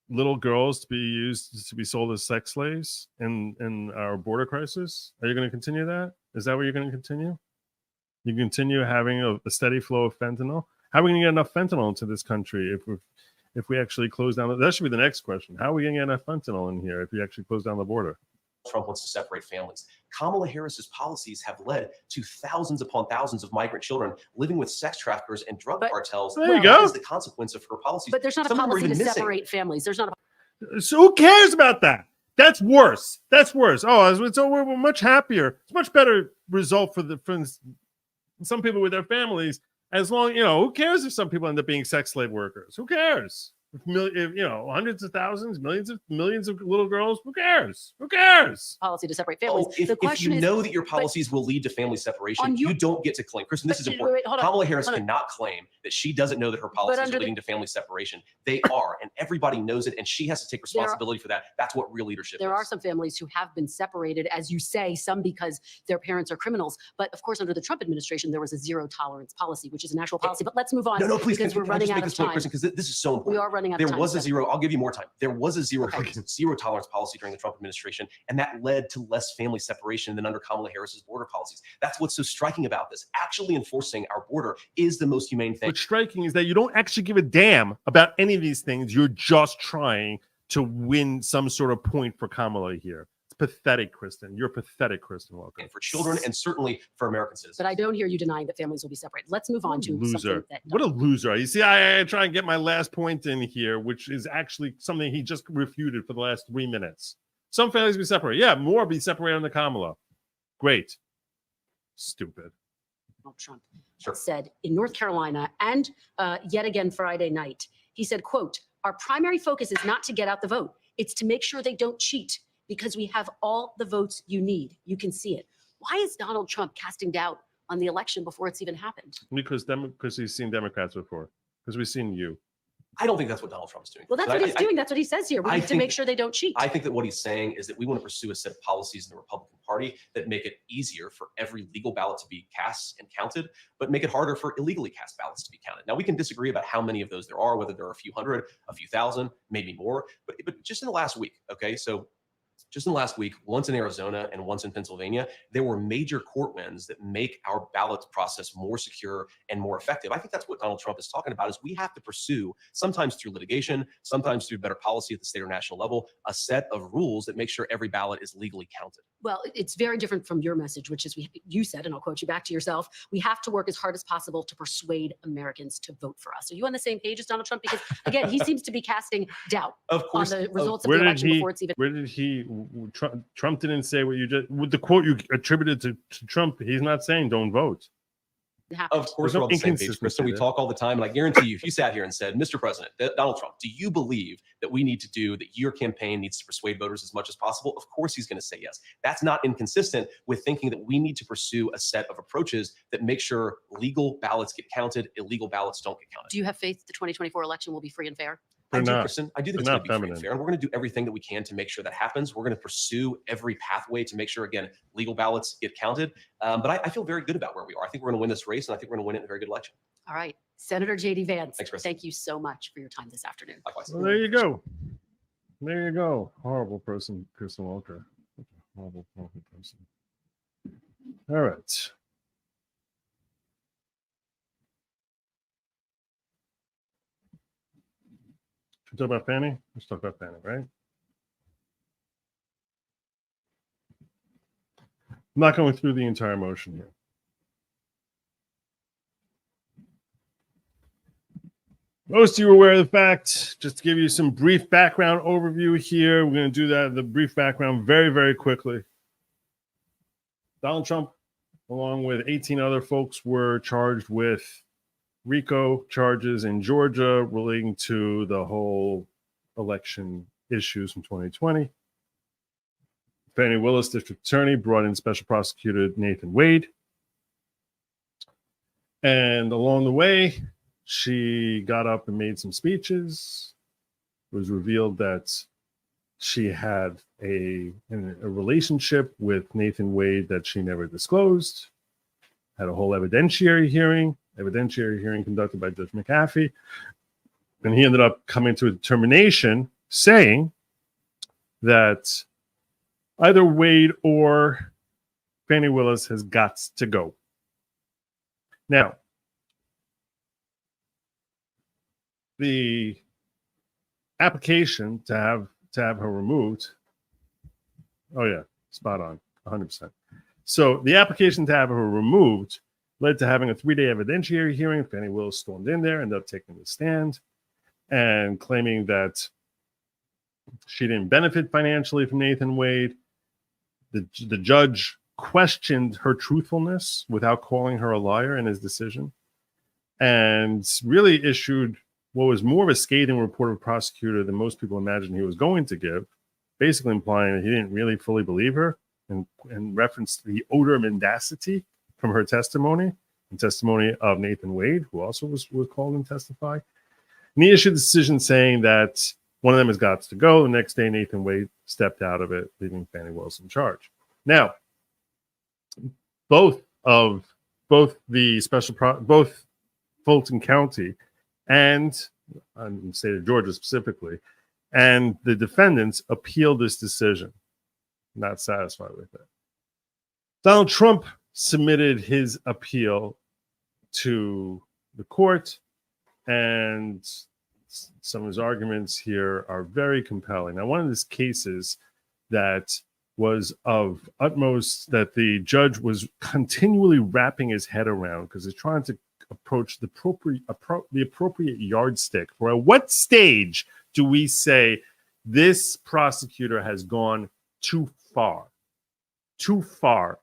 little girls to be used to be sold as sex slaves in our border crisis? Are you going to continue that? Is that what you're going to continue? You continue having a steady flow of fentanyl? How are we going to get enough fentanyl into this country if we actually close down? That should be the next question. How are we going to get enough fentanyl in here if we actually close down the border? Trump wants to separate families. Kamala Harris's policies have led to thousands upon thousands of migrant children living with sex traffickers and drug cartels. There you go. That is the consequence of her policies. But there's not a Some of them are policy to even missing. separate families. There's not a So who cares about that? That's worse. That's worse. Oh, so we're much happier. It's a much better result for some people with their families. As long, who cares if some people end up being sex slave workers? Who cares? If hundreds of thousands, millions of little girls, who cares? Who cares? policy to separate families. If the you question is, know that your policies will lead to family separation, you don't get to claim. Kristen, this is But- important. wait, hold on, Kamala Harris hold on. cannot claim that she doesn't know that her policies under are the- leading to family separation. They are, and everybody knows it, and she has to take There are- responsibility for that. That's what real leadership there is. are some families who have been separated, as you say, some because their parents are criminals. But of course, under the Trump administration, there was a zero tolerance policy, which is an actual policy. But let's move on No, please, because can we're I running just out make of this point, time. Kristen, because this is so important. We are running out There of time. was a Senator. zero. I'll give you more time. There was a zero tolerance policy during the Trump administration, and that led to less family separation than under Kamala Harris's border policies. That's what's so striking about this. Actually enforcing our border is the most humane thing. What's striking is that you don't actually give a damn about any of these things. You're just trying to win some sort of point for Kamala here. It's pathetic, Kristen. You're pathetic, Kristen Welker. For children and certainly for American citizens. But I don't hear you denying that families will be separated. Let's move on to Loser. something that What a loser. You see, I try and get my last point in here, which is actually something he just refuted for the last 3 minutes. Some families be separated. Yeah, more be separated on the Kamala. Great. Stupid. Donald Trump said in North Carolina and yet again Friday night. He said, quote, "Our primary focus is not to get out the vote. It's to make sure they don't cheat because we have all the votes you need. You can see it." Why is Donald Trump casting doubt on the election before it's even happened? Because he's seen Democrats before. Because we've seen you. I don't think that's what Donald Trump's doing. Well, that's what he's doing. That's what he says here. We I need to think- make sure they don't cheat. I think that what he's saying is that we want to pursue a set of policies in the Republican Party that make it easier for every legal ballot to be cast and counted, but make it harder for illegally cast ballots to be counted. Now, we can disagree about how many of those there are, whether there are a few hundred, a few thousand, maybe more, but just in the last week, okay? So just in the last week, once in Arizona and once in Pennsylvania, there were major court wins that make our ballot process more secure and more effective. I think that's what Donald Trump is talking about, is we have to pursue, sometimes through litigation, sometimes through better policy at the state or national level, a set of rules that make sure every ballot is legally counted. Well, it's very different from your message, which is you said, and I'll quote you back to yourself, we have to work as hard as possible to persuade Americans to vote for us. Are you on the same page as Donald Trump? Because again, he seems to be casting doubt of course, on the results of the election before it's even. Where did he? Trump didn't say what you just. With the quote you attributed to Trump, he's not saying don't vote. Of course, we're on the same page, Kristen. We talk all the time, and I guarantee you, if you sat here and said, Mr. President, Donald Trump, do you believe that we need to do, that your campaign needs to persuade voters as much as possible? Of course, he's going to say yes. That's not inconsistent with thinking that we need to pursue a set of approaches that make sure legal ballots get counted, illegal ballots don't get counted. Do you have faith the 2024 election will be free and fair? I do, Kristen. I do think it's going to be free feminine. and fair, and we're going to do everything that we can to make sure that happens. We're going to pursue every pathway to make sure, again, legal ballots get counted. But I feel very good about where we are. I think we're going to win this race, and I think we're going to win it in a very good election. All right. Senator J.D. Vance, thanks, Kristen. Thank you so much for your time this afternoon. Likewise. Well, there you go. There you go. Horrible person, Kristen Walker. Horrible person. All right. Should we talk about Fani? Let's talk about Fani, right? I'm not going through the entire motion here. Most of you are aware of the fact, just to give you some brief background overview here, we're going to do that, the brief background very, very quickly. Donald Trump, along with 18 other folks, were charged with RICO charges in Georgia relating to the whole election issues from 2020. Fani Willis, district attorney, brought in special prosecutor Nathan Wade. And along the way, she got up and made some speeches. It was revealed that she had a relationship with Nathan Wade that she never disclosed. Had a whole evidentiary hearing conducted by Judge McAfee. And he ended up coming to a determination saying that either Wade or Fani Willis has got to go. Now, the application to have her removed, oh yeah, spot on, 100%. So the application to have her removed led to having a 3-day evidentiary hearing. Fani Willis stormed in there, ended up taking the stand and claiming that she didn't benefit financially from Nathan Wade. The judge questioned her truthfulness without calling her a liar in his decision, and really issued what was more of a scathing report of a prosecutor than most people imagined he was going to give, basically implying that he didn't really fully believe her, and referenced the odor of mendacity from her testimony and testimony of Nathan Wade, who also was called and testify. And he issued a decision saying that one of them has got to go. The next day, Nathan Wade stepped out of it, leaving Fani Willis in charge. Now, both Fulton County and the state of Georgia specifically, and the defendants appealed this decision, not satisfied with it. Donald Trump submitted his appeal to the court, and some of his arguments here are very compelling. Now, one of these cases that was of utmost, that the judge was continually wrapping his head around because he's trying to approach the appropriate yardstick for at what stage do we say this prosecutor has gone too far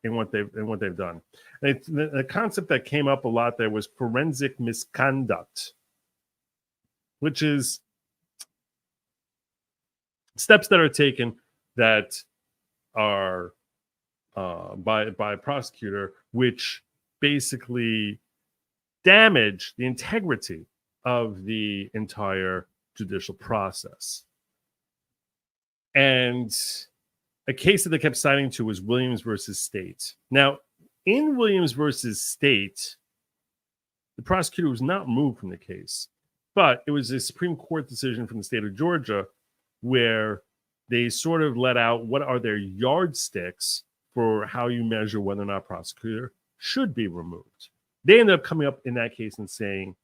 in what they've done. And the concept that came up a lot there was forensic misconduct, which is steps that are taken that are by a prosecutor, which basically damage the integrity of the entire judicial process. And a case that they kept citing to was Williams versus State. Now, in Williams versus State, the prosecutor was not removed from the case, but it was a Supreme Court decision from the state of Georgia where they sort of let out what are their yardsticks for how you measure whether or not a prosecutor should be removed. They ended up coming up in that case and saying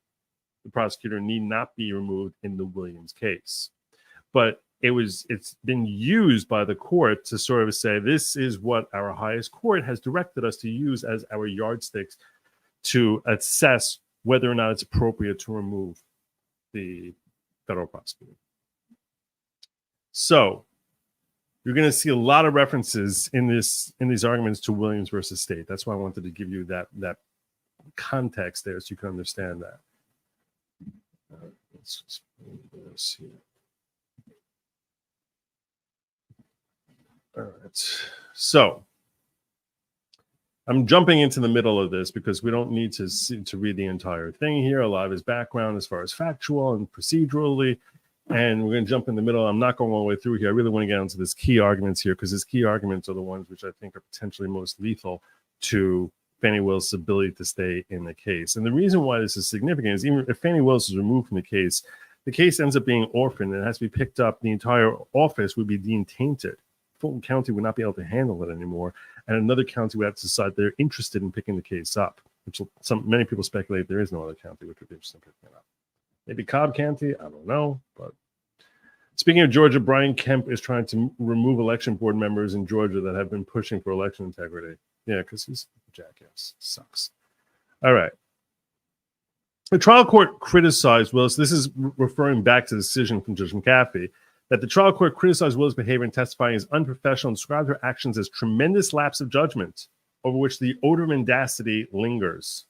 the prosecutor need not be removed in the Williams case. But it's been used by the court to sort of say, this is what our highest court has directed us to use as our yardsticks to assess whether or not it's appropriate to remove the federal prosecutor. So you're going to see a lot of references in these arguments to Williams versus State. That's why I wanted to give you that context there so you can understand that. Let's just move this here. All right. So I'm jumping into the middle of this because we don't need to read the entire thing here. A lot of his background as far as factual and procedurally. And we're going to jump in the middle. I'm not going all the way through here. I really want to get into his key arguments here because his key arguments are the ones which I think are potentially most lethal to Fani Willis' ability to stay in the case. And the reason why this is significant is even if Fani Willis is removed from the case ends up being orphaned and it has to be picked up. The entire office would be deemed tainted. Fulton County would not be able to handle it anymore. And another county would have to decide they're interested in picking the case up, which many people speculate there is no other county which would be interested in picking it up. Maybe Cobb County, I don't know. But speaking of Georgia, Brian Kemp is trying to remove election board members in Georgia that have been pushing for election integrity. Yeah, because he's a jackass. Sucks. All right. The trial court criticized Willis. This is referring back to the decision from Judge McAfee that the trial court criticized Willis' behavior in testifying as unprofessional and described her actions as tremendous lapse of judgment over which the odor of mendacity lingers.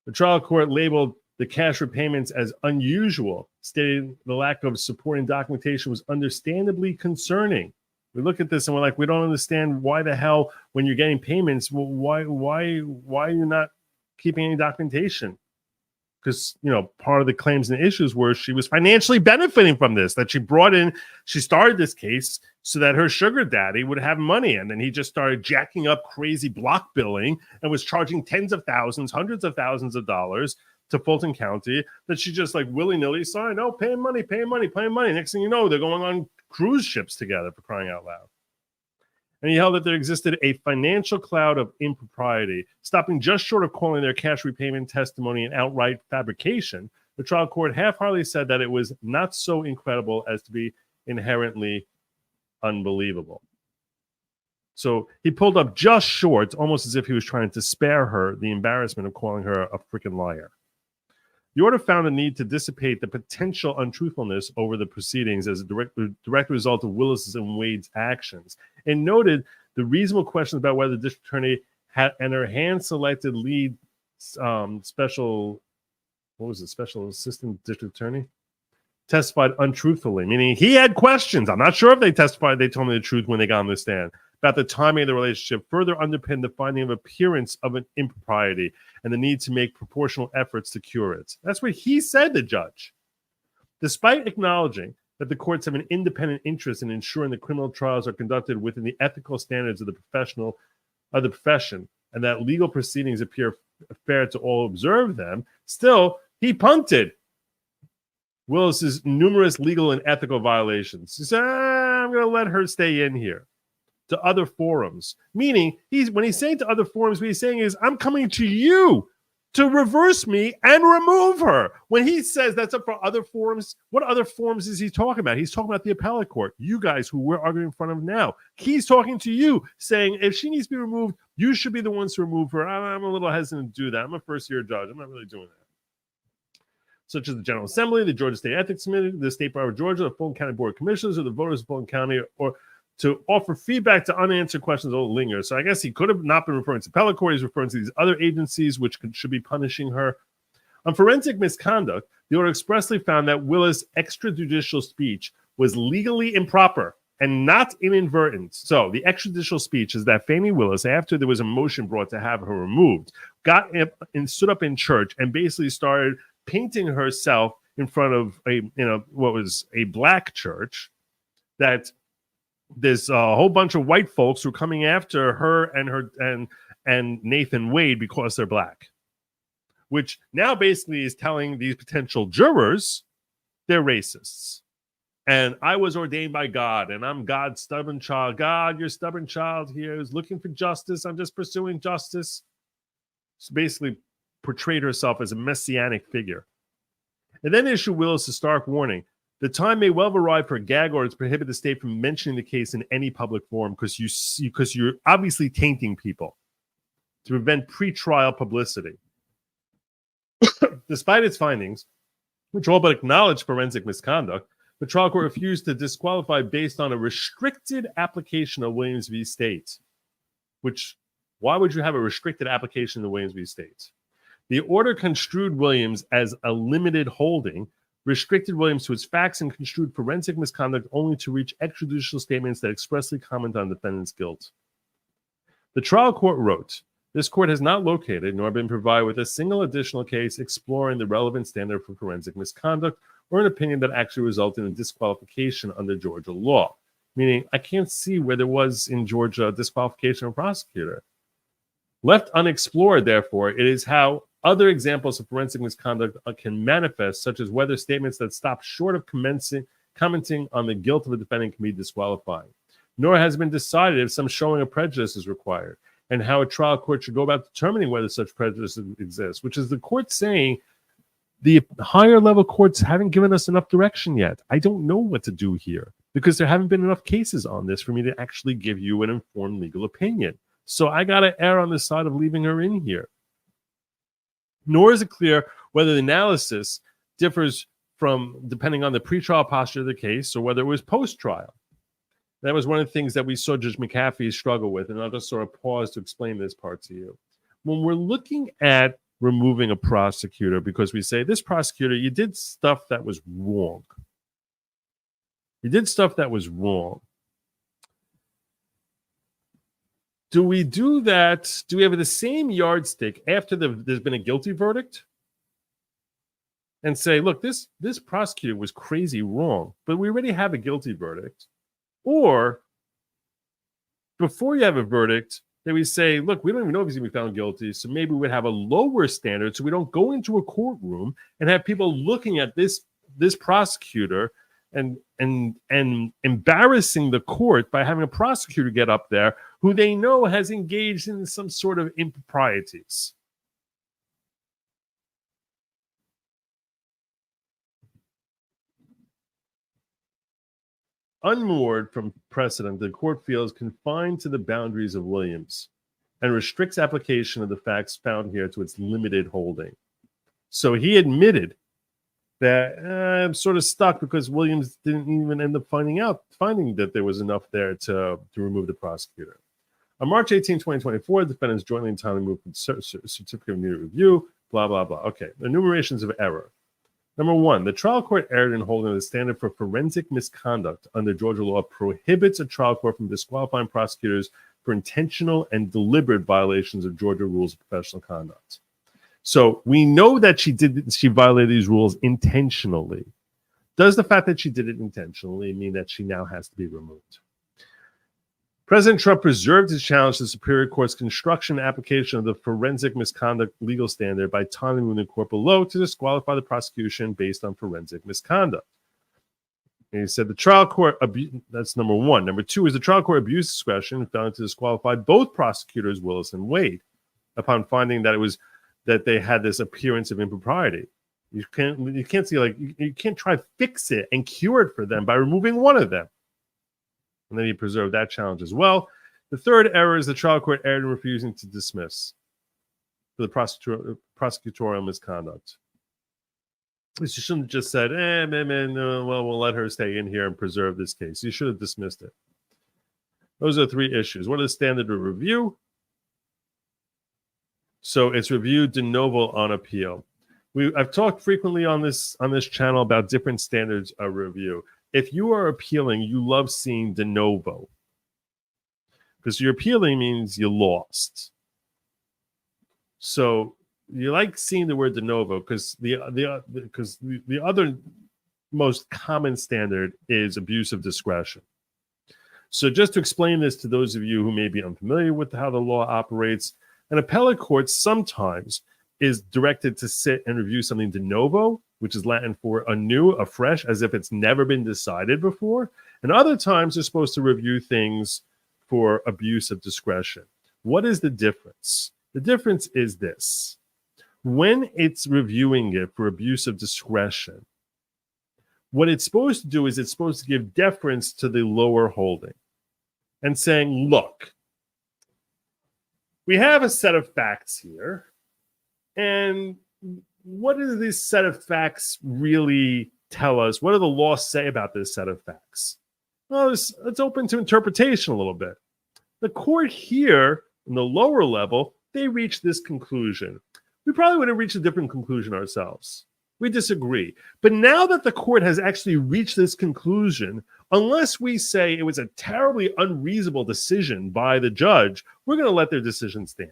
The trial court labeled the cash repayments as unusual, stating the lack of supporting documentation was understandably concerning. We look at this and we're like, we don't understand why the hell, when you're getting payments, why are you not keeping any documentation? Because, part of the claims and issues were she was financially benefiting from this, that she started this case so that her sugar daddy would have money. And then he just started jacking up crazy block billing and was charging tens of thousands, hundreds of thousands of dollars to Fulton County that she just like willy-nilly signed, paying money. Next thing you know, they're going on cruise ships together, for crying out loud. And he held that there existed a financial cloud of impropriety, stopping just short of calling their cash repayment testimony an outright fabrication. The trial court half-heartedly said that it was not so incredible as to be inherently unbelievable. So he pulled up just short, almost as if he was trying to spare her the embarrassment of calling her a freaking liar. The order found a need to dissipate the potential untruthfulness over the proceedings as a direct result of Willis's and Wade's actions, and noted the reasonable questions about whether the district attorney had and her hand-selected lead special assistant district attorney testified untruthfully, meaning he had questions. I'm not sure if they testified, they told me the truth when they got on the stand, about the timing of the relationship, further underpinned the finding of appearance of an impropriety and the need to make proportional efforts to cure it. That's what he said, the judge. Despite acknowledging that the courts have an independent interest in ensuring that criminal trials are conducted within the ethical standards of the profession, and that legal proceedings appear fair to all observe them, still, he punted Willis's numerous legal and ethical violations. He said, I'm going to let her stay in here to other forums. Meaning, when he's saying to other forums, what he's saying is, I'm coming to you to reverse me and remove her. When he says that's up for other forums, what other forums is he talking about? He's talking about the appellate court. You guys who we're arguing in front of now. He's talking to you, saying if she needs to be removed, you should be the ones to remove her. I'm a little hesitant to do that. I'm a first-year judge. I'm not really doing that. Such as the General Assembly, the Georgia State Ethics Committee, the State Bar of Georgia, the Fulton County Board of Commissioners, or the voters of Fulton County, or to offer feedback to unanswered questions that will linger. So I guess he could have not been referring to appellate court. He's referring to these other agencies which should be punishing her. On forensic misconduct, the order expressly found that Willis' extrajudicial speech was legally improper and not inadvertent. So the extrajudicial speech is that Fani Willis, after there was a motion brought to have her removed, got up and stood up in church and basically started painting herself in front of what was a black church, that there's a whole bunch of white folks who are coming after her and Nathan Wade because they're black, which now basically is telling these potential jurors they're racists. And I was ordained by God, and I'm God's stubborn child. God, your stubborn child here is looking for justice. I'm just pursuing justice. So basically portrayed herself as a messianic figure. And then issue Willis a stark warning. The time may well have arrived for a gag order to prohibit the state from mentioning the case in any public forum because you're obviously tainting people to prevent pre-trial publicity. Despite its findings, which all but acknowledge forensic misconduct, the trial court refused to disqualify based on a restricted application of Williams v. State. Which, why would you have a restricted application of Williams v. State? The order construed Williams as a limited holding, restricted Williams to its facts, and construed forensic misconduct only to reach extrajudicial statements that expressly comment on the defendant's guilt. The trial court wrote, this court has not located nor been provided with a single additional case exploring the relevant standard for forensic misconduct or an opinion that actually resulted in disqualification under Georgia law. Meaning, I can't see where there was in Georgia disqualification of a prosecutor. Left unexplored, therefore, it is how other examples of forensic misconduct can manifest, such as whether statements that stop short of commenting on the guilt of a defendant can be disqualifying. Nor has been decided if some showing of prejudice is required, and how a trial court should go about determining whether such prejudice exists, which is the court saying the higher level courts haven't given us enough direction yet. I don't know what to do here because there haven't been enough cases on this for me to actually give you an informed legal opinion. So I got to err on the side of leaving her in here. Nor is it clear whether the analysis differs from depending on the pretrial posture of the case or whether it was post-trial. That was one of the things that we saw Judge McAfee struggle with, and I'll just sort of pause to explain this part to you. When we're looking at removing a prosecutor because we say, this prosecutor, you did stuff that was wrong. You did stuff that was wrong. Do we do that? Do we have the same yardstick after there's been a guilty verdict? And say, look, this prosecutor was crazy wrong, but we already have a guilty verdict. Or before you have a verdict, then we say, look, we don't even know if he's going to be found guilty, so maybe we'd have a lower standard so we don't go into a courtroom and have people looking at this prosecutor and embarrassing the court by having a prosecutor get up there who they know has engaged in some sort of improprieties. Unmoored from precedent, the court feels confined to the boundaries of Williams and restricts application of the facts found here to its limited holding. So he admitted that I'm sort of stuck because Williams didn't even end up finding that there was enough there to remove the prosecutor. On March 18, 2024, the defendants jointly and timely moved for certificate of immediate review, blah, blah, blah. Okay, enumerations of error. Number one, the trial court erred in holding the standard for forensic misconduct under Georgia law prohibits a trial court from disqualifying prosecutors for intentional and deliberate violations of Georgia rules of professional conduct. So we know that she violated these rules intentionally. Does the fact that she did it intentionally mean that she now has to be removed? President Trump preserved his challenge to the Superior Court's construction and application of the forensic misconduct legal standard by timely moving the court below to disqualify the prosecution based on forensic misconduct. And he said the trial court, that's number one. Number two is the trial court abused discretion and found to disqualify both prosecutors, Willis and Wade, upon finding that they had this appearance of impropriety. You can't see, like, you can't try to fix it and cure it for them by removing one of them. And then he preserved that challenge as well. The third error is the trial court erred in refusing to dismiss for the prosecutorial misconduct. You shouldn't have just said, we'll let her stay in here and preserve this case. You should have dismissed it. Those are three issues. What is standard of review? So it's reviewed de novo on appeal. I've talked frequently on this channel about different standards of review. If you are appealing, you love seeing de novo. Because you're appealing means you lost. So you like seeing the word de novo because the other most common standard is abuse of discretion. So just to explain this to those of you who may be unfamiliar with how the law operates, an appellate court sometimes is directed to sit and review something de novo which is Latin for anew, afresh, as if it's never been decided before. And other times they're supposed to review things for abuse of discretion. What is the difference? The difference is this. When it's reviewing it for abuse of discretion, what it's supposed to do is it's supposed to give deference to the lower holding and saying, look, we have a set of facts here, and what does this set of facts really tell us? What do the laws say about this set of facts? Well, it's open to interpretation a little bit. The court here, in the lower level, they reached this conclusion. We probably would have reached a different conclusion ourselves. We disagree. But now that the court has actually reached this conclusion, unless we say it was a terribly unreasonable decision by the judge, we're going to let their decision stand.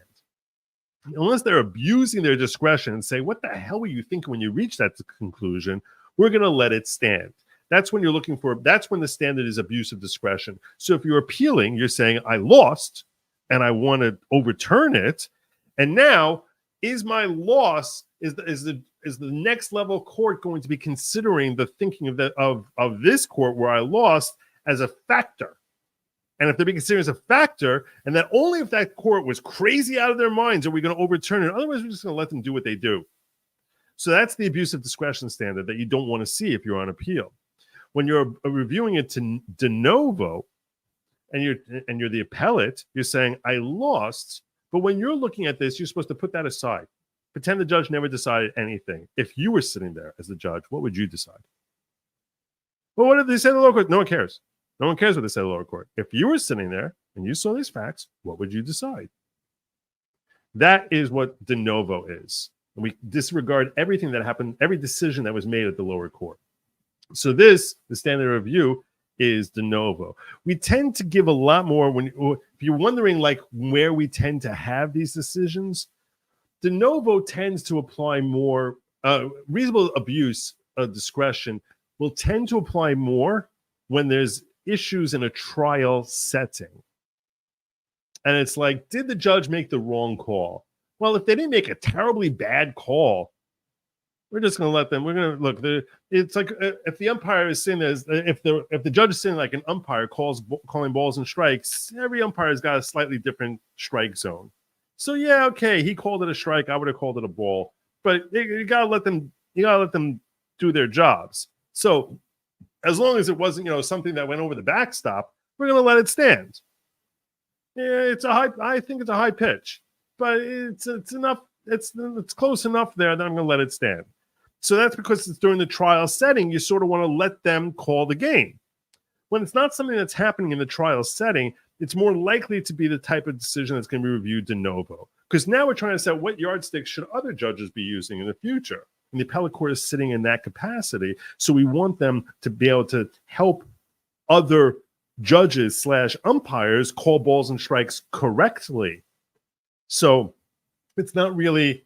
Unless they're abusing their discretion and say, what the hell were you thinking when you reached that conclusion? We're going to let it stand. That's when you're looking for, that's when the standard is abuse of discretion. So if you're appealing, you're saying, I lost and I want to overturn it. And now, is my loss, is the next level court going to be considering the thinking of this court where I lost as a factor? And if they're being considered as a factor, and that only if that court was crazy out of their minds are we going to overturn it. Otherwise, we're just going to let them do what they do. So that's the abuse of discretion standard that you don't want to see if you're on appeal. When you're reviewing it to de novo, and you're the appellate, you're saying, I lost. But when you're looking at this, you're supposed to put that aside. Pretend the judge never decided anything. If you were sitting there as the judge, what would you decide? Well, what did they say in the lower court? No one cares. No one cares what they said in the lower court. If you were sitting there and you saw these facts, what would you decide? That is what de novo is. And we disregard everything that happened, every decision that was made at the lower court. So this, the standard review, is de novo. We tend to give a lot more if you're wondering like where we tend to have these decisions. De novo tends to apply more reasonable abuse of discretion will tend to apply more when there's issues in a trial setting. And it's like, did the judge make the wrong call? Well, if they didn't make a terribly bad call, we're just going to let them. We're going to look. It's like if the umpire is sitting there, if the judge is sitting like an umpire calling balls and strikes, every umpire's got a slightly different strike zone. So yeah, okay, he called it a strike. I would have called it a ball, but you gotta let them. You gotta let them do their jobs. So as long as it wasn't, something that went over the backstop, we're going to let it stand. Yeah, I think it's a high pitch, but it's enough. It's close enough there that I'm going to let it stand. So that's because it's during the trial setting. You sort of want to let them call the game. When it's not something that's happening in the trial setting, it's more likely to be the type of decision that's going to be reviewed de novo. Because now we're trying to set what yardsticks should other judges be using in the future. And the appellate court is sitting in that capacity. So we want them to be able to help other judges / umpires call balls and strikes correctly. So it's not really,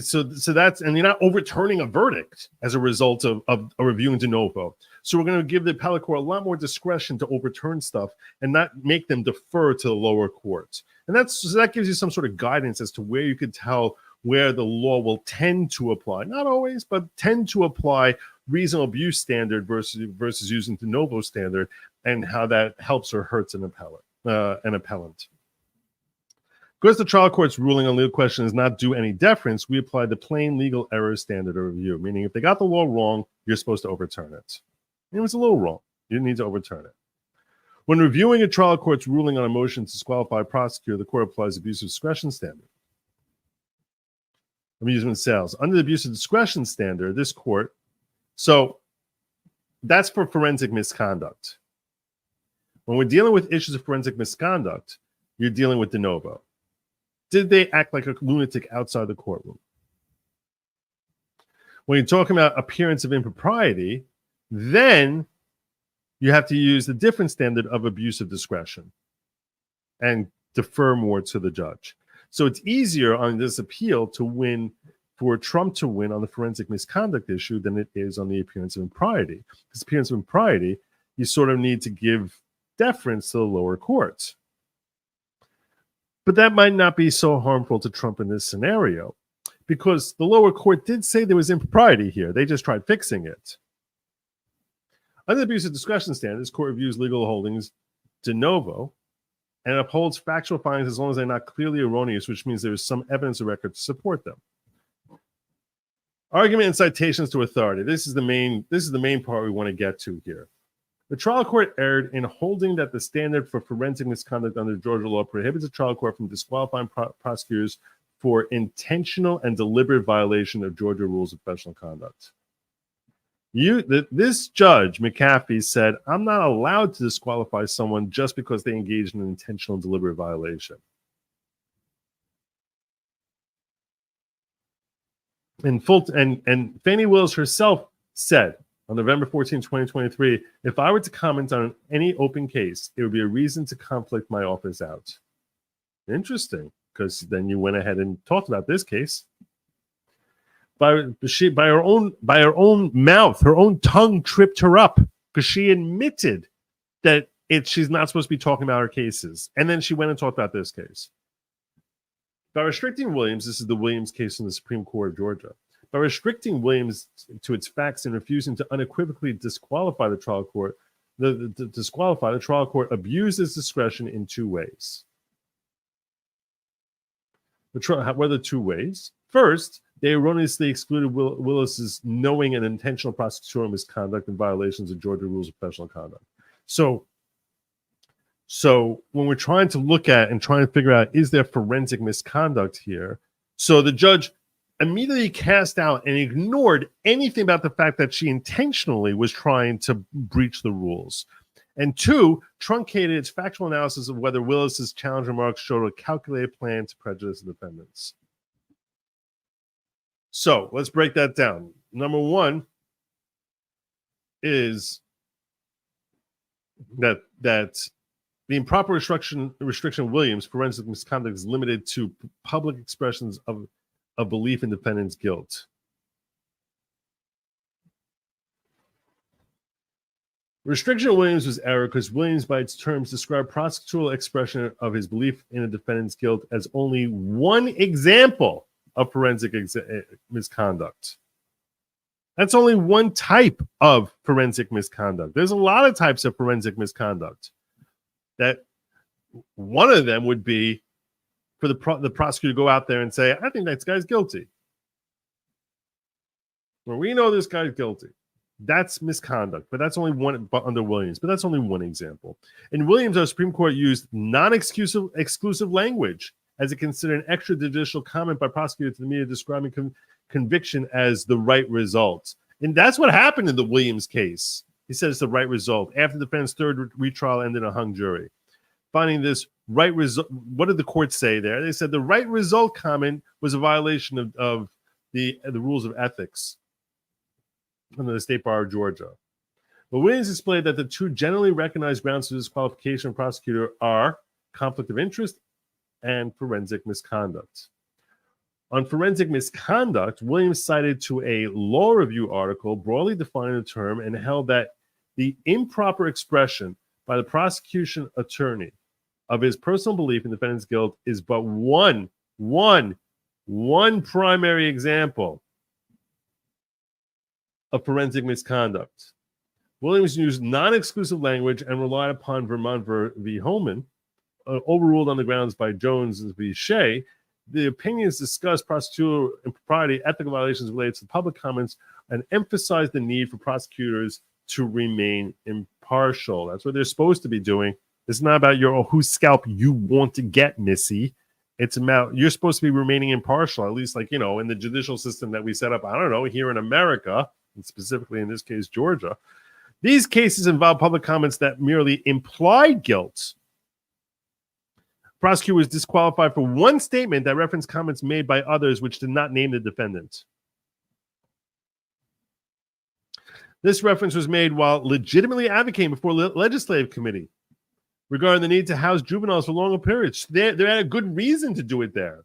so that's, and you're not overturning a verdict as a result of a reviewing de novo. So we're going to give the appellate court a lot more discretion to overturn stuff and not make them defer to the lower courts. And that gives you some sort of guidance as to where you could tell where the law will tend to apply, not always, but tend to apply reasonable abuse standard versus using de novo standard, and how that helps or hurts an appellant. Because the trial court's ruling on legal question is not due any deference, we apply the plain legal error standard of review, meaning if they got the law wrong, you're supposed to overturn it. It was a little wrong. You didn't need to overturn it. When reviewing a trial court's ruling on a motion to disqualify a prosecutor, the court applies abuse of discretion standard. Amusement sales. Under the abuse of discretion standard, this court, so that's for forensic misconduct. When we're dealing with issues of forensic misconduct, you're dealing with de novo. Did they act like a lunatic outside the courtroom? When you're talking about appearance of impropriety, then you have to use the different standard of abuse of discretion and defer more to the judge. So it's easier on this appeal to win, for Trump to win on the forensic misconduct issue than it is on the appearance of impropriety. Because appearance of impropriety, you sort of need to give deference to the lower courts. But that might not be so harmful to Trump in this scenario, because the lower court did say there was impropriety here. They just tried fixing it. Under the abuse of discretion standard, this court reviews legal holdings de novo and upholds factual findings as long as they're not clearly erroneous, which means there is some evidence of record to support them. Argument and citations to authority. This is the main part we want to get to here. The trial court erred in holding that the standard for forensic misconduct under Georgia law prohibits a trial court from disqualifying prosecutors for intentional and deliberate violation of Georgia rules of professional conduct. This judge, McAfee, said, I'm not allowed to disqualify someone just because they engaged in an intentional and deliberate violation. And Fani Willis herself said on November 14, 2023, if I were to comment on any open case, it would be a reason to conflict my office out. Interesting, because then you went ahead and talked about this case. By her own mouth, her own tongue tripped her up because she admitted that she's not supposed to be talking about her cases. And then she went and talked about this case. By restricting Williams, this is the Williams case in the Supreme Court of Georgia. By restricting Williams to its facts and refusing to unequivocally disqualify the trial court, the trial court abused its discretion in two ways. What are the two ways? First, they erroneously excluded Willis's knowing and intentional prosecutorial misconduct and violations of Georgia rules of professional conduct. So when we're trying to look at and trying to figure out, is there forensic misconduct here? So the judge immediately cast out and ignored anything about the fact that she intentionally was trying to breach the rules. And two, truncated its factual analysis of whether Willis's challenge remarks showed a calculated plan to prejudice the defendants. So let's break that down. Number one is that the improper restriction of Williams' forensic misconduct is limited to public expressions of belief in defendant's guilt. Restriction of Williams was error because Williams, by its terms, described prosecutorial expression of his belief in a defendant's guilt as only one example of forensic misconduct. That's only one type of forensic misconduct. There's a lot of types of forensic misconduct. That one of them would be for the prosecutor to go out there and say, I think that guy's guilty. Well, we know this guy's guilty. That's misconduct, but that's only one under Williams, but that's only one example. In Williams, our Supreme Court used non-exclusive language as it considered an extrajudicial comment by prosecutor to the media describing conviction as the right result. And that's what happened in the Williams case. He said it's the right result. After the defense's third retrial ended a hung jury. Finding this right result, what did the court say there? They said the right result comment was a violation of the rules of ethics under the State Bar of Georgia. But Williams explained that the two generally recognized grounds for disqualification of prosecutor are conflict of interest and forensic misconduct. On forensic misconduct, Williams cited to a law review article broadly defining the term and held that the improper expression by the prosecution attorney of his personal belief in the defendant's guilt is but one primary example of forensic misconduct. Williams used non-exclusive language and relied upon Vermont v. Holman, overruled on the grounds by Jones v. Shea. The opinions discussed prosecutorial impropriety, ethical violations related to public comments, and emphasized the need for prosecutors to remain impartial. That's what they're supposed to be doing. It's not about whose scalp you want to get, Missy. It's about you're supposed to be remaining impartial, at least in the judicial system that we set up, I don't know, here in America, and specifically in this case, Georgia. These cases involve public comments that merely implied guilt. Prosecutor was disqualified for one statement that referenced comments made by others which did not name the defendant. This reference was made while legitimately advocating before the legislative committee regarding the need to house juveniles for longer periods. They had a good reason to do it there.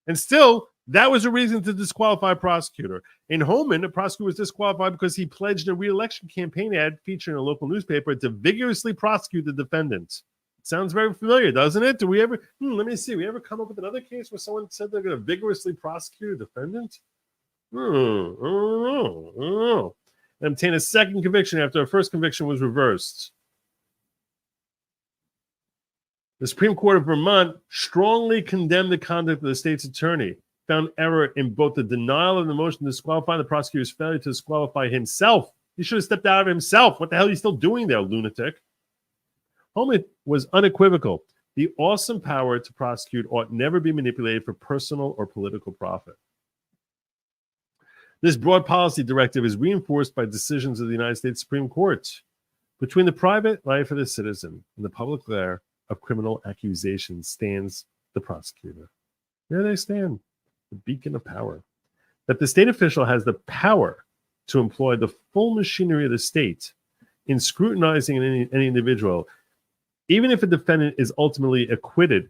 And still, that was a reason to disqualify a prosecutor. In Holman, the prosecutor was disqualified because he pledged a re-election campaign ad featuring a local newspaper to vigorously prosecute the defendant. Sounds very familiar, doesn't it? Do we ever, let me see, we ever come up with another case where someone said they're going to vigorously prosecute a defendant? I don't know. And obtain a second conviction after a first conviction was reversed. The Supreme Court of Vermont strongly condemned the conduct of the state's attorney, found error in both the denial of the motion to disqualify and the prosecutor's failure to disqualify himself. He should have stepped out of himself. What the hell are you still doing there, lunatic? Holman was unequivocal. The awesome power to prosecute ought never be manipulated for personal or political profit. This broad policy directive is reinforced by decisions of the United States Supreme Court. Between the private life of the citizen and the public glare of criminal accusations stands the prosecutor. There they stand, the beacon of power. That the state official has the power to employ the full machinery of the state in scrutinizing any individual, even if a defendant is ultimately acquitted.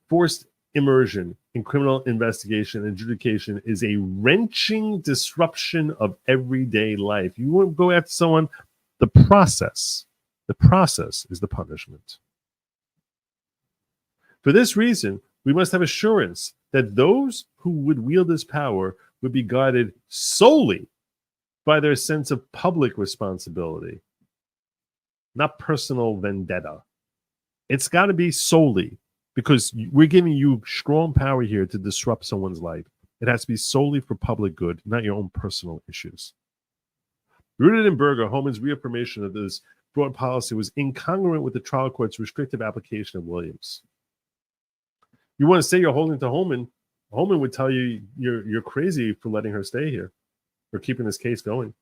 Forced immersion in criminal investigation and adjudication is a wrenching disruption of everyday life. You won't go after someone, the process is the punishment. For this reason, we must have assurance that those who would wield this power would be guided solely by their sense of public responsibility, not personal vendetta. It's got to be solely, because we're giving you strong power here to disrupt someone's life. It has to be solely for public good, not your own personal issues. Rooted in Berger, Holman's reaffirmation of this broad policy was incongruent with the trial court's restrictive application of Williams. You want to say you're holding to Holman, Holman would tell you you're crazy for letting her stay here or keeping this case going.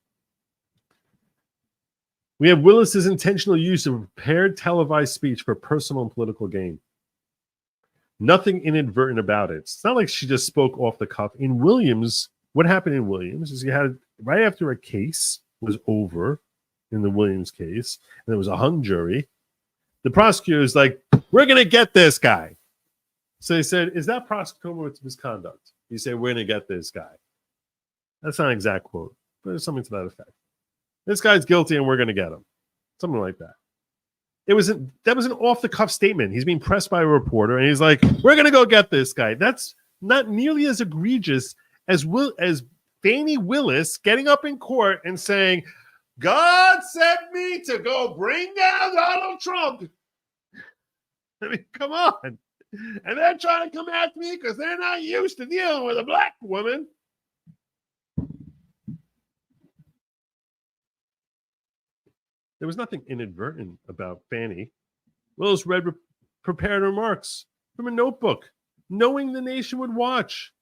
We have Willis's intentional use of prepared televised speech for personal and political gain. Nothing inadvertent about it. It's not like she just spoke off the cuff. In Williams, what happened in Williams is you had, right after a case was over in the Williams case, and there was a hung jury, the prosecutor was like, we're going to get this guy. So they said, is that prosecutorial misconduct? You say, we're going to get this guy. That's not an exact quote, but it's something to that effect. This guy's guilty and we're going to get him. Something like that. That was an off-the-cuff statement. He's being pressed by a reporter, and he's like, we're going to go get this guy. That's not nearly as egregious as Fani Willis getting up in court and saying, God sent me to go bring down Donald Trump. I mean, come on. And they're trying to come at me because they're not used to dealing with a black woman. There was nothing inadvertent about Fani. Willis prepared remarks from a notebook, knowing the nation would watch.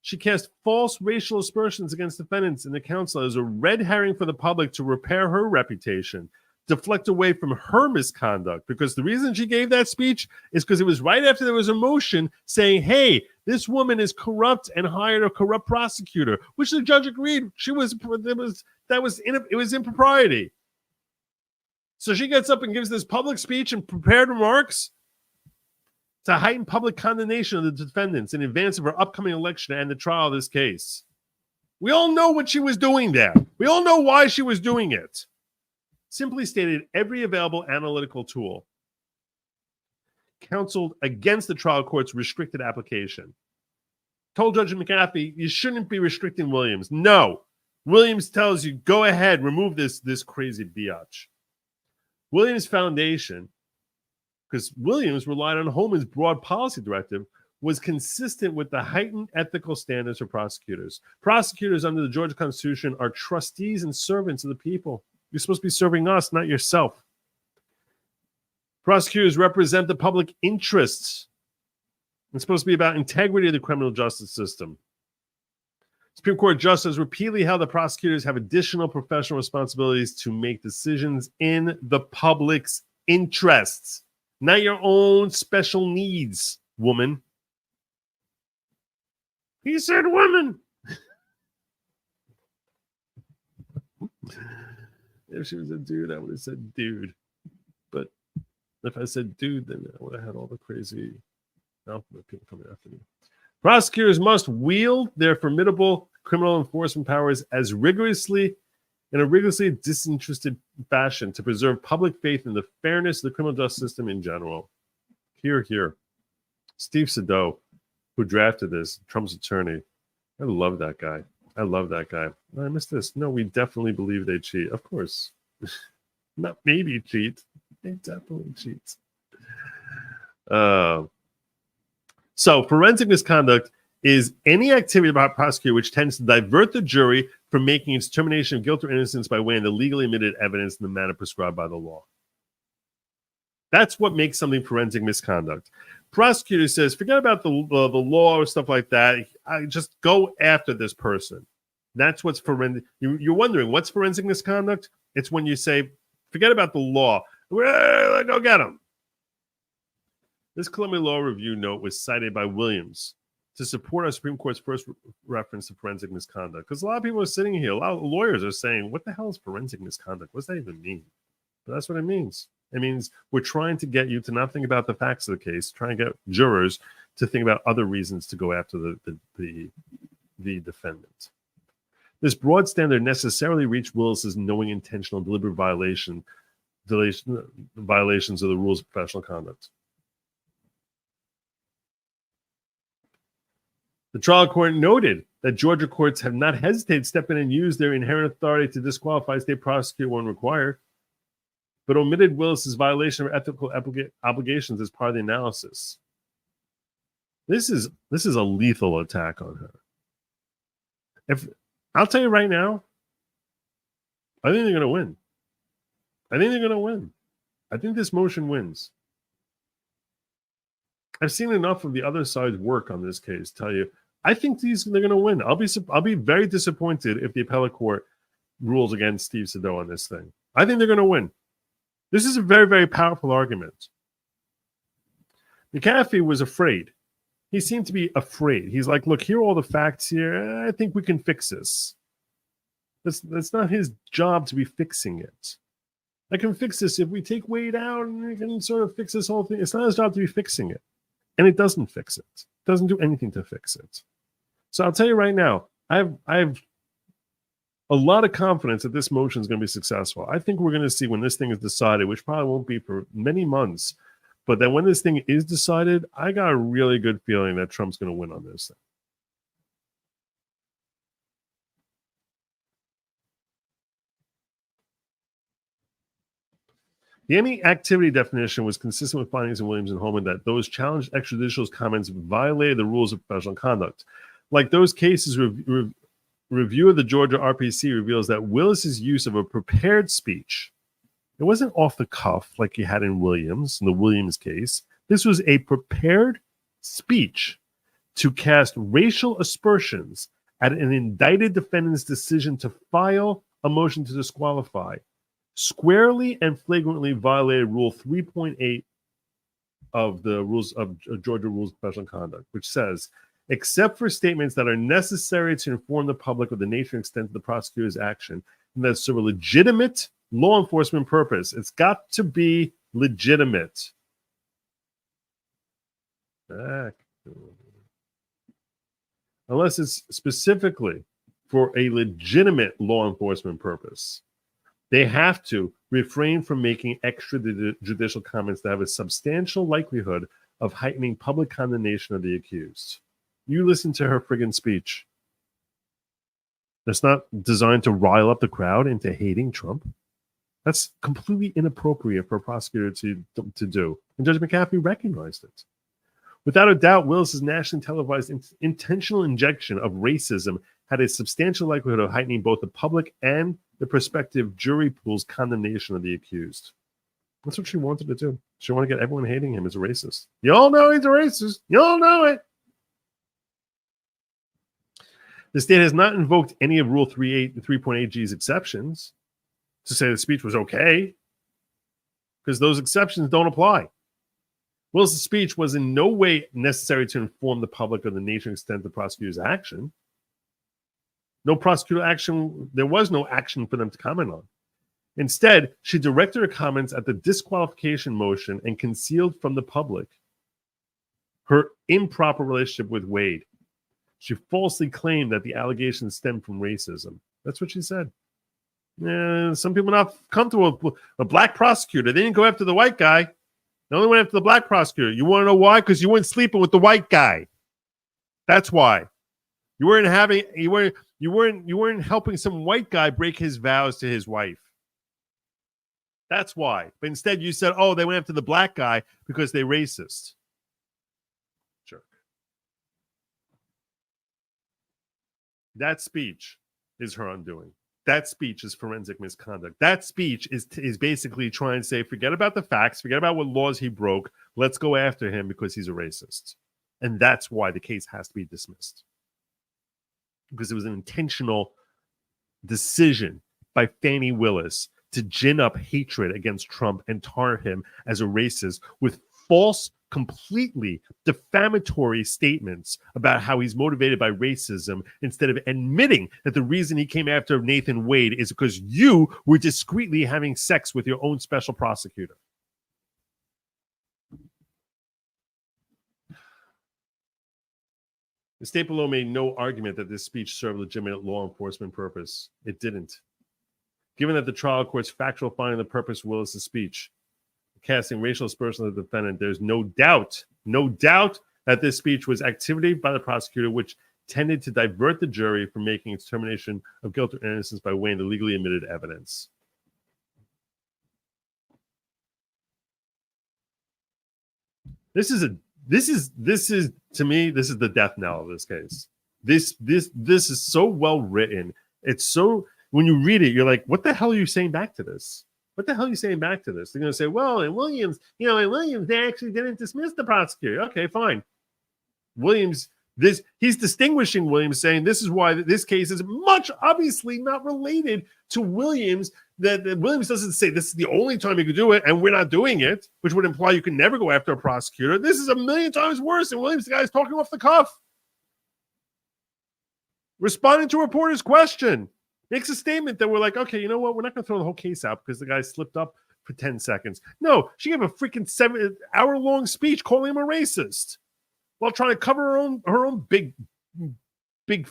She cast false racial aspersions against defendants in the council as a red herring for the public to repair her reputation, deflect away from her misconduct, because the reason she gave that speech is because it was right after there was a motion saying, hey, this woman is corrupt and hired a corrupt prosecutor, which the judge agreed it was impropriety. So she gets up and gives this public speech and prepared remarks to heighten public condemnation of the defendants in advance of her upcoming election and the trial of this case. We all know what she was doing there. We all know why she was doing it. Simply stated, every available analytical tool counseled against the trial court's restricted application. Told Judge McAfee, you shouldn't be restricting Williams. No. Williams tells you, go ahead, remove this crazy biatch. Williams' foundation, because Williams relied on Holman's broad policy directive, was consistent with the heightened ethical standards for prosecutors. Prosecutors under the Georgia Constitution are trustees and servants of the people. You're supposed to be serving us, not yourself. Prosecutors represent the public interests. It's supposed to be about integrity of the criminal justice system. Supreme Court justice repeatedly held that prosecutors have additional professional responsibilities to make decisions in the public's interests, not your own special needs, woman. He said woman. If she was a dude, I would have said dude. But if I said dude, then I would have had all the crazy people coming after me. Prosecutors must wield their formidable criminal enforcement powers in a rigorously disinterested fashion to preserve public faith in the fairness of the criminal justice system in general. Here. Steve Sado, who drafted this, Trump's attorney. I love that guy. I missed this. No, we definitely believe they cheat. Of course. Not maybe cheat. They definitely cheat. So forensic misconduct is any activity by a prosecutor which tends to divert the jury from making its determination of guilt or innocence by weighing the legally admitted evidence in the manner prescribed by the law. That's what makes something forensic misconduct. Prosecutor says, forget about the law or stuff like that. I just go after this person. That's what's forensic. You're wondering, what's forensic misconduct? It's when you say, forget about the law. Go get him. This Columbia Law Review note was cited by Williams to support our Supreme Court's first reference to forensic misconduct. Because a lot of people are sitting here, a lot of lawyers are saying, what the hell is forensic misconduct? What does that even mean? But that's what it means. It means we're trying to get you to not think about the facts of the case, trying to get jurors to think about other reasons to go after the defendant. This broad standard necessarily reached Willis's knowing, intentional, deliberate violations of the rules of professional conduct. The trial court noted that Georgia courts have not hesitated to step in and use their inherent authority to disqualify a state prosecutor when required, but omitted Willis's violation of ethical obligations as part of the analysis. This is a lethal attack on her. If I'll tell you right now, I think they're going to win. I think this motion wins. I've seen enough of the other side's work on this case. Tell you, I think they're going to win. I'll be very disappointed if the appellate court rules against Steve Sado on this thing. I think they're going to win. This is a very, very powerful argument. McAfee was afraid. He seemed to be afraid. He's like, look, here are all the facts here. I think we can fix this. That's not his job to be fixing it. I can fix this if we take Wade out and we can sort of fix this whole thing. It's not his job to be fixing it. And it doesn't fix it. It doesn't do anything to fix it. So I'll tell you right now, I have a lot of confidence that this motion is going to be successful. I think we're going to see when this thing is decided, which probably won't be for many months, but then when this thing is decided, I got a really good feeling that Trump's going to win on this thing. The any activity definition was consistent with findings in Williams and Holman that those challenged extrajudicial comments violated the rules of professional conduct. Like those cases, review of the Georgia RPC reveals that Willis's use of a prepared speech, it wasn't off the cuff like he had in Williams, in the Williams case. This was a prepared speech to cast racial aspersions at an indicted defendant's decision to file a motion to disqualify, squarely and flagrantly violated Rule 3.8 of the rules of Georgia Rules of Professional Conduct, which says, except for statements that are necessary to inform the public of the nature and extent of the prosecutor's action, and that serve a legitimate law enforcement purpose. It's got to be legitimate. Unless it's specifically for a legitimate law enforcement purpose. They have to refrain from making extrajudicial comments that have a substantial likelihood of heightening public condemnation of the accused. You listen to her friggin' speech. That's not designed to rile up the crowd into hating Trump. That's completely inappropriate for a prosecutor to do. And Judge McAfee recognized it. Without a doubt, Willis's nationally televised intentional injection of racism had a substantial likelihood of heightening both the public and the prospective jury pool's condemnation of the accused. That's what she wanted to do. She wanted to get everyone hating him as a racist. You all know he's a racist. You all know it. The state has not invoked any of Rule 3.8G's exceptions to say the speech was okay, because those exceptions don't apply. Willis' speech was in no way necessary to inform the public of the nature and extent of the prosecutor's action. No prosecutor action, there was no action for them to comment on. Instead, she directed her comments at the disqualification motion and concealed from the public her improper relationship with Wade. She falsely claimed that the allegations stemmed from racism. That's what she said. Some people are not comfortable with a black prosecutor. They didn't go after the white guy. They only went after the black prosecutor. You want to know why? Because you weren't sleeping with the white guy. That's why. You weren't helping some white guy break his vows to his wife. That's why. But instead you said, oh, they went after the black guy because they're racist. Jerk. That speech is her undoing. That speech is forensic misconduct. That speech is basically trying to say, forget about the facts, forget about what laws he broke. Let's go after him because he's a racist. And that's why the case has to be dismissed. Because it was an intentional decision by Fani Willis to gin up hatred against Trump and tar him as a racist with false, completely defamatory statements about how he's motivated by racism instead of admitting that the reason he came after Nathan Wade is because you were discreetly having sex with your own special prosecutor. The state below made no argument that this speech served legitimate law enforcement purpose. It didn't. Given that the trial court's factual finding the purpose of Willis' speech, casting racial aspersions on the defendant, there's no doubt that this speech was activity by the prosecutor which tended to divert the jury from making its determination of guilt or innocence by weighing the legally admitted evidence. This is to me, this is the death knell of this case. This is so well written. It's so, when you read it, you're like, what the hell are you saying back to this? What the hell are you saying back to this? They're going to say, well, in Williams, they actually didn't dismiss the prosecutor. Okay, fine. Williams, he's distinguishing Williams, saying this is why this case is much obviously not related to Williams. That Williams doesn't say this is the only time you could do it, and we're not doing it, which would imply you can never go after a prosecutor. This is a million times worse, and Williams, the guy's talking off the cuff. Responding to a reporter's question. Makes a statement that we're like, okay, you know what? We're not going to throw the whole case out because the guy slipped up for 10 seconds. No, she gave a freaking 7-hour-long speech calling him a racist while trying to cover her own big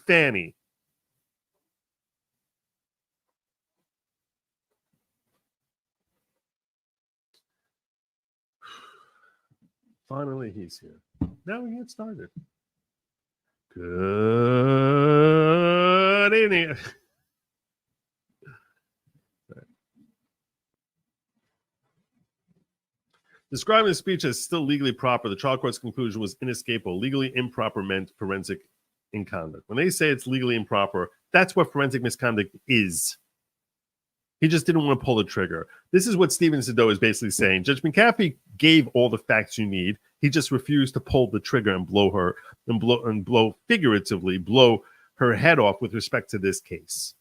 fanny. Finally, he's here. Now we get started. Good evening. Describing the speech as still legally proper, the trial court's conclusion was inescapable. Legally improper meant forensic misconduct. When they say it's legally improper, that's what forensic misconduct is. He just didn't want to pull the trigger. This is what Stephen Sado is basically saying. Judge McAfee gave all the facts you need. He just refused to pull the trigger and blow her figuratively blow her head off with respect to this case.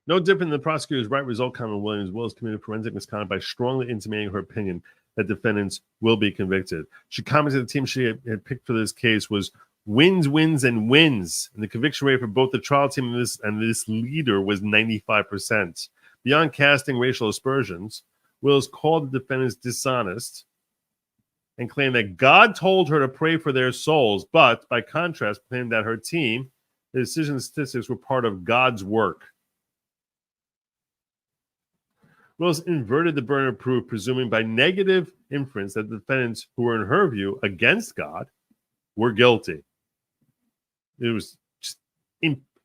No different than the prosecutor's right result comment, Williams committed forensic misconduct by strongly intimating her opinion that defendants will be convicted. She commented the team she had picked for this case was wins, and wins. And the conviction rate for both the trial team and this leader was 95%. Beyond casting racial aspersions, Willis called the defendants dishonest and claimed that God told her to pray for their souls, but by contrast, claimed that her team, the decision statistics were part of God's work. Willis inverted the burden of proof, presuming by negative inference that the defendants who were, in her view, against God were guilty. It was just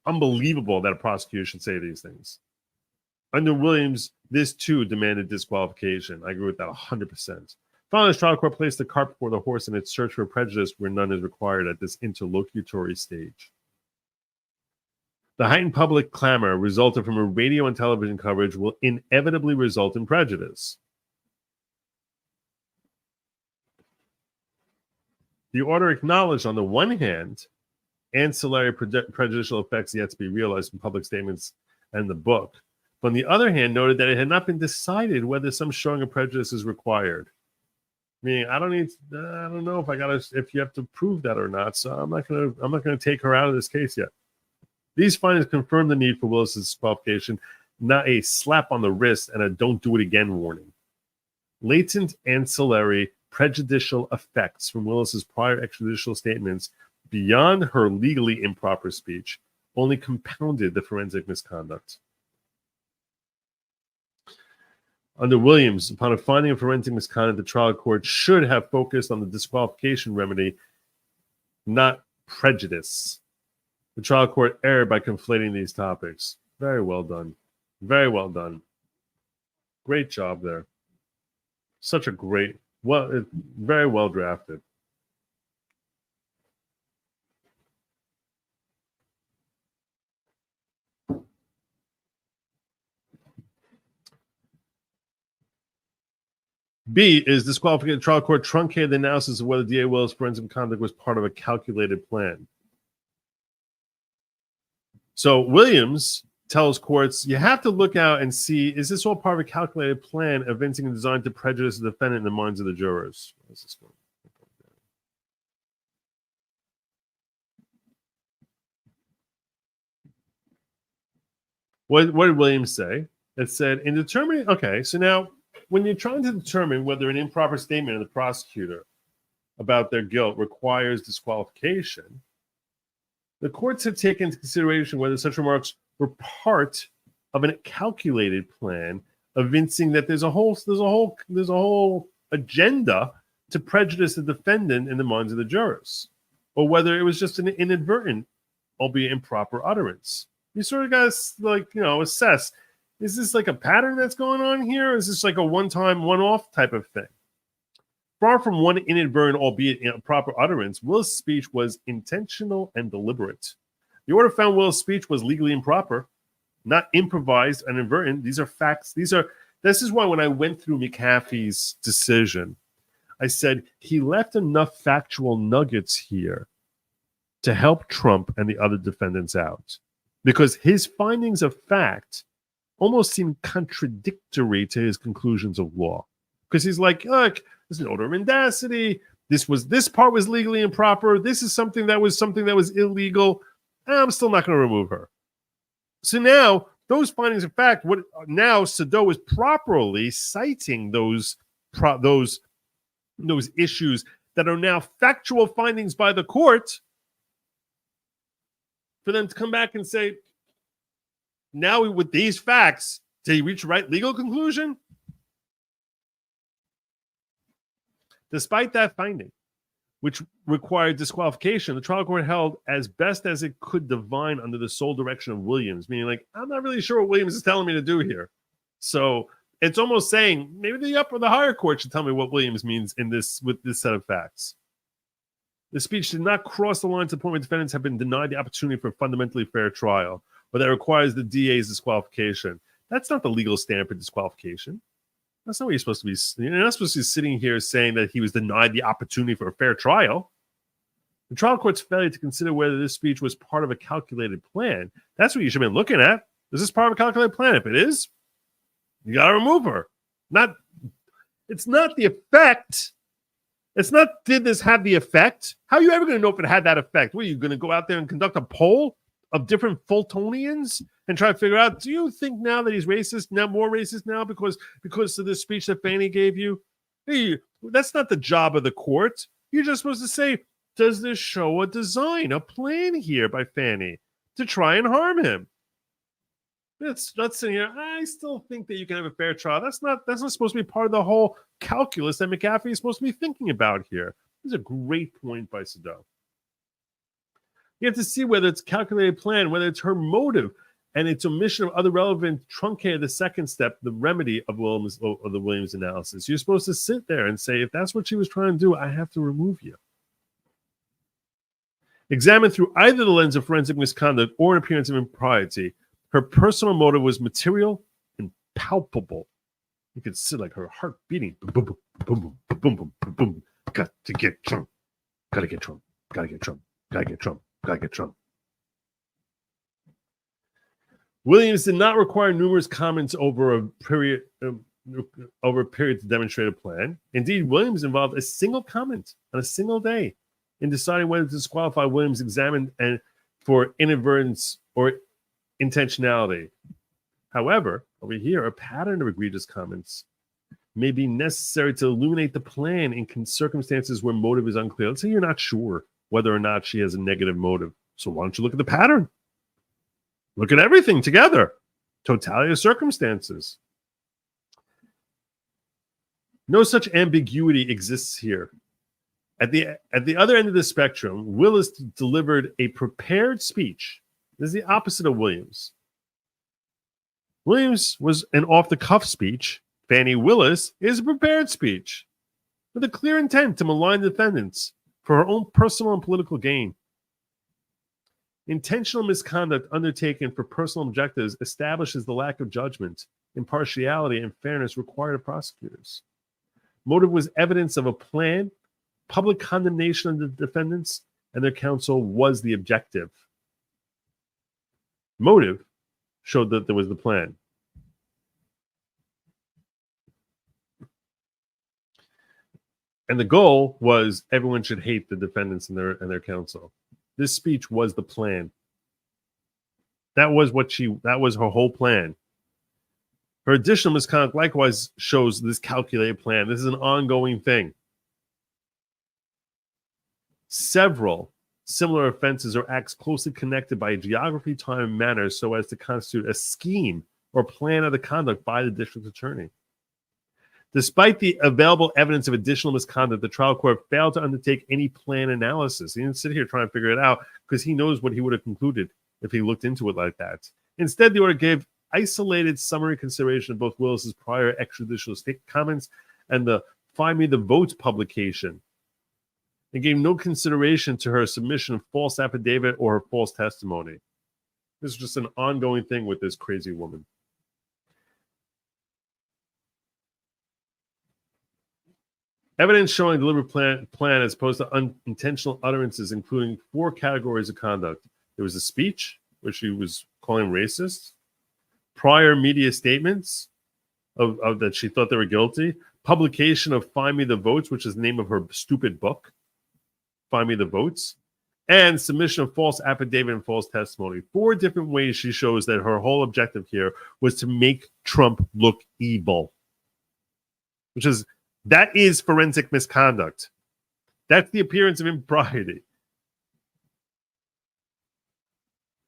unbelievable that a prosecutor should say these things. Under Williams, this too demanded disqualification. I agree with that 100%. Finally, the trial court placed the cart before the horse in its search for prejudice where none is required at this interlocutory stage. The heightened public clamor resulted from a radio and television coverage will inevitably result in prejudice. The order acknowledged, on the one hand, ancillary prejudicial effects yet to be realized from public statements and the book. But on the other hand, noted that it had not been decided whether some showing of prejudice is required. Meaning, I don't know if you have to prove that or not. So I'm not gonna take her out of this case yet. These findings confirm the need for Willis's disqualification, not a slap on the wrist and a don't do it again warning. Latent ancillary prejudicial effects from Willis's prior extrajudicial statements beyond her legally improper speech only compounded the forensic misconduct. Under Williams, upon a finding of forensic misconduct, the trial court should have focused on the disqualification remedy, not prejudice. The trial court erred by conflating these topics. Very well done. Very well done. Great job there. Such a great, very well drafted. B is disqualification. The trial court truncated the analysis of whether DA Willis' forensic conduct was part of a calculated plan. So Williams tells courts, you have to look out and see, is this all part of a calculated plan evincing and designed to prejudice the defendant in the minds of the jurors? What's this one? What did Williams say? It said, in determining, okay, so now when you're trying to determine whether an improper statement of the prosecutor about their guilt requires disqualification, the courts have taken into consideration whether such remarks were part of a calculated plan, evincing that there's a whole agenda to prejudice the defendant in the minds of the jurors, or whether it was just an inadvertent, albeit improper utterance. You sort of got to, assess, is this like a pattern that's going on here? Or is this like a one-time, one-off type of thing? Far from one inadvertent, albeit improper utterance, Willis' speech was intentional and deliberate. The order found Willis' speech was legally improper, not improvised and inadvertent. These are facts. This is why when I went through McAfee's decision, I said he left enough factual nuggets here to help Trump and the other defendants out, because his findings of fact almost seem contradictory to his conclusions of law. Because he's like, look, there's an order of mendacity. This part was legally improper. This is something that was illegal. I'm still not going to remove her. So now those findings of fact, now Sado is properly citing those issues that are now factual findings by the court, for them to come back and say, now with these facts, did he reach the right legal conclusion? Despite that finding, which required disqualification, the trial court held as best as it could divine under the sole direction of Williams, meaning like, I'm not really sure what Williams is telling me to do here. So it's almost saying maybe the upper, the higher court should tell me what Williams means with this set of facts. The speech did not cross the line to the point where defendants have been denied the opportunity for a fundamentally fair trial, but that requires the DA's disqualification. That's not the legal standard for disqualification. That's not what you're supposed to be. You're not supposed to be sitting here saying that he was denied the opportunity for a fair trial. The trial court's failure to consider whether this speech was part of a calculated plan, that's what you should have been looking at. Is this part of a calculated plan? If it is, you got to remove her. It's not the effect. It's not, did this have the effect? How are you ever going to know if it had that effect? What, are you going to go out there and conduct a poll of different Fultonians and try to figure out, do you think now that he's racist, now more racist now because of this speech that Fani gave you? Hey, that's not the job of the court. You're just supposed to say, does this show a design, a plan here by Fani to try and harm him? It's not sitting here. I still think that you can have a fair trial. That's not supposed to be part of the whole calculus that McAfee is supposed to be thinking about here. This is a great point by Sado. You have to see whether it's a calculated plan, whether it's her motive and its omission of other relevant truncated the second step, the remedy of the Williams analysis. You're supposed to sit there and say, if that's what she was trying to do, I have to remove you. Examined through either the lens of forensic misconduct or an appearance of impropriety, her personal motive was material and palpable. You could see like her heart beating. Boom, boom, boom, boom, boom, boom, boom, boom. Got to get Trump. Got to get Trump. Got to get Trump. Got to get Trump. Got to get Trump. Williams did not require numerous comments over a period to demonstrate a plan. Indeed, Williams involved a single comment on a single day in deciding whether to disqualify. Williams examined and for inadvertence or intentionality. However, over here, a pattern of egregious comments may be necessary to illuminate the plan in circumstances where motive is unclear. Let's say you're not sure whether or not she has a negative motive. So why don't you look at the pattern? Look at everything together. Totality of circumstances. No such ambiguity exists here. At the other end of the spectrum, Willis delivered a prepared speech. This is the opposite of Williams. Williams was an off-the-cuff speech. Fani Willis is a prepared speech with a clear intent to malign defendants for her own personal and political gain. Intentional misconduct undertaken for personal objectives establishes the lack of judgment, impartiality, and fairness required of prosecutors. Motive was evidence of a plan. Public condemnation of the defendants and their counsel was the objective. Motive showed that there was the plan. And the goal was everyone should hate the defendants and their counsel. This speech was the plan. That was her whole plan. Her additional misconduct likewise shows this calculated plan. This is an ongoing thing. Several similar offenses or acts closely connected by geography, time, and manner so as to constitute a scheme or plan of the conduct by the district attorney. Despite the available evidence of additional misconduct, the trial court failed to undertake any plan analysis. He didn't sit here trying to figure it out because he knows what he would have concluded if he looked into it like that. Instead, the order gave isolated summary consideration of both Willis's prior extrajudicial comments and the Find Me the Votes publication. It gave no consideration to her submission of false affidavit or her false testimony. This is just an ongoing thing with this crazy woman. Evidence showing deliberate plan as opposed to unintentional utterances, including 4 categories of conduct. There was a speech, which she was calling racist, prior media statements of that she thought they were guilty, publication of Find Me the Votes, which is the name of her stupid book, Find Me the Votes, and submission of false affidavit and false testimony. 4 different ways she shows that her whole objective here was to make Trump look evil, that is forensic misconduct. That's the appearance of impropriety.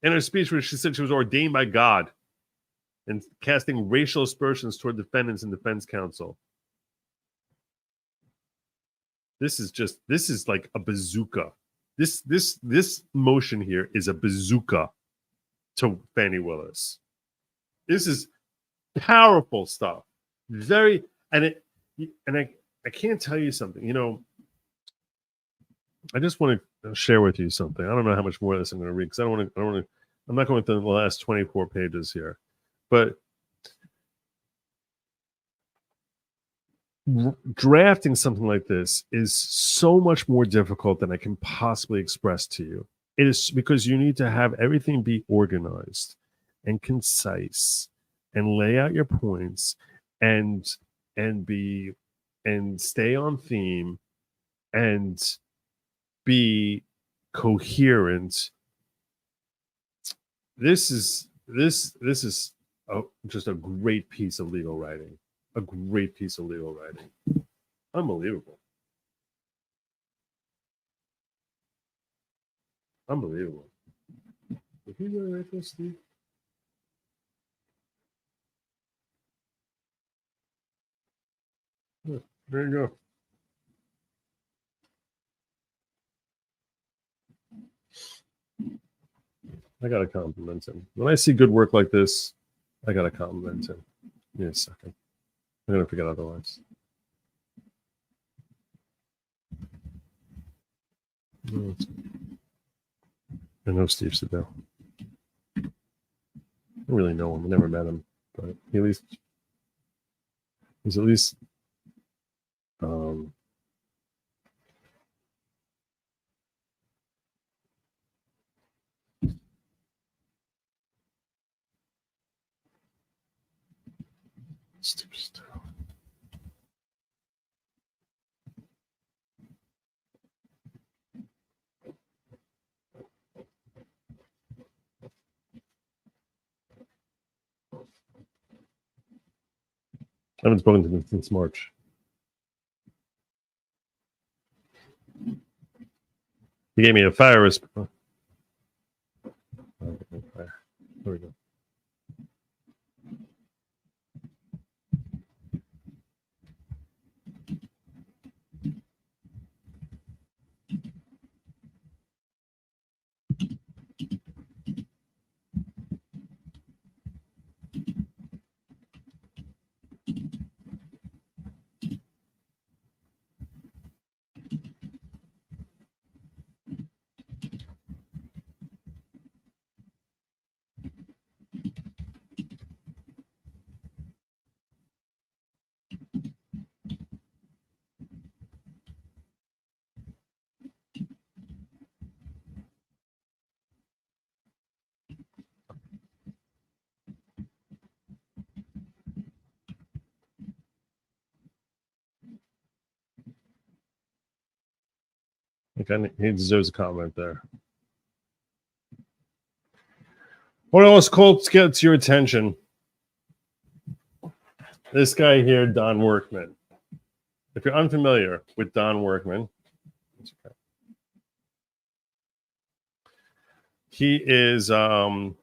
In her speech, where she said she was ordained by God and casting racial aspersions toward defendants and defense counsel. This is like a bazooka. This motion here is a bazooka to Fani Willis. This is powerful stuff. I can't tell you something. You know, I just want to share with you something. I don't know how much more of this I'm going to read because I'm not going through the last 24 pages here, but drafting something like this is so much more difficult than I can possibly express to you. It is because you need to have everything be organized and concise and lay out your points and stay on theme and be coherent. This is just a great piece of legal writing. A great piece of legal writing. Unbelievable. Unbelievable. Did you really write this, Steve? Yeah, there you go. I gotta compliment him. When I see good work like this, I gotta compliment him. Give me a second. I'm gonna forget otherwise. I know Steve Sedell. I don't really know him. I never met him, but he's at least Steve Sedell. I haven't spoken to him since March. He gave me a fire response. There we go. Okay, he deserves a comment there. What else, Colts, gets your attention? This guy here, Don Workman. If you're unfamiliar with Don Workman, he is a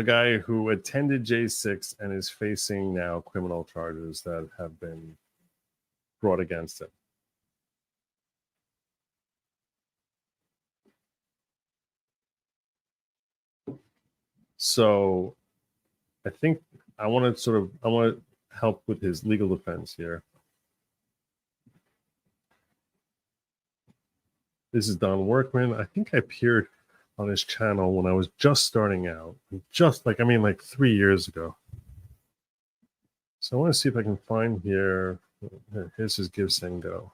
guy who attended J6 and is facing now criminal charges that have been brought against him. So I think I want to help with his legal defense here. This is Don Workman. I think I appeared on his channel when I was just starting out, like 3 years ago. So I want to see if I can find here. Here's his Give, Send, Go.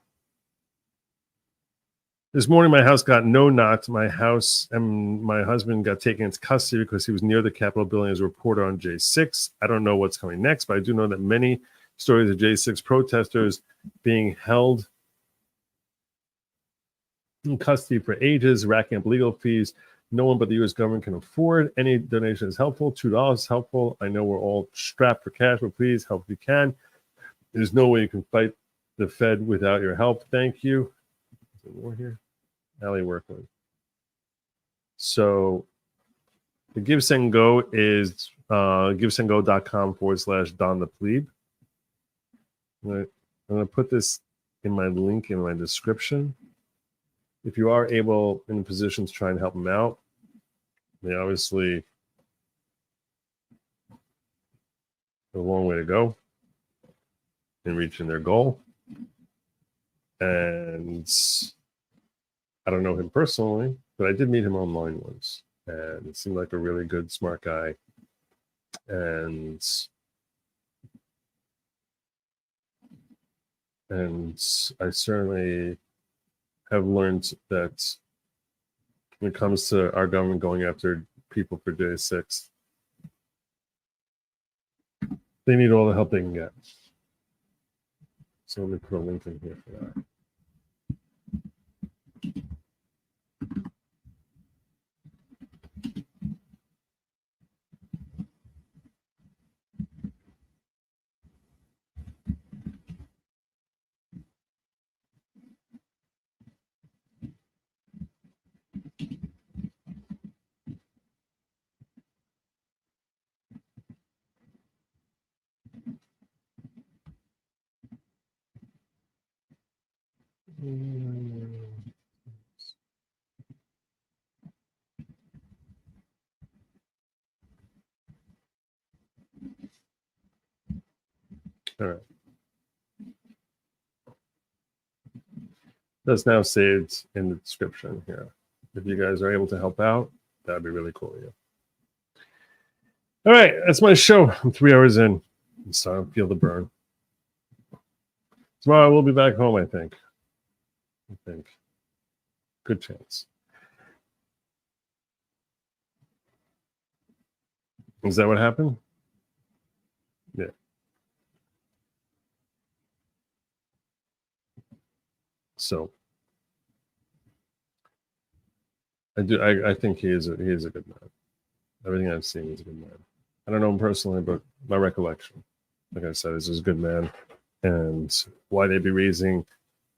This morning, my house got no knocked. My house and my husband got taken into custody because he was near the Capitol building as a reporter on J6. I don't know what's coming next, but I do know that many stories of J6 protesters being held in custody for ages, racking up legal fees. No one but the U.S. government can afford. Any donation is helpful. $2 is helpful. I know we're all strapped for cash, but please help if you can. There's no way you can fight the Fed without your help. Thank you. Is there more here? Allie Workman. So the Give, Send, Go is givesendgo.com/Don the Plebe. I'm going to put this in my link in my description. If you are able in a position to try and help them out, they obviously have a long way to go in reaching their goal. And I don't know him personally, but I did meet him online once. And it seemed like a really good, smart guy. And I certainly have learned that when it comes to our government going after people for J6, they need all the help they can get. So let me put a link in here for that. All right. That's now saved in the description here. If you guys are able to help out, that'd be really cool. Yeah. All right, that's my show. I'm 3 hours in. I'm starting to feel the burn. Tomorrow I will be back home, I think. Good chance. Is that what happened? Yeah. So I think he is a good man. Everything I've seen is a good man. I don't know him personally, but my recollection. like I said, is a good man. And why they'd be raising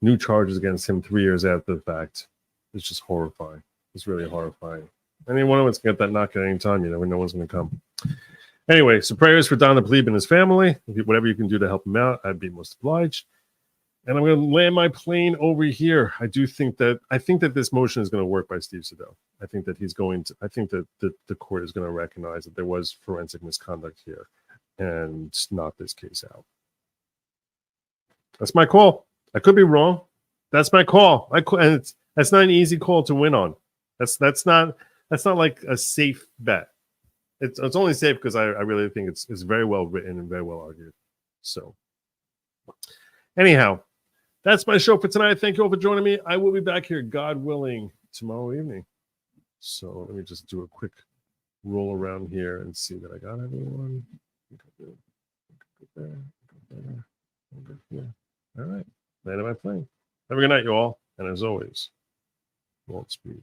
new charges against him 3 years after the fact is just horrifying. It's really horrifying. Any one of us can get that knock at any time. You never know what's going to come. Anyway, so prayers for Don the Plebe and his family. Whatever you can do to help him out, I'd be most obliged. And I'm going to land my plane over here. I think that this motion is going to work by Steve Siddell. I think that I think that the court is going to recognize that there was forensic misconduct here and knock this case out. That's my call. I could be wrong. That's my call. And that's not an easy call to win on. That's not like a safe bet. It's only safe because I really think it's very well written and very well argued. So anyhow, that's my show for tonight. Thank you all for joining me. I will be back here, God willing, tomorrow evening. So let me just do a quick roll around here and see that I got everyone. All right. Land of my plane. Have a good night, you all. And as always, won't speed.